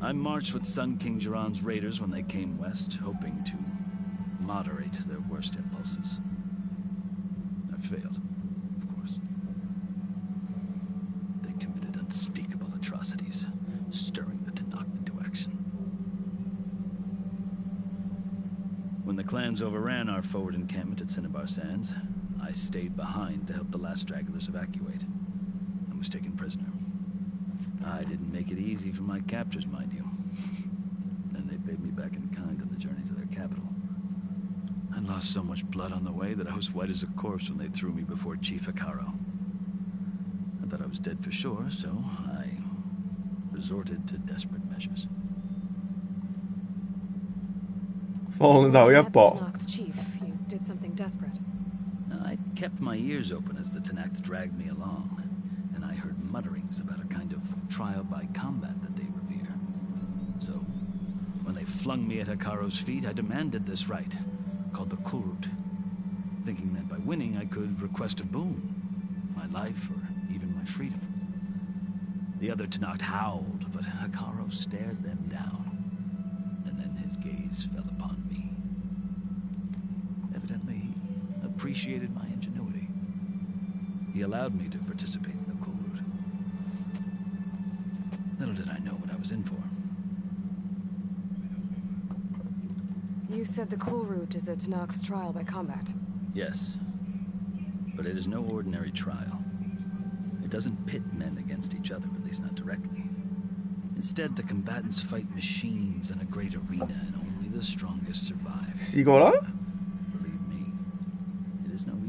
I marched with Sun King Jiran's raiders when they came west, hoping to moderate their worst impulses. I failed, of course. They committed unspeakable atrocities, stirring the Tanakh into action. When the clans overran our forward encampment at Cinnabar Sands, I stayed behind to help the last stragglers evacuate, and was taken prisoner. I didn't make it easy for my captors, mind you. And they paid me back in kind on the journey to their capital. I lost so much blood on the way that I was white as a corpse when they threw me before Chief Akaro. I thought I was dead for sure, so I resorted to desperate measures. 放手一搏。 Tanakh chief, you did something desperate. I kept my ears open as the Tanakh dragged me along, and I heard mutterings about a kind of trial by combat that they revere. So, when they flung me at Hikaro's feet, I demanded this right, called the Kulrut, thinking that by winning I could request a boon, my life or even my freedom. The other Tanakh howled, but Hikaro stared them down, and then his gaze fell upon me. Evidently, he appreciated my ingenuity. He allowed me to participate in the Kulrut. Little did I know what I was in for. You said the Kulrut is a Tanakh's trial by combat. Yes, but it is no ordinary trial. It doesn't pit men against each other, at least not directly. Instead, the combatants fight machines in a great arena, and only the strongest survive. 試過啦。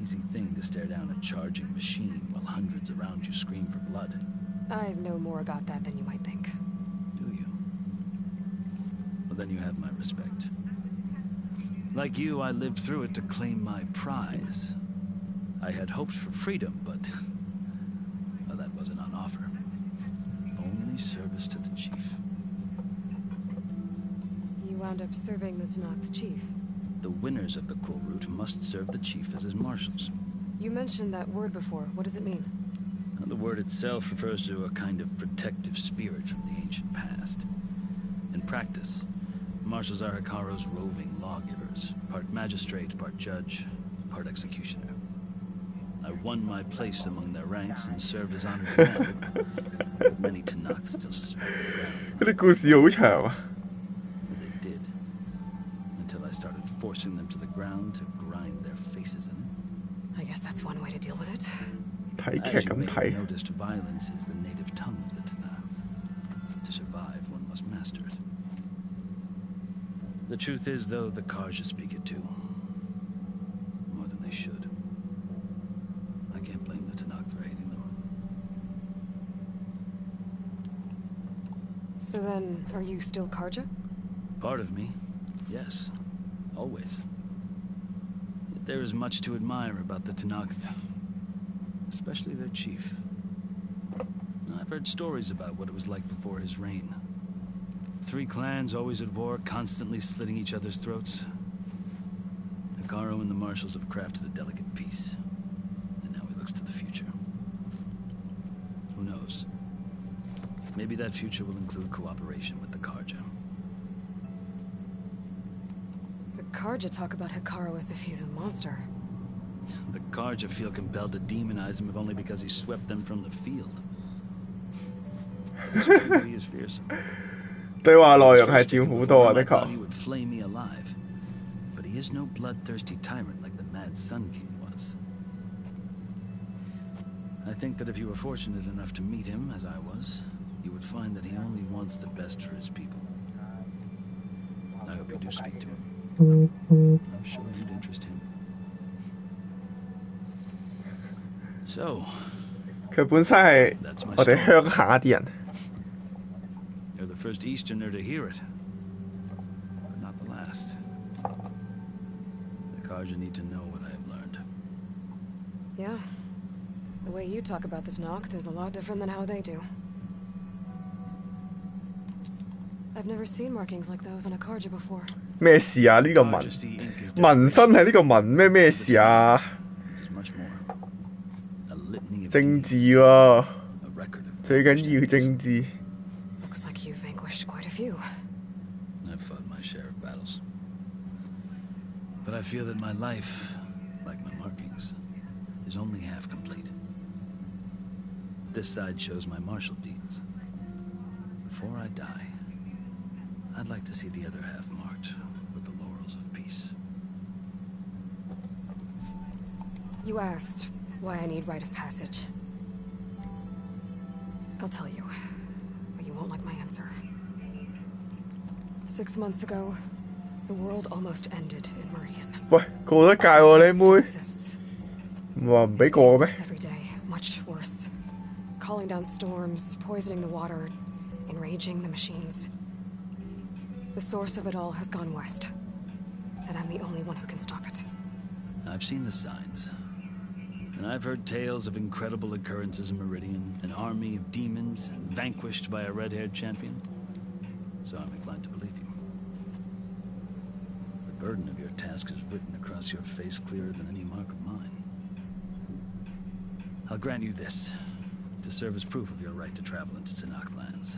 easy thing to stare down a charging machine while hundreds around you scream for blood. I know more about that than you might think. Do you? Well, then you have my respect. Like you, I lived through it to claim my prize. I had hoped for freedom, but well, that wasn't on offer. Only service to the chief. You wound up serving the Tenakth chief. The winners of the coal route must serve the chief as his marshals. You mentioned that word before. What does it mean? The word itself refers to a kind of protective spirit from the ancient past. In practice, marshals are Hikaru's roving lawgivers, part magistrate, part judge, part executioner. I won my place among their ranks and served as honorable man, but many Tenakth still suspect the ground. 嗰啲故事好長啊。 They did, until I started forcing them to the ground to grind their faces in. I guess that's one way to deal with it. 睇劇 As you 咁 may 睇 have。noticed, violence is the native tongue of the Tenakth. To survive, one must master it. The truth is, though, the Karja speak it too. More than they should. I can't blame the Tenakth for hating them. So then, are you still Karja? Part of me, yes. Always. Yet there is much to admire about the Tenakth. Especially their chief. I've heard stories about what it was like before his reign. 3 clans always at war, constantly slitting each other's throats. Hikaru and the marshals have crafted a delicate peace. And now he looks to the future. Who knows? Maybe that future will include cooperation with the Karja. The Karja talk about Hikaru as if he's a monster. The Karja feel compelled to demonize him if only because he swept them from the field. He is fearsome. 對話內容係佔好多啊，的 I thought 確。 he would flay me alive, but he is no bloodthirsty tyrant like the Mad Sun King was. I think that if you were fortunate enough to meet him, as I was, you would find that he only wants the best for his people. I hope you do speak to him. I'm sure you'd interest him. So, 佢本身係我哋鄉下啲人。 you're the first Easterner to hear it, but not the last. The Karja need to know what I have learned. Yeah. The way you talk about the Tenakth is a lot different than how they do. I've never seen markings like those on a Karja before. 咩事啊？呢個紋紋身係呢個紋咩事啊？ 政治喎，最緊要政治。 Looks like you vanquished quite a few. I've fought my share of battles. But I feel that my life, like my markings, is only half complete. This side shows my martial deeds. Before I die, I'd like to see the other half marked with the laurels of peace. You asked why I need rite of passage. I'll tell you, but you won't like my answer. 6 months ago, the world almost ended in Meridian. 喂，過得界喎，你妹。唔話唔俾過咩？ Every day, much worse. Calling down storms, poisoning the water, enraging the machines. The source of it all has gone west, and I'm the only one who can stop it. I've seen the signs. And I've heard tales of incredible occurrences in Meridian, an army of demons vanquished by a red-haired champion. So I'm inclined to believe you. The burden of your task is written across your face clearer than any mark of mine. I'll grant you this, to serve as proof of your right to travel into Tenakth lands.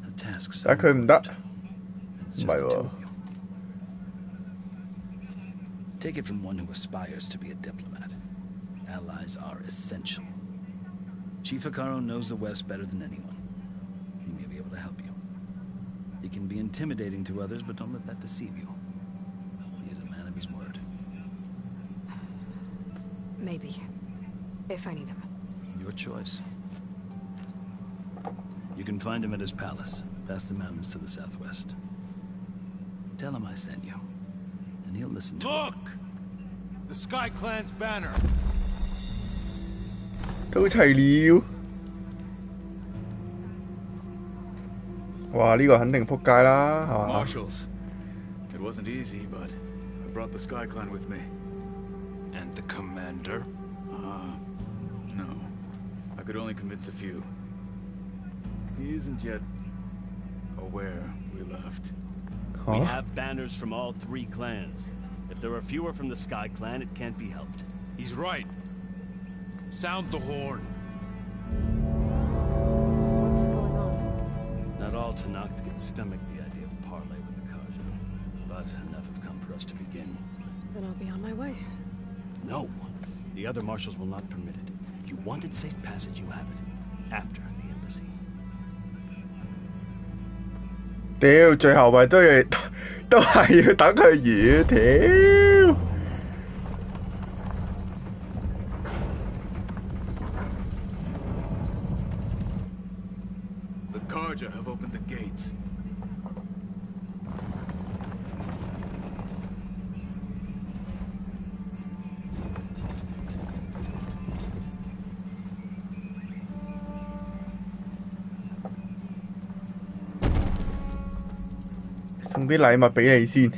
A task so 但係佢唔得，唔 just 係 the two 喎。 of you. Take it from one who aspires to be a diplomat. Allies are essential. Chief Hikaru knows the West better than anyone. He may be able to help you. He can be intimidating to others, but don't let that deceive you. He is a man of his word. Maybe. If I need him. Your choice. You can find him at his palace, past the mountains to the southwest. Tell him I sent you. and he'll listen to Look! The Sky Clan's banner. 到齊了。哇！呢個肯定撲街啦，係嘛 Marshals, it wasn't easy, but I brought the Sky Clan with me. And the commander? No. I could only convince a few. He isn't yet aware we left. We have banners from all 3 clans. If there are fewer from the Sky Clan, it can't be helped. He's right. Sound the horn. What's going on? Not all Tenakth can stomach the idea of parley with the Karja, but enough have come for us to begin. Then I'll be on my way. No. The other marshals will not permit it. You wanted safe passage, you have it. After the embassy. 屌，最後咪都係要等佢完，屌！ The Karja have opened the gates. "送啲禮物俾你先。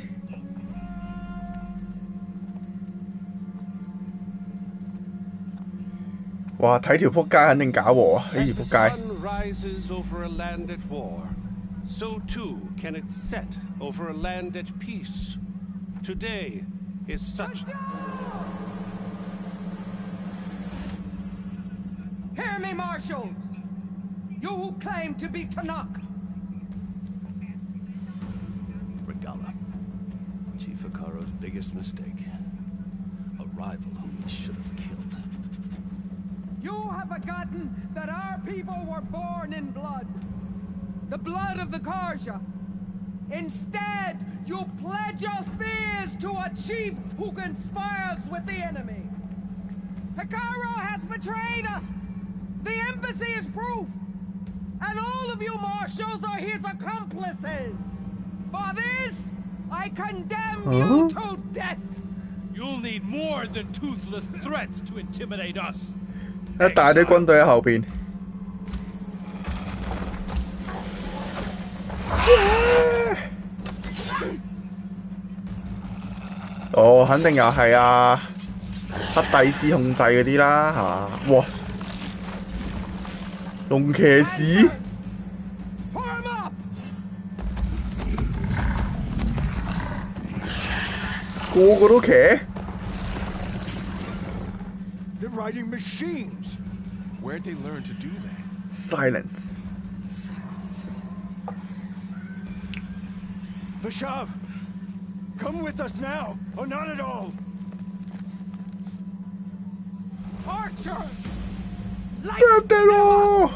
哇！睇條撲街肯定搞和啊！呢條撲街。 Sun rises over a land at war, so too can it set over a land at peace. Today is such. Hear me, marshals! You who claim to be Tenakth. Regala. Chief Hikaro's biggest mistake. A rival whom he should have killed. You have forgotten that our people were born in blood. The blood of the Karja. Instead, you pledge your spears to a chief who conspires with the enemy. Hikaro has betrayed us. The embassy is proof. And all of you marshals are his accomplices. For this, I condemn you to death. You'll need more than toothless threats to intimidate us. 一大堆軍隊喺後邊。哦，肯定又係啊，黑帝斯控制嗰啲啦，係嘛？哇！龍騎士，個個都騎。 They're riding machines. Where'd they learn to do that? Silence. Vashav, come with us now, or not at all. Archer! Grab them all!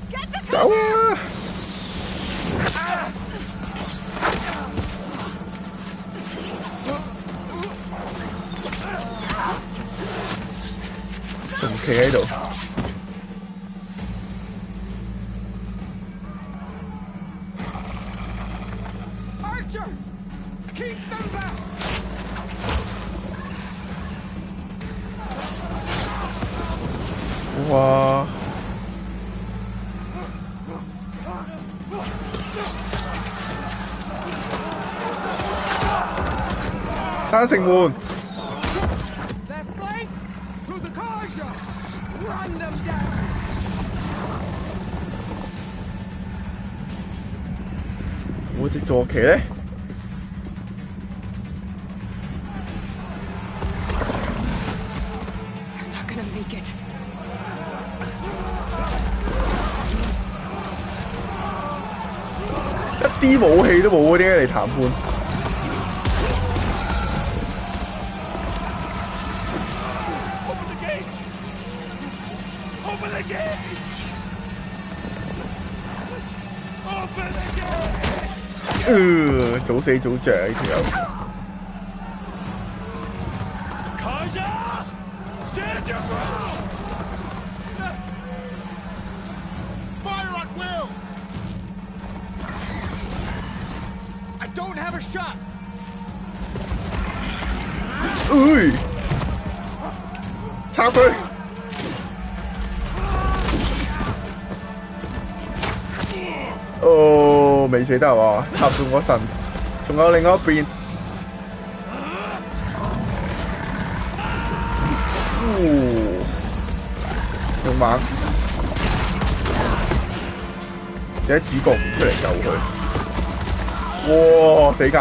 Get to cover! Okay, I know. Archers! Keep them back! Wow. 單城門。 That flank to the Karja! Run them down! 我隻坐騎咧？ They're not gonna make it. 一啲武器都冇嗰啲嚟談判。 早死早着呢條友。Karja! Stand your ground! Fire at will! 插佢！哦，未死得喎，插中我腎，仲有另外一邊。仲猛，有啲主角唔出嚟救佢，哇！死硬！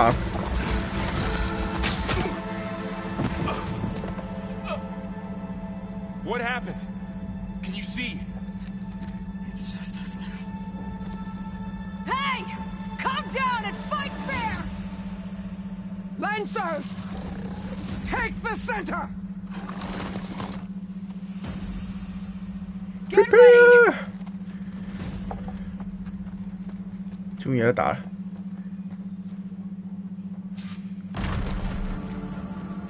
What happened? Can you see? It's just us now. Hey! Calm down and fight fair! Lancers! Take the center! Get ready! 終於有得打啦！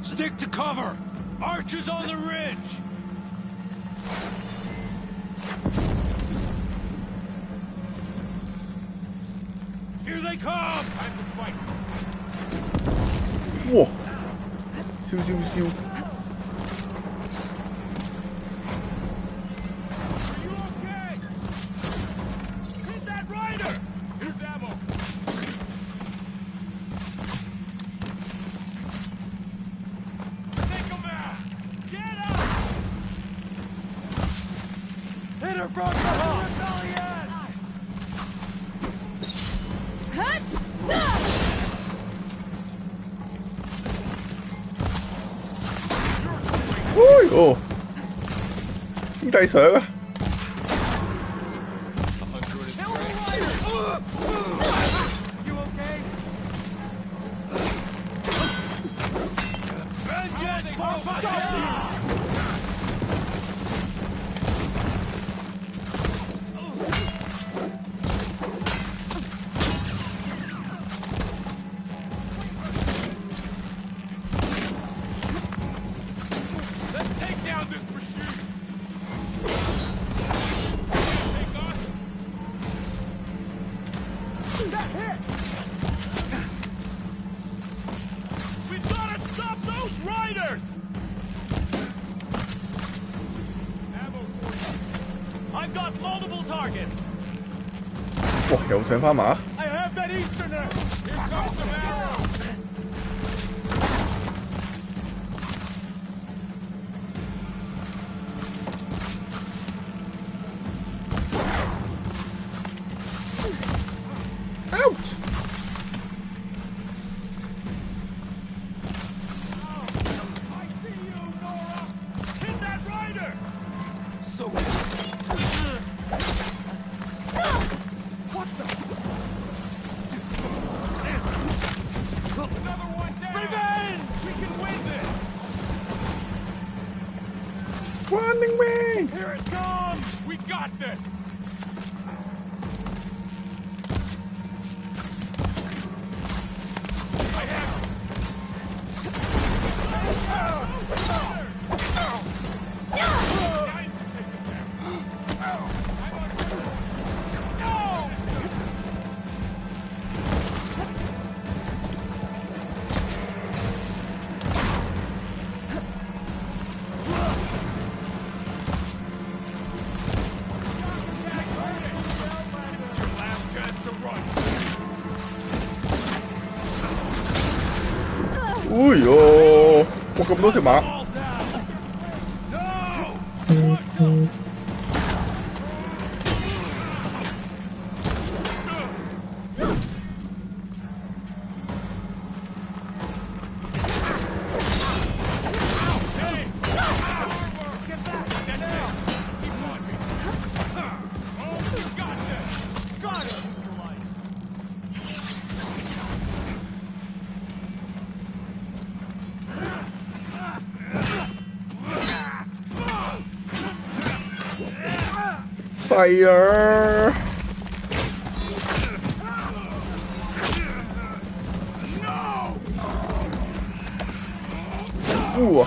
Stick to cover! Archers on the ridge! Here they come! Time to fight! 哇！燒！ 哦，兄弟上啊！ 哇！又上翻馬。 Running man! Here it comes! We got this! I have哎呦！哇，咁多條馬！Fire!哇！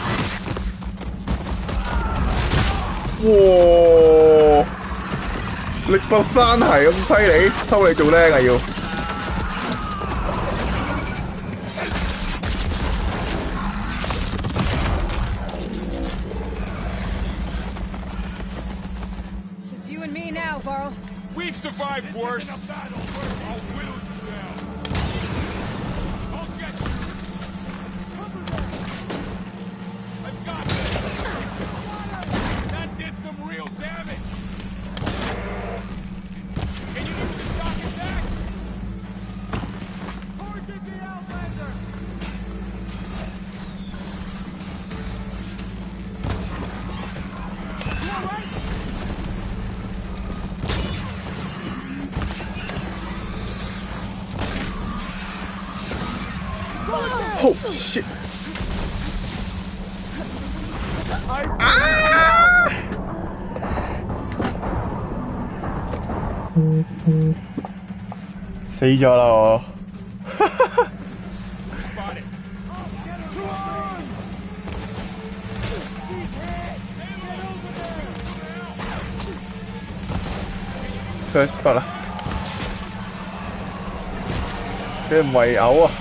力拔山係咁犀利，收你做靚啊要！ and me now, Varl. We've survived worse. That did some real damage. Can you use the shock attack? Target the Outlander. You all right? Oh shit!啊！死咗啦我！佢得啦，佢唔圍毆啊！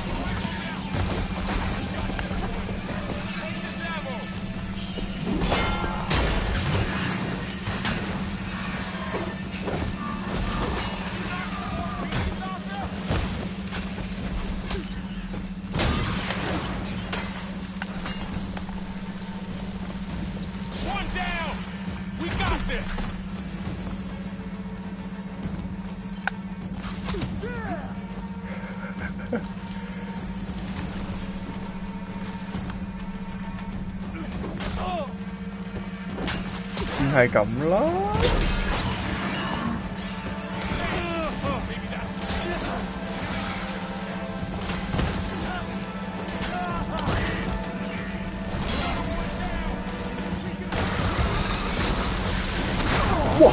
係咁啦。哇！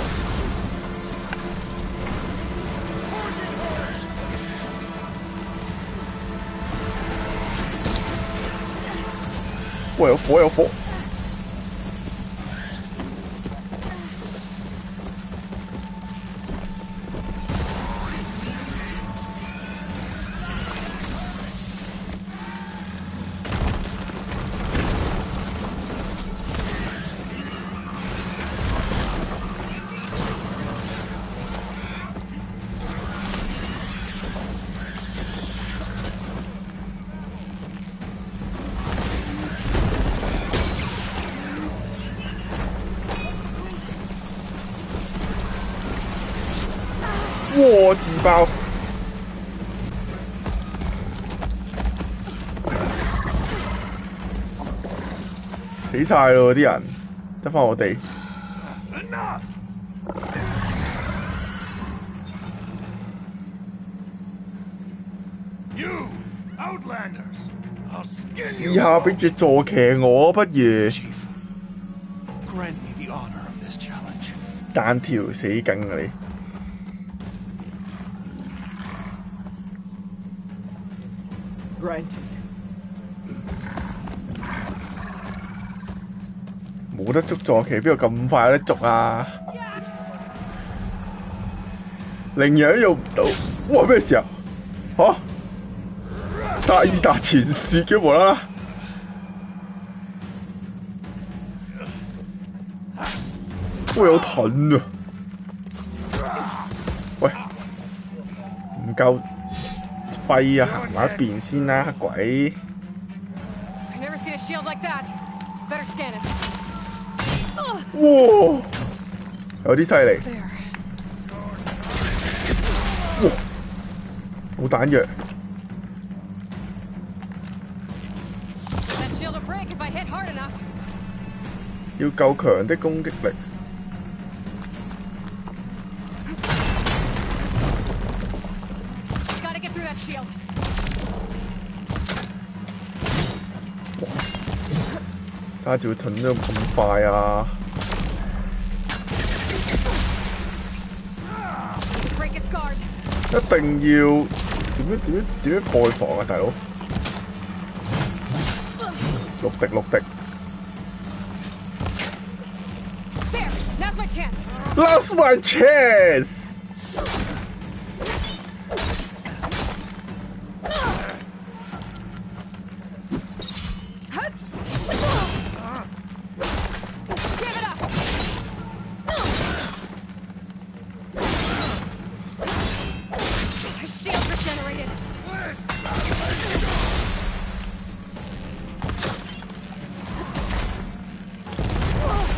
哇！有火有火！ 哇！自爆！死晒咯！啲人，得返我哋。試下俾隻坐騎我不如。單條死梗啊你！ 冇得捉坐騎，邊度咁快有得捉啊？羚羊用唔到，哇！咩事啊？嚇！大達前視嘅無啦啦，哇！有盾啊！喂，唔夠揮啊，行埋一邊先啦，黑鬼！ 哇！有啲犀利，哇！冇彈藥，要夠強的攻擊力。揸住個盾都咁快啊！ 一定要點樣蓋防啊，大佬！6滴6滴。Now's my chance.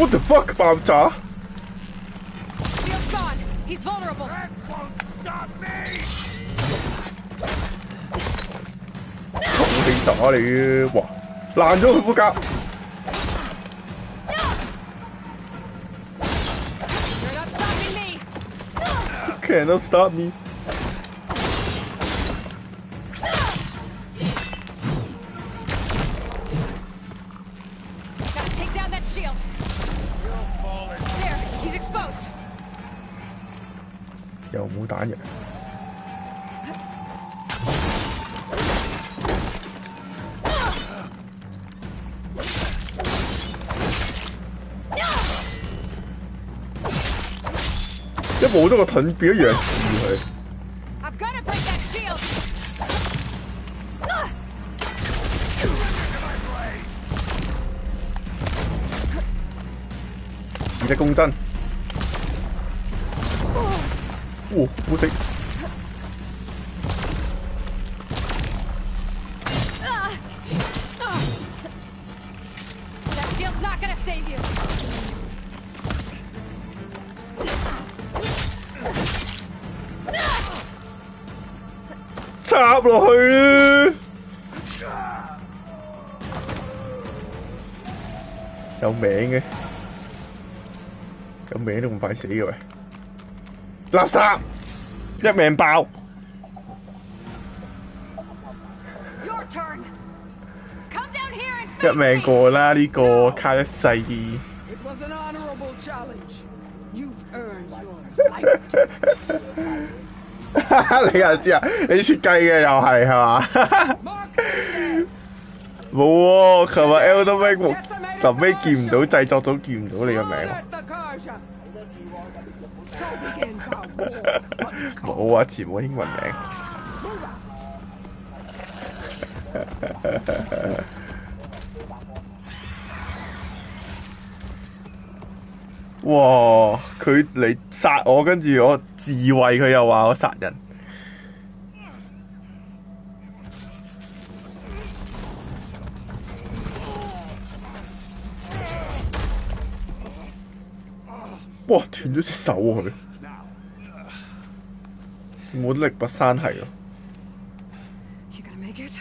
What the fuck 爆炸 Shield's gone. He's vulnerable. That won't stop me. 你打你哇爛咗佢副甲 You're not stopping me. Cannot stop me Gotta take down that shield. There, he's exposed. 又冇彈藥 一冇咗個盾變咗弱視佢。 I'm gonna break that shield. 而隻共振，哇！好食。 That shield's not gonna save you. 插落去有名嘅，有名都咁快死嘅喂！垃圾，一命爆。 Your turn. Come down here and 一命過啦呢個卡一世。 It was an honorable challenge. You've earned your life. 你又知啊？你設計嘅又係嘛？冇喎，琴日 L 都咩臨尾見唔到製作組見唔到你個名。冇啊，全部英文名。哇！佢嚟殺我，跟住我自衛，佢又話我殺人。哇！斷咗隻手喎佢，冇力拔山係咯。 You gonna make it?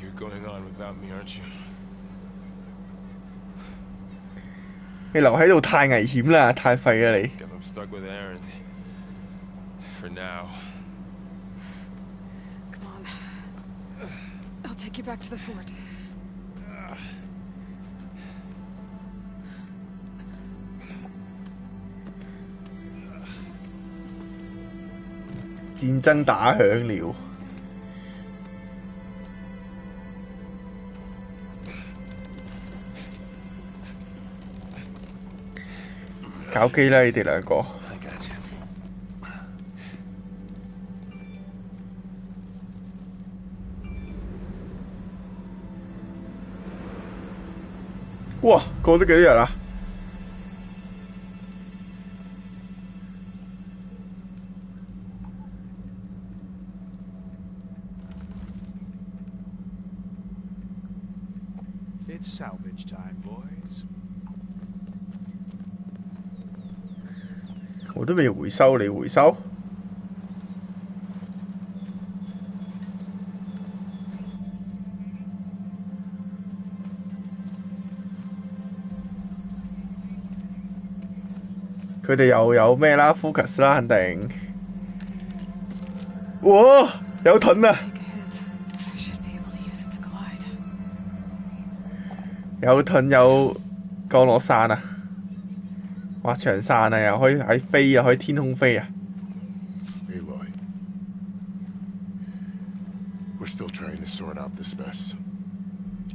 You're going on without me, aren't you? 你留喺度太危險啦，太廢啦你。 Guess I'm stuck with Aaron. For now. Come on. I'll take you back to the fort. 戰爭打響了。 搞基啦！你哋兩個。哇！過咗幾多日啊？ It's salvage time, boys. 我都未回收，你回收？佢哋又有咩啦 ？focus 啦，肯定。哇！有盾啊！有盾有降落傘啊！ 滑翔傘啊，又可以喺飛，又可以天空飛啊！ Aloy, we're still trying to sort out this mess.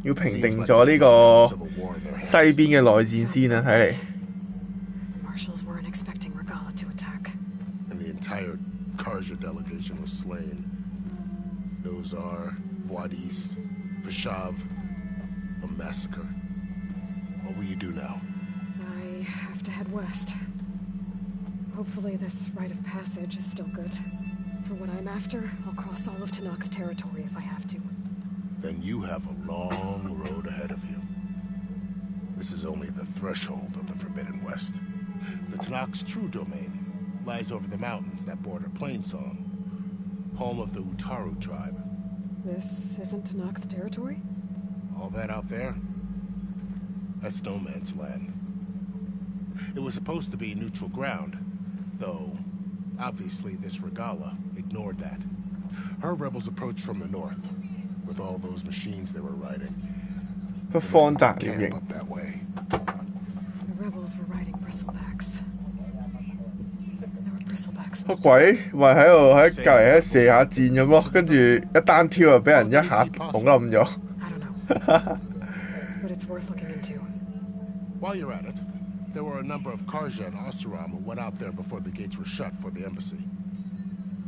要平定咗呢個西邊嘅內戰先啊，睇嚟。Marshals weren't expecting Regala to attack. And the entire Karja delegation was slain. Nozar, Wadis, Vashav, a massacre. What will you do now? I have to head west. Hopefully this rite of passage is still good. For what I'm after, I'll cross all of Tanak's territory if I have to. then you have a long road ahead of you. This is only the threshold of the Forbidden West. The Tanakh's true domain lies over the mountains that border Plainsong, home of the Utaru tribe. This isn't Tanakh's territory? All that out there? That's no man's land. It was supposed to be neutral ground, though obviously this Regala ignored that. Her rebels approached from the north, with all those machines they were riding. They must have camp up that way. The rebels were riding bristlebacks. There were bristlebacks. 個鬼咪喺隔離喺射下箭咁咯，跟住一單挑就俾人一下拱冧咗。But it's worth looking into. While you're at it, there were a number of Karja and Oseram who went out there before the gates were shut for the embassy.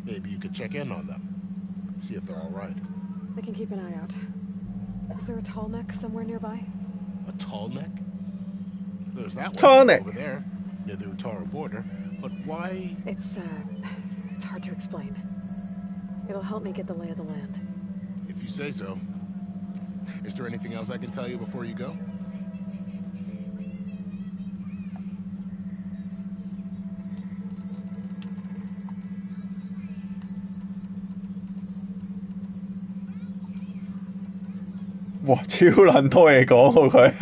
Maybe you could check in on them, see if they're all right. I can keep an eye out. Is there a tall neck somewhere nearby? A tall neck? There's that tall one neck over there, near the Utaru border. But why? It's hard to explain. It'll help me get the lay of the land. If you say so. Is there anything else I can tell you before you go?哇！超撚多嘢講喎佢。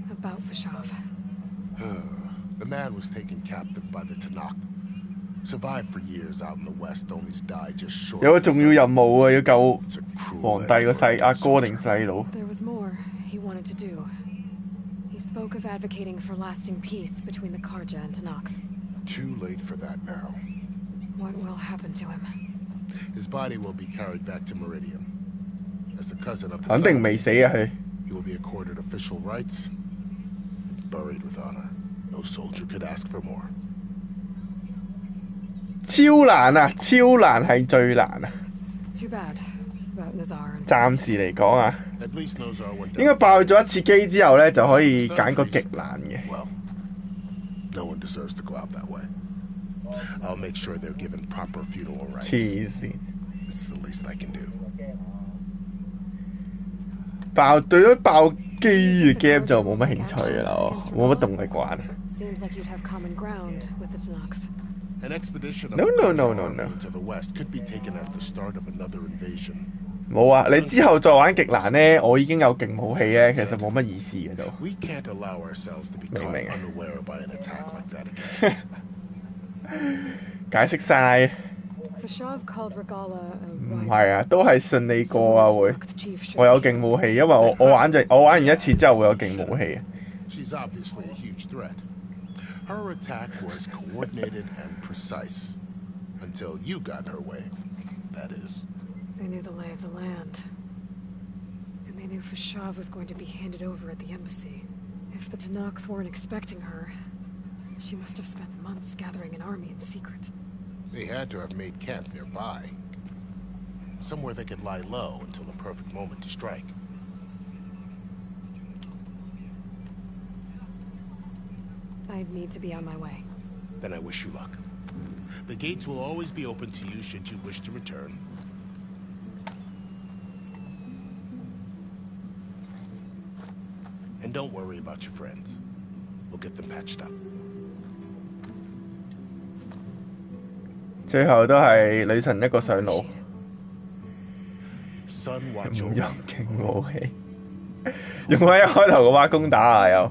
About Fashav. The man was taken captive by the Tanakh. Survived for years out in the west, only to die just short. 有個重要任務啊，要救皇帝個阿哥定細佬。There was more he wanted to do. He spoke of advocating for lasting peace between the Karja and Tanakh. Too late for that now. What will happen to him? His body will be carried back to Meridian. As a cousin of the 肯定未死啊佢。He will be accorded official rights and buried with honor. No soldier could ask for more. 超難啊！超難係最難啊！ Too bad about Nazar. 暫時嚟講啊， At least Nazar went 應該爆咗一次機之後咧，就可以揀個極難嘅。No one deserves to go out that way. I'll make sure they're given proper funeral rites. 黐線！ It's the least I can do. 對咗爆機嘅 game 就冇乜興趣㗎啦，我冇乜動力玩。Seems like you'd have common ground with the Tanakh. An expedition of No. into the west could be taken as the start of another invasion. 冇啊！你之後再玩極難咧，我已經有勁武器咧，其實冇乜意思嘅都。We can't allow ourselves to be caught unaware by an attack like that again. 解釋晒。Fashav called Regala 唔係啊，都係順利過啊會。我有勁武器，因為我玩完一次之後會有勁武器。She's obviously a huge threat. Her attack was coordinated and precise. Until you got in her way, that is. They knew the lay of the land. And they knew Fashav was going to be handed over at the embassy. If the Tanakh weren't expecting her, she must have spent months gathering an army in secret. They had to have made camp nearby. Somewhere they could lie low until the perfect moment to strike. I'd need to be on my way. Then I wish you luck. The gates will always be open to you should you wish to return. And don't worry about your friends. We'll get them patched up. 最後都係女神一個上路。唔用勁武器，用喺一開頭個挖工打啊又。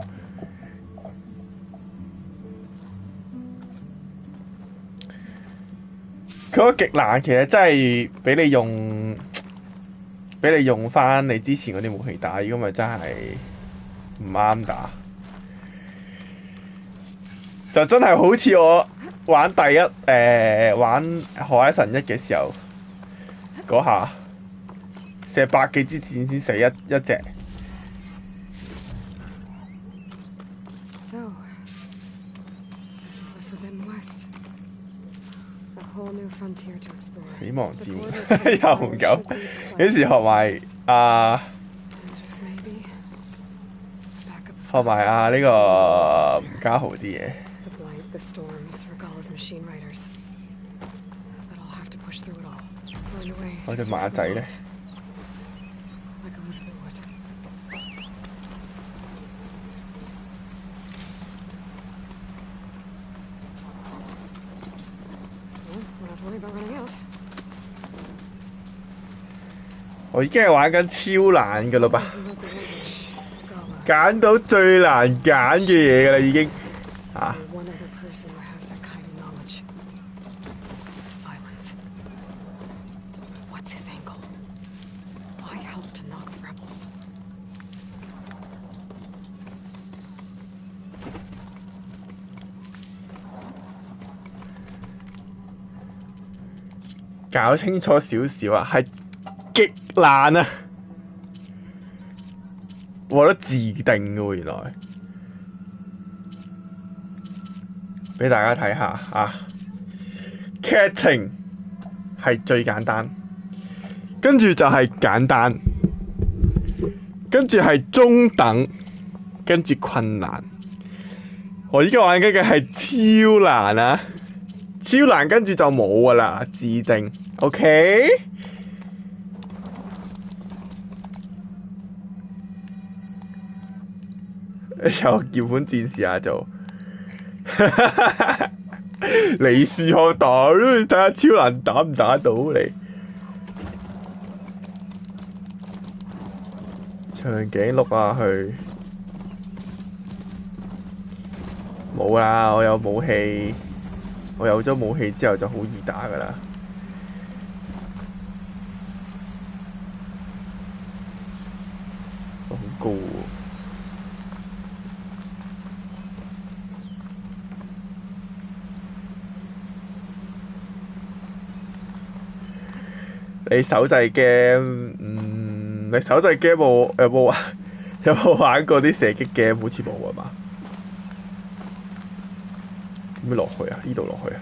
佢個極難其實真係俾你用翻你之前嗰啲武器打，如果咪真係唔啱打。就真係好似我玩玩海神1嘅時候嗰下，射100幾支箭先死一隻。So, this is the Forbidden West. A whole new frontier to explore. 死亡之門又唔夠，幾時學埋呢個吳家豪啲嘢。The storms, Regala's machine riders. But I'll have to push through it all. 我隻馬仔咧。我已經係玩緊超難㗎啦吧，揀到最難揀嘅嘢㗎啦已經啊！搞清楚少少啊，係極難啊！我覺得自定嘅喎，原來俾大家睇下啊，劇情係最簡單，跟住就係簡單，跟住係中等，跟住困難。我依家玩緊嘅係超難啊！超難跟住就冇㗎啦，自定 ，OK？ 有鍵盤戰士啊做，你試下打咯，你睇下超難打唔打到你？長頸鹿啊去，冇啦，我有武器。我有咗武器之後就好易打㗎啦。好高喎！你手掣 game， 你手掣 game 有冇玩過啲射擊 game？ 好似冇啊嘛。點樣落去啊？呢度落去啊！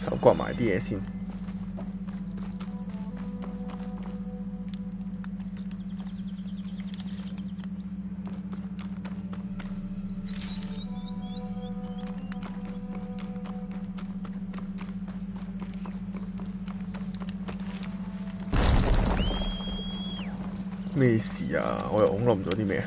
手刮埋啲嘢先。咩事啊？我又拱冧咗啲咩啊？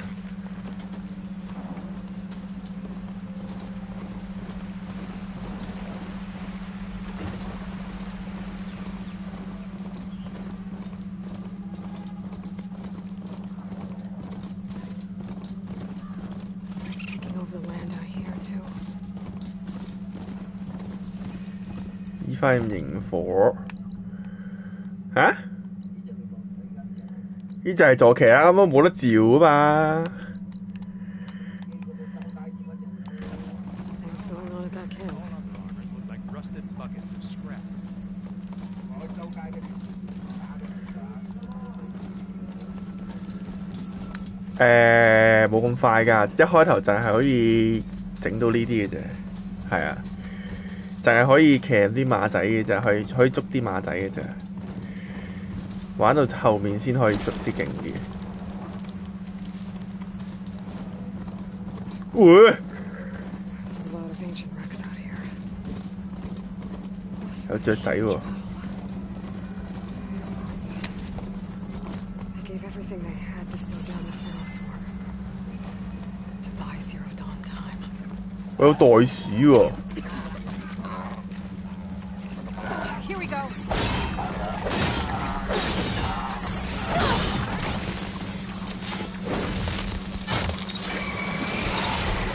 依塊螢火嚇？呢就係坐騎啦，咁都冇得照啊嘛。冇咁快㗎，一開頭就係可以整到呢啲嘅啫，係啊，就係可以騎啲馬仔嘅啫，可以捉啲馬仔嘅啫。玩到後面先可以捉啲勁啲嘅。會有雀仔喎。我有袋鼠喎。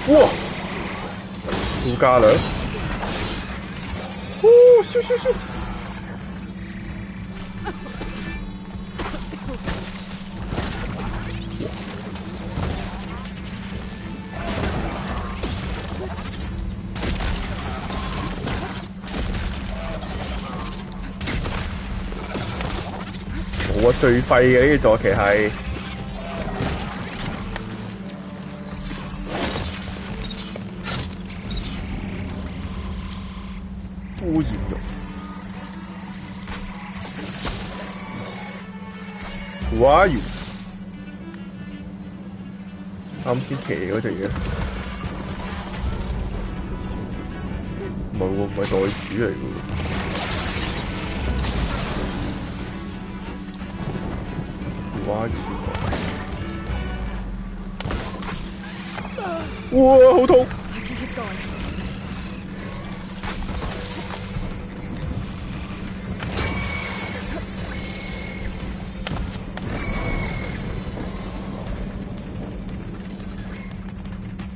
哇！副加兩，咻咻咻！冇啊，最廢嘅呢個坐騎係。污染肉， Who are you？ 啱先騎嗰隻嘢，唔係喎，唔係袋鼠嚟嘅喎。Who are you？ 哇，好痛！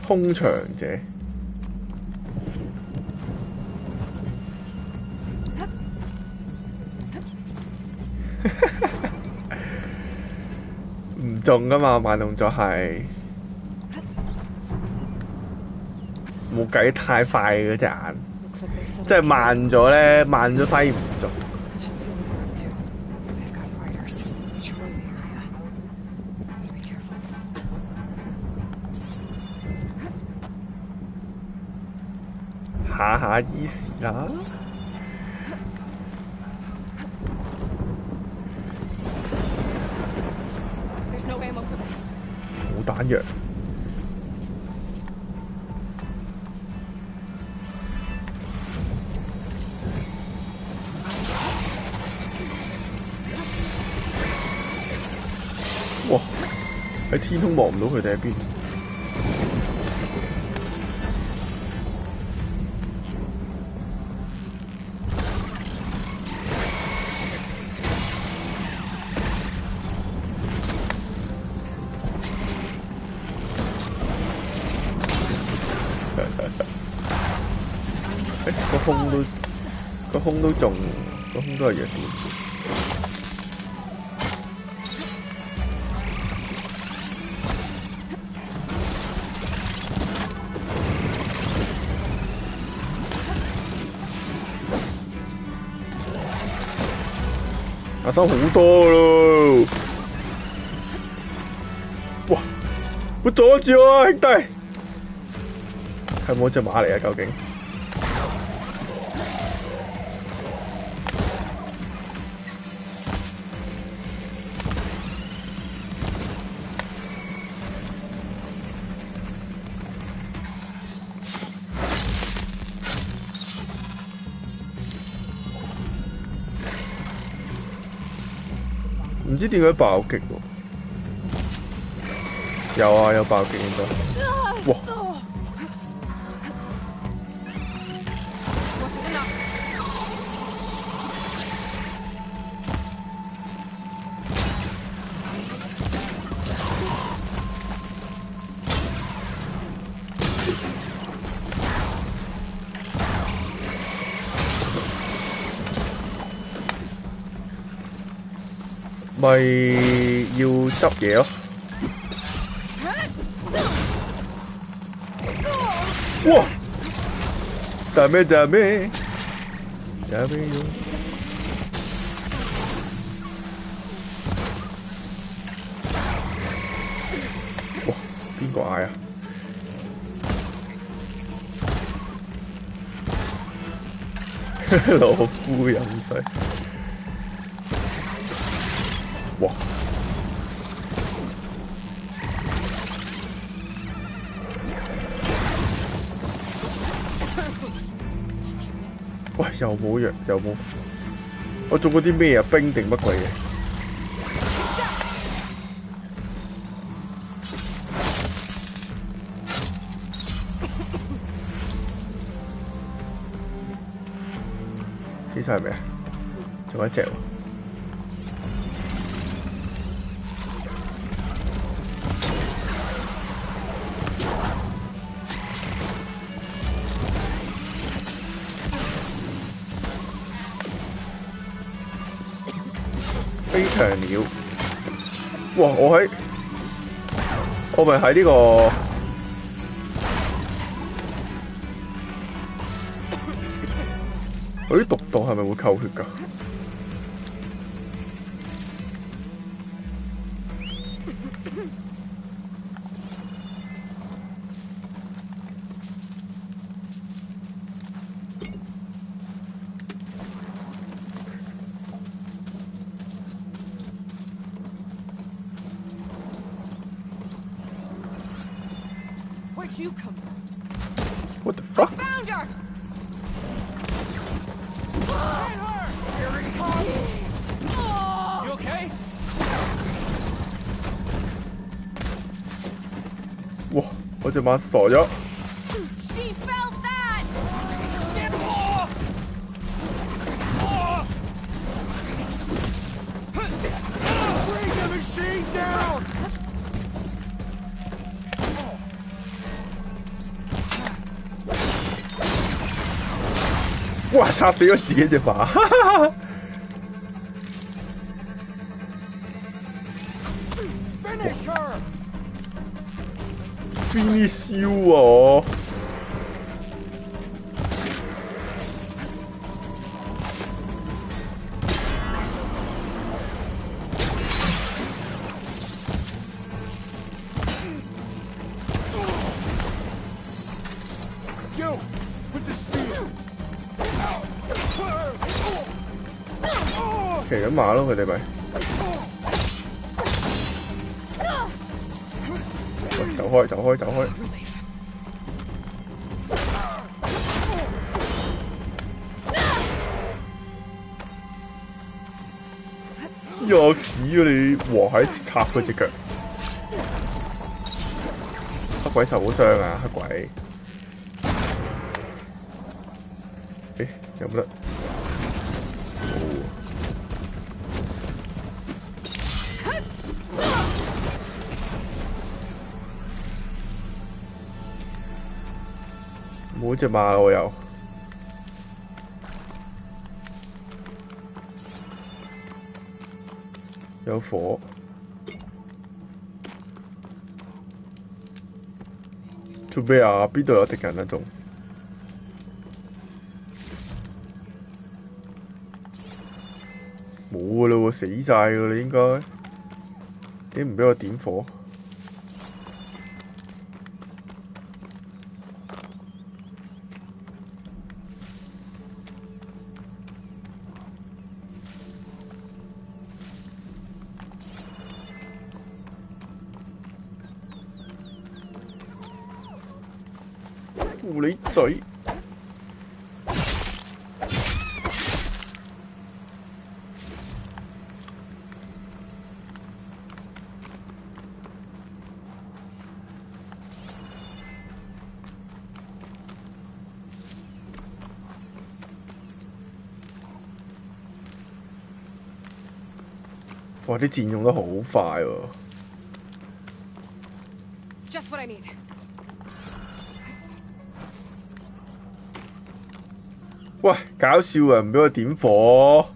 空場者，唔中㗎嘛，慢動作係冇計，太快嗰隻眼，即係慢咗咧，慢咗反而唔中。下下 easy 啦。冇彈藥。哇！喺天空望唔到佢哋喺邊。個空都中，個空都係弱點。阿收好多咯！哇！會阻住我啊，兄弟！係冇隻馬嚟啊？究竟？唔知點解爆擊喎？有啊，有爆擊應該。哇！咪要執嘢咯！哇！打咩？哇！邊個嗌啊？老夫飲水。哇！喂，又冇藥，又冇。我中嗰啲咩啊？冰定乜鬼嘢？死晒未啊？仲有一隻喎。飛翔鳥，哇！我咪喺呢個我啲毒毒係咪會扣血㗎？ Where'd you come from? What the fuck? Found her! Hit her! Here he comes! You okay? 哇！我隻馬傻咗。 She felt that! Get off! Bring the machine down! 哇！插死咗自己隻馬。Finish her! Finish you 啊我！騎緊馬咯，佢哋咪。喂，走開，走開，走開！吔屎啊你！哇，喺插佢隻腳。黑鬼受好傷啊！黑鬼。誒，有冇得？ 冇隻馬啦，我又有火，做咩啊？邊度有敵人啊？仲冇噶啦喎，死晒噶啦應該。點唔俾我點火？ 狐狸嘴，哇！啲箭用得好快喎。Just what I need. 喂，搞笑啊！唔俾我點火，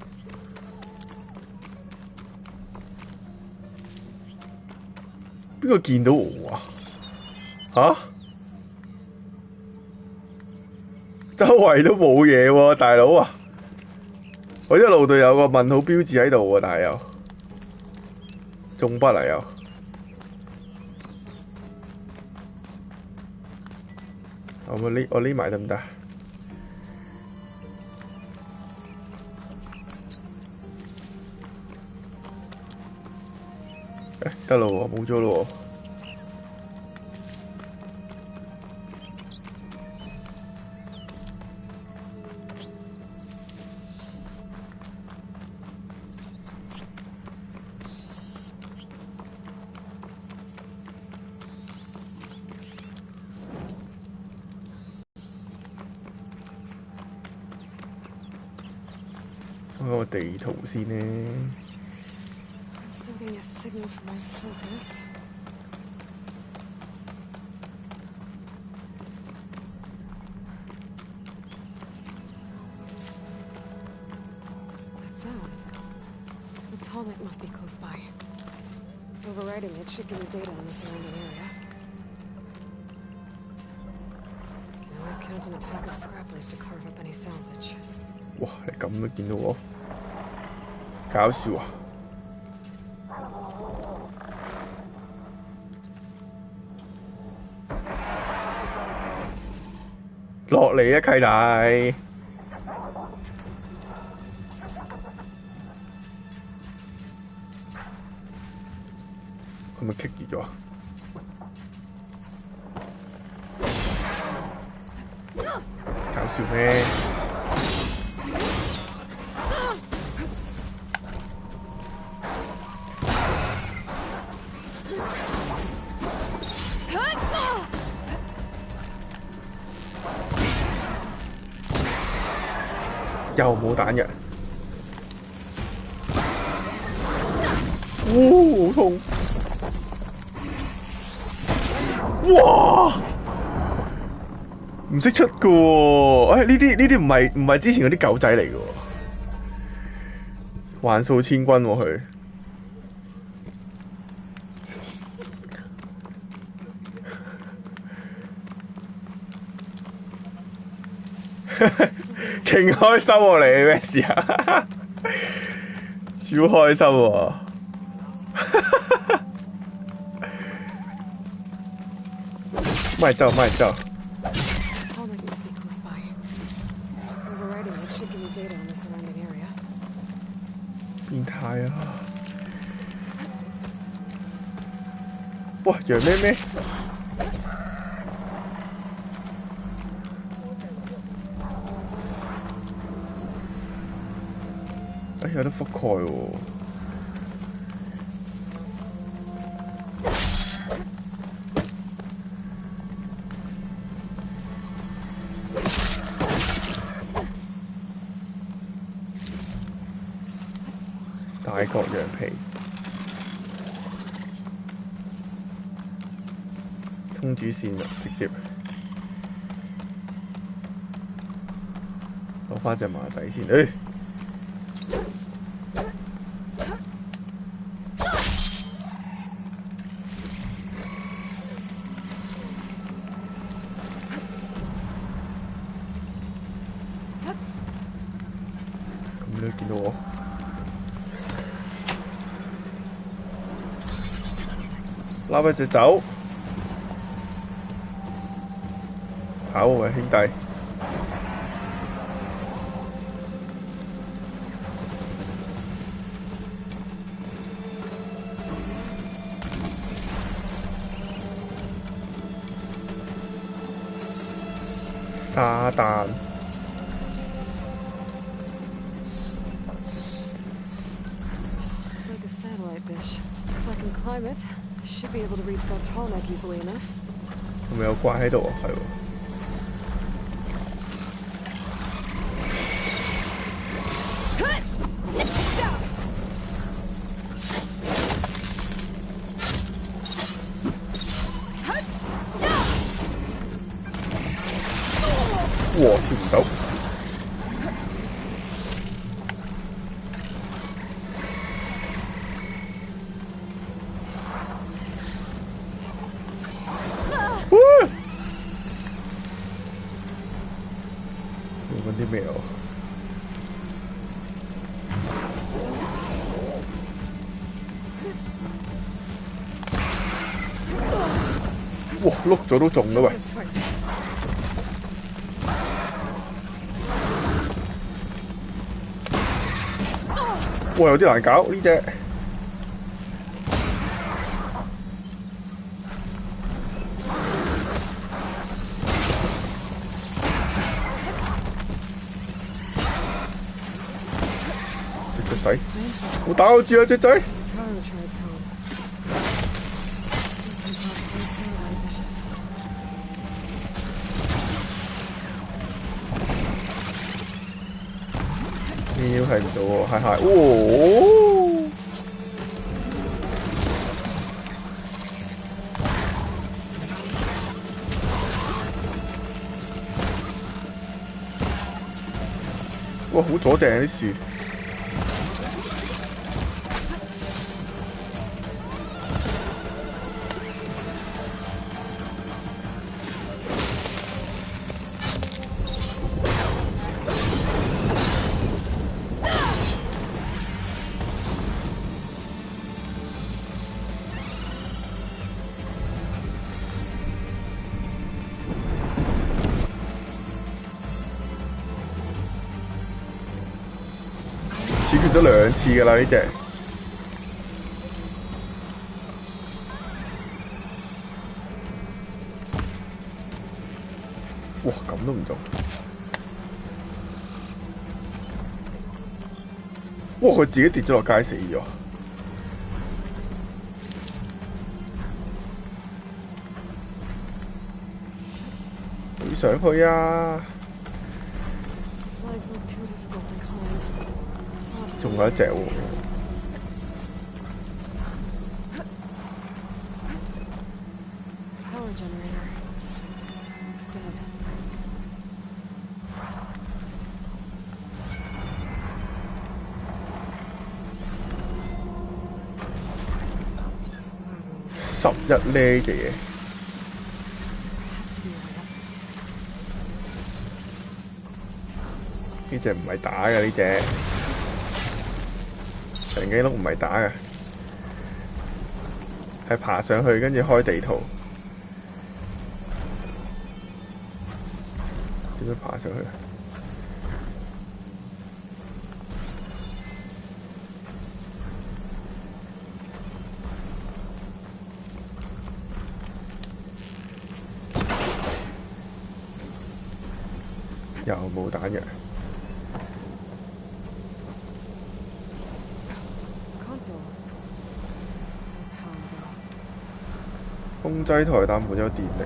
邊個見到我啊？吓？周圍都冇嘢喎，大佬啊！我一路都有個問號標誌喺度喎，但係又中筆嚟又。我匿埋得唔得？ 得咯喎，冇咗咯喎。開個地圖先呢。 Still getting a signal from my focus. That sound. The tonic must be close by. Overriding it should give me data on the surrounding area. Can always count on a pack of scrappers to carve up any salvage. 哇！你咁都見到我，搞笑啊！ 落嚟啊，契弟！係咪棘住咗啊？笑咩？又冇彈藥，好痛！哇！唔識出㗎喎，呢啲唔係之前嗰啲狗仔嚟㗎喎，橫掃千軍喎佢。勁開心喎你咩事啊？超開心喎！咪走咪走！變態啊！哇，羊咩咩？有得覆蓋喎！大角羊皮，通主線啦，直接攞返隻馬仔先，咁你見到我？拉佢隻走，跑喎兄弟！沙旦。It's like a satellite dish. If I can climb it, I should be able to reach that tall neck easily enough. 係咪有怪喺度啊？係喎。哇！跳唔到。用緊啲咩啊？哇！碌咗都中啦喂！哇！有啲難搞呢隻。隻仔，我打我住啊隻仔！睇唔到喎，係係，哦！哇，好左掟啲樹。處決咗2次㗎啦呢隻，哇咁都唔中，哇！佢自己跌咗落街死咗。佢上去啊！仲有一隻喎。11呢嘅嘢，呢隻唔係打嘅，呢隻長頸鹿唔係打嘅，係爬上去跟住開地圖。點樣爬上去？又冇彈藥。控制台但沒有電力。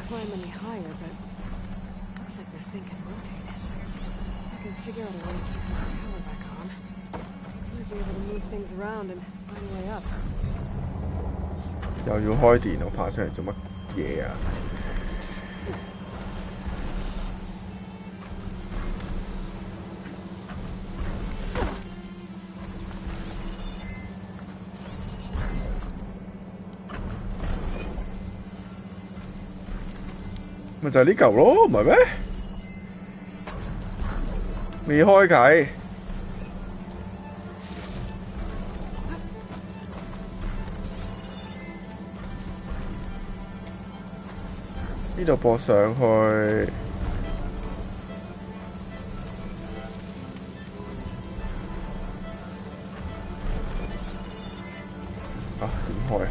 Climb any higher, but looks like this thing can rotate. I can figure out a way to turn the power back on. Might be able to move things around and find a way up. 又要開電，我爬上嚟做乜嘢啊？咪就係呢嚿咯，唔係咩？未開啟。呢度駁上去，啊點開啊？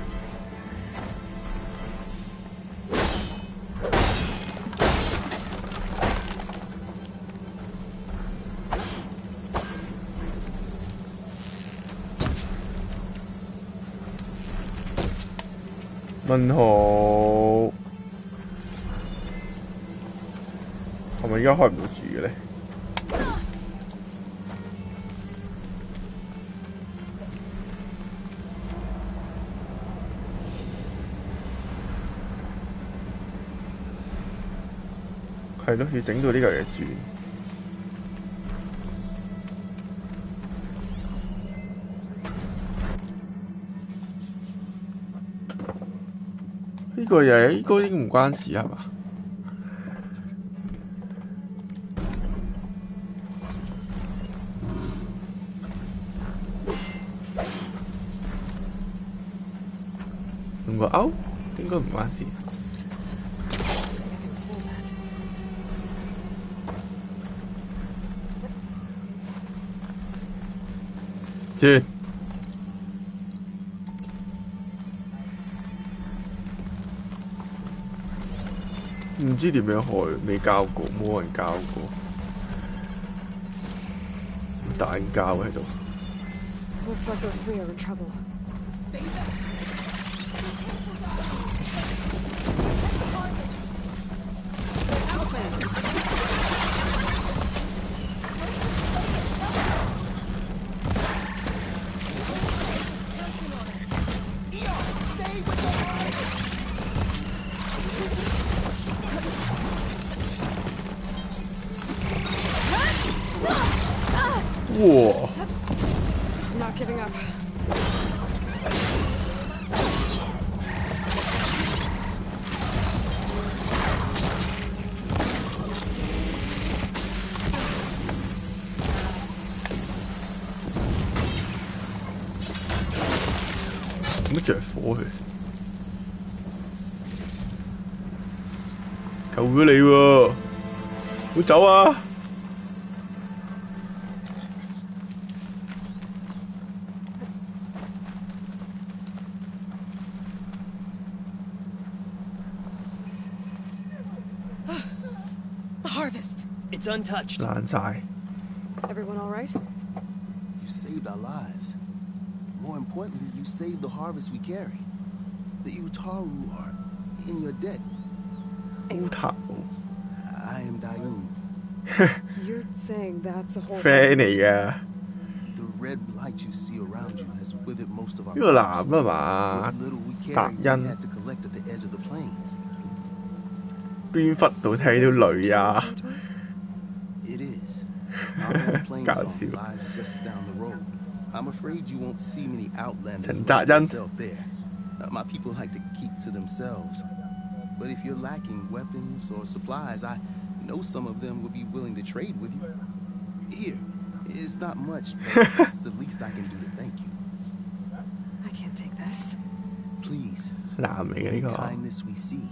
問號。係咪而家開唔到住嘅咧？係咯，要整到呢嚿嘢轉。呢個嘢應該唔關事係嘛？用個勾應該唔關事。轉。唔知點樣開，未教過，冇人教過。打緊交喺度。Looks like those three are in trouble. 哇 Not giving up. 乜着火佢？救咗你喎！好走啊！ untouched. 爛晒。Everyone all right? You saved our lives. More importantly, you saved the harvest we carry. The Utaru are in your debt. I am Daim. You're saying that's a whole friend 嚟嘅。The red light you see around you has withered most of our 呢個男啊 crops. 嘛 The little we 達 carry, we 恩 had to collect at the edge of the plains. 邊忽度睇到女啊？ It is. Our home plains 搞 zone 笑。 lies just down the road. I'm afraid you won't see many outlanders 陳 like 澤恩 yourself there. My people like to keep to themselves. But if you're lacking weapons or supplies, I know some of them would be willing to trade with you. Here, it's not much, but it's the least I can do to thank you. I can't take this. Please. 男嚟嘅呢 Any 個。 kindness we see,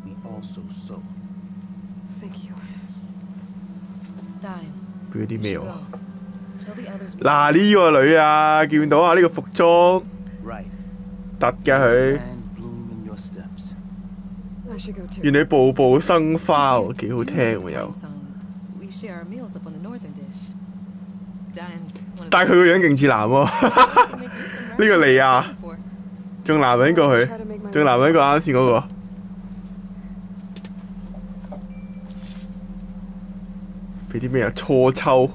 we also sow. Thank you. Dime. 俾咗啲咩 You 喎 should？go. Tell the others. 嗱呢個女啊，見唔到啊？呢個服裝 Right. 突嘅佢， Bloom in your steps. I should go too. 原來步步生花喎，幾好聽喎又。 We share our meals up on the northern dish. Dime's one of 但係佢個樣勁似男喎，呢個利亞，仲男人過佢，仲男人過啱先嗰個。俾啲咩啊？初秋，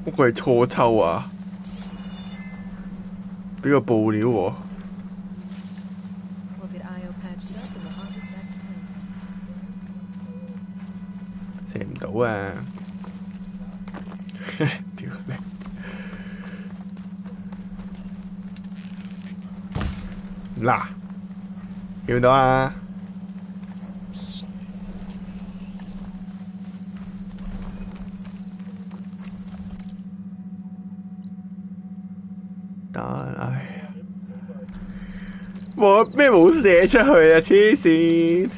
乜鬼係初秋啊？俾個布料喎。 We'll get Io patched up and the harvest back to Plains. 射唔到啊！屌你！嗱，見唔到啊？但唉，冇咩冇射出去啊！黐線！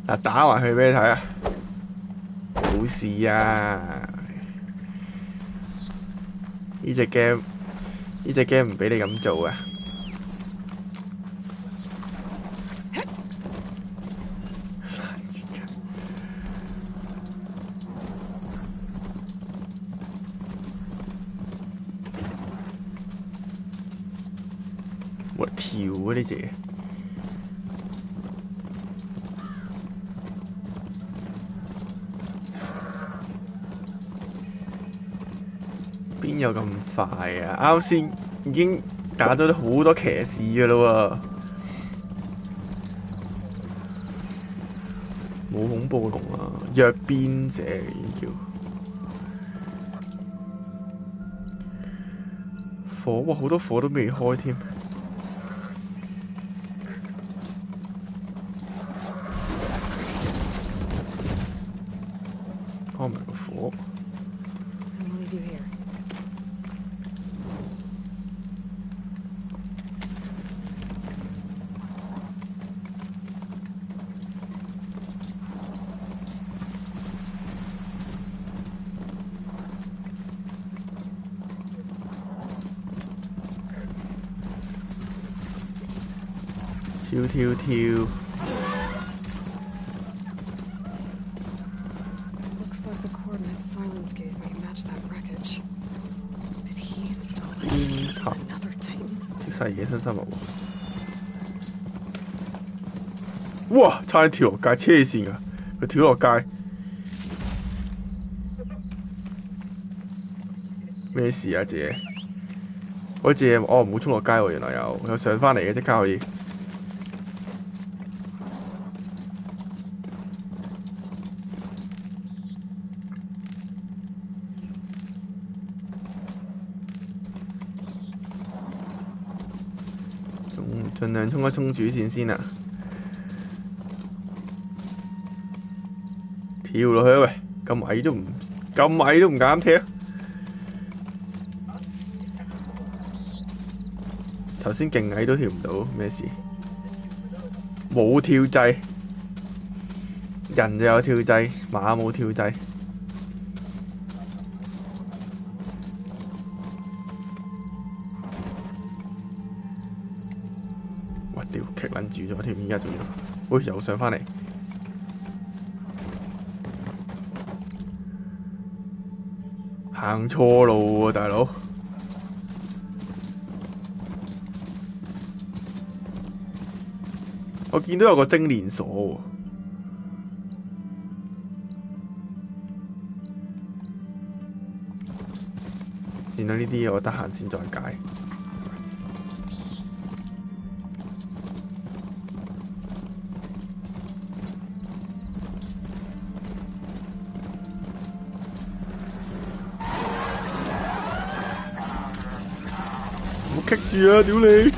嗱，打埋佢俾你睇啊！冇事啊！呢隻 game 唔俾你咁做啊！我跳啊呢隻！邊有咁快啊？啱先已經打咗好多騎士㗎啦喎，冇恐怖龍啊，弱邊者叫火，哇好多火都未開添。開埋個火。 I'll leave you here.跳。 Looks like the coordinates Silence gave me match that wreckage. Did he install it? Another Titan? 啲細野生生物喎！哇！差啲跳落街，黐線㗎！佢跳落街，咩事啊姐？嗰隻我唔好衝落街喎，原來有上翻嚟嘅，即刻可以。 盡量衝一衝主線先啊！跳落去啊喂！咁矮都唔敢跳。頭先勁矮都跳唔到，咩事？冇跳掣，人就有跳掣，馬冇跳掣。 屌，棘撚住咗添，而家仲要，喂，又上翻嚟，行錯路喎，大佬！我見到有個精煉所喎。算啦，呢啲嘢我得閒先再解。唔好棘住啊！屌你！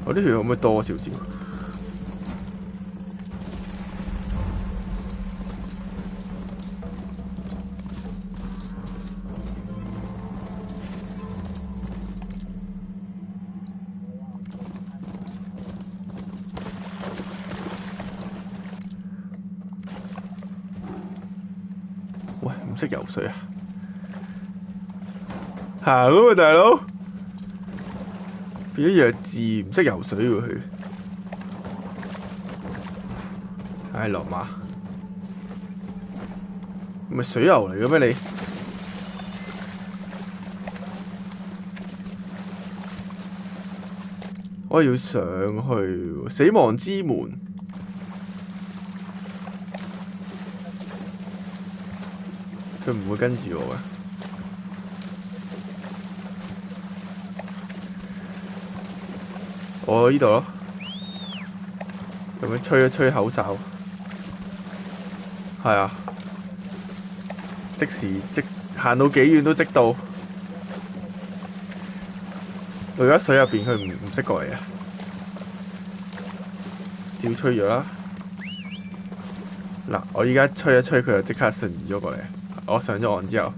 我呢條可唔可以多少少？喂，唔識游水啊？行啊嘛，大佬！變咗弱智，唔識游水喎佢。唉，落馬。唔係水牛嚟嘅咩你？我要上去死亡之門。佢唔會跟住我嘅。我呢度咯，咁樣吹一吹口罩，係啊，即時即行到幾遠都即到。我而家水入邊，佢唔識過嚟啊，照吹咗啦。嗱，我而家吹一吹，佢就即刻瞬移咗過嚟。我上咗岸之後。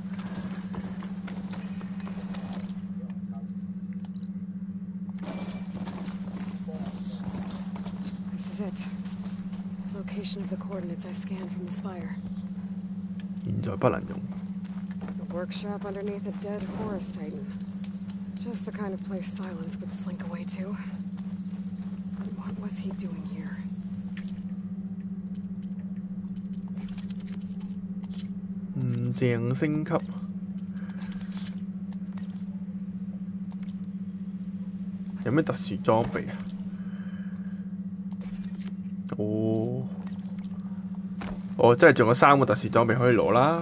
Of the coordinates I scanned from the spire. 現在不能用。A workshop underneath a dead forest titan. Just the kind of place Silence would slink away to. But what was he doing here? 唔正升級。有咩特殊裝備啊？我真係仲有3個特殊裝備可以攞啦，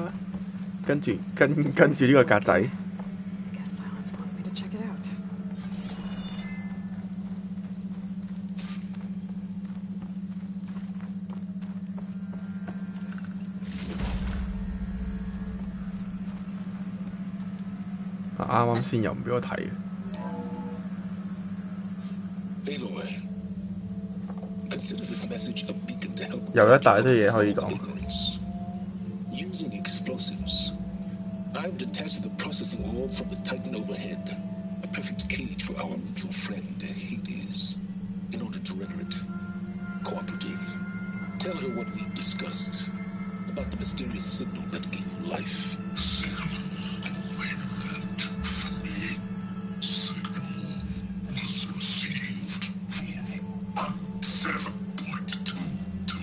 跟住呢個格仔。啱啱先又唔俾我睇。有一大堆嘢可以講。Using explosives, I've detached the processing orb from the Titan overhead, a perfect cage for our mutual friend Hades, in order to render it cooperative. Tell her what we've discussed about the mysterious signal that gave you life.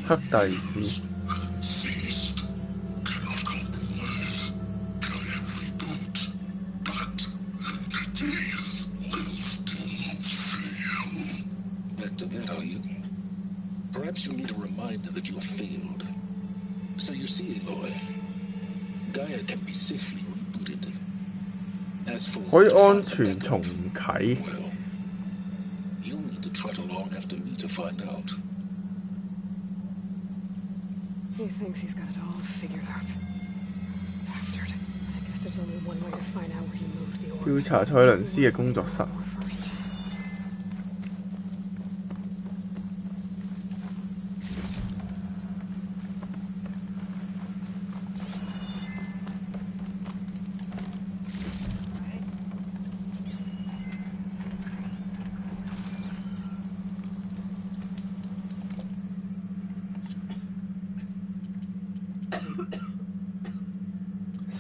Back to that, are you? Perhaps you need a reminder that you have failed. So you see, Aloy, Gaia can be safely rebooted. As for 可以安全重啟。Well, you'll need to trot along after me to find out. He thinks he's got it all figured out. Bastard. I guess there's only one way to find out where he moved the orb. 調查蔡倫斯嘅工作室。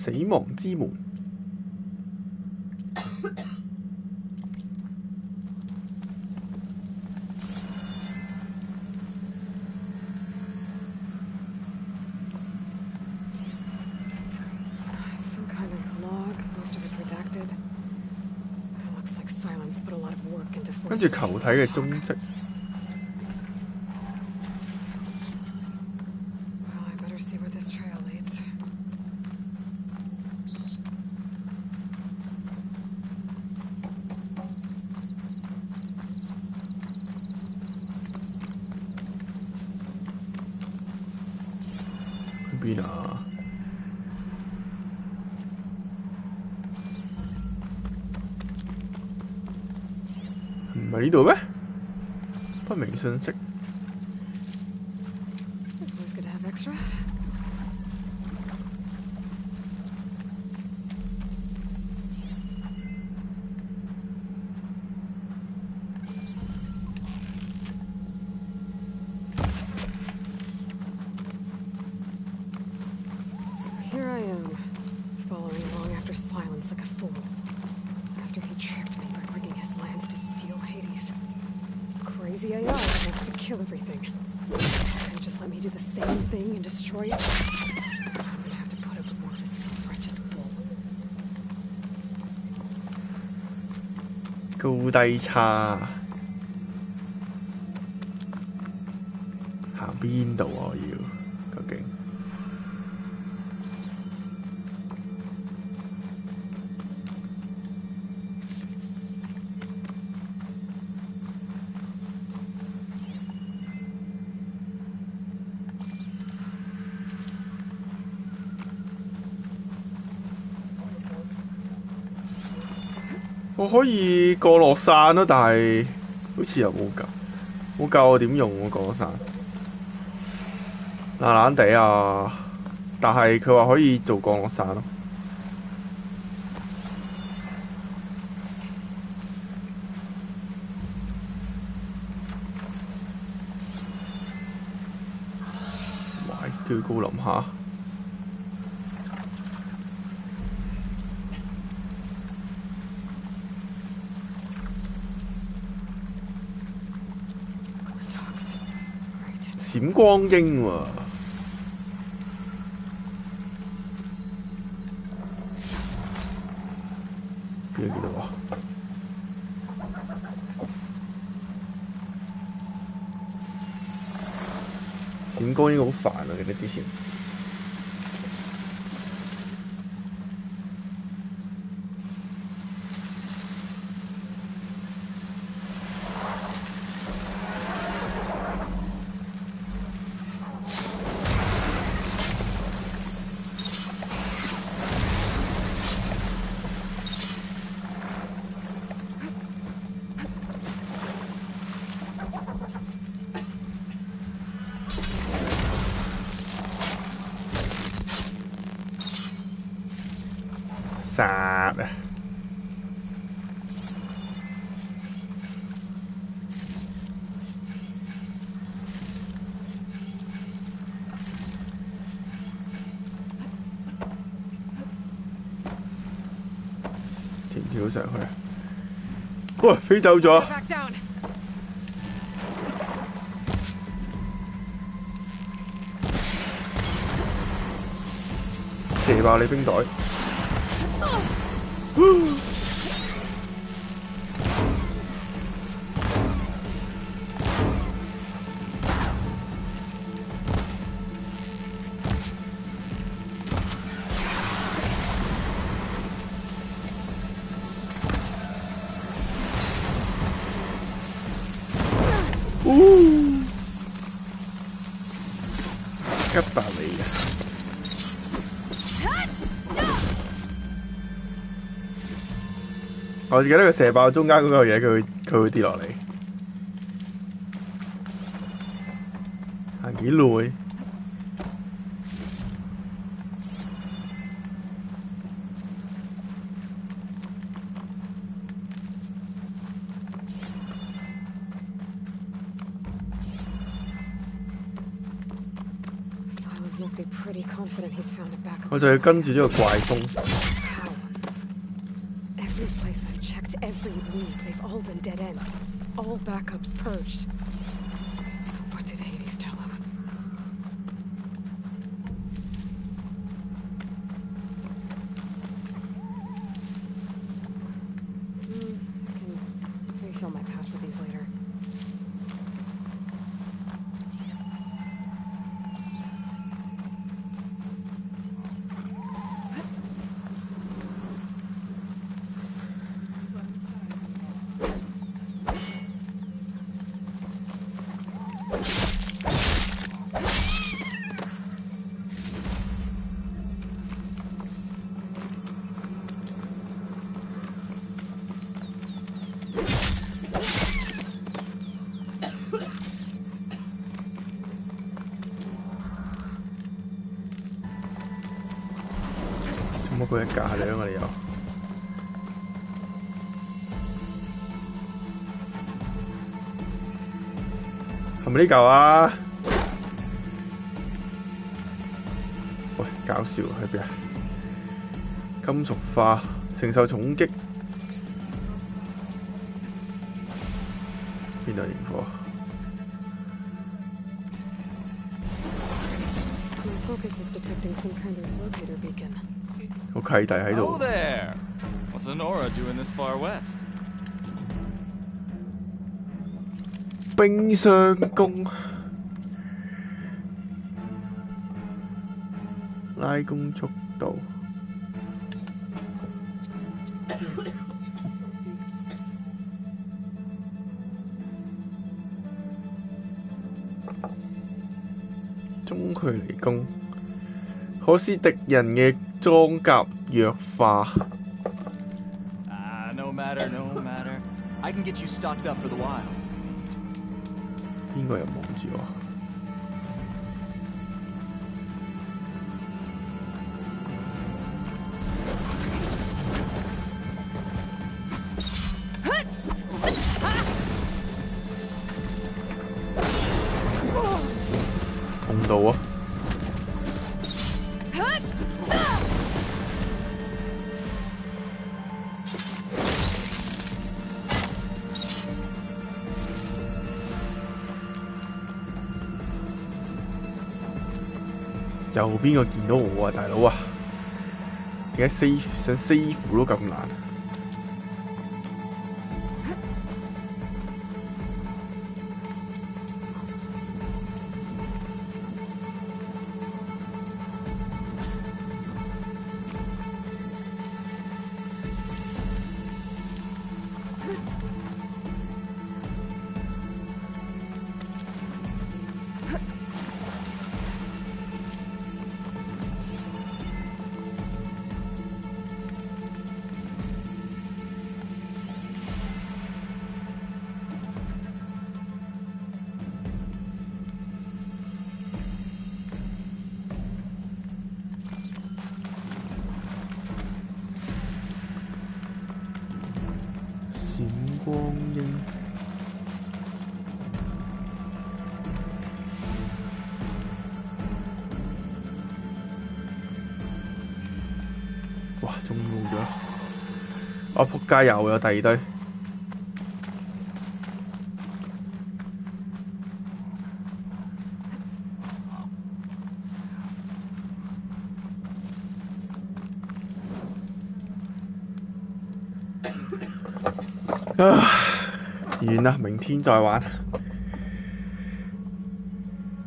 死亡之門。into 跟住 forcing 球體 people 嘅 to 蹤 talk. 跡。 Well, I better see where this trail leads. 去邊啊？唔係呢度咩？不明信息。 It's always good to have extra. 'Silence like a fool. After he tricked me by rigging his lands to steal Hades. Crazy AI that wants to kill everything. And just let me do the same thing and destroy it. I'm gonna have to put up with more of his self-righteous bull. 高低差，行邊度啊？我要究竟？ 我可以降落傘咯，但係好似又冇教我點用喎降落傘，爛爛地啊！但係佢話可以做降落傘咯。喂，居高臨下。 閃光鷹喎，邊度見到啊？閃光鷹好煩啊！記得之前。 殺啊！跳上去，喂，飛走咗。 射爆你冰袋！吉爆你嘅！ 我記得佢射爆中間嗰個嘢，佢會跌落嚟，行幾耐？我就要跟住呢個怪風。 Every lead, they've all been dead ends. All backups purged. So what did Hades tell him? I can maybe fill my pouch with these later. 咁佢一架兩啊你又？係咪呢嚿啊？喂，搞笑喺邊啊？金屬化，承受重擊。邊度營火？ My focus is detecting some kind of locator beacon. 個契弟喺度。Oh there! What's Honora doing this far west? 冰箱工，拉弓速度。中距離弓，可使敵人嘅裝甲弱化。No matter, no matter. I can get you stocked up for the wild. 邊個又望住我？碰到啊！右邊個見到我啊，大佬啊！而家想 save 都咁難。光英，哇！終於冇咗，我仆街又有第二堆。完啦，明天再玩。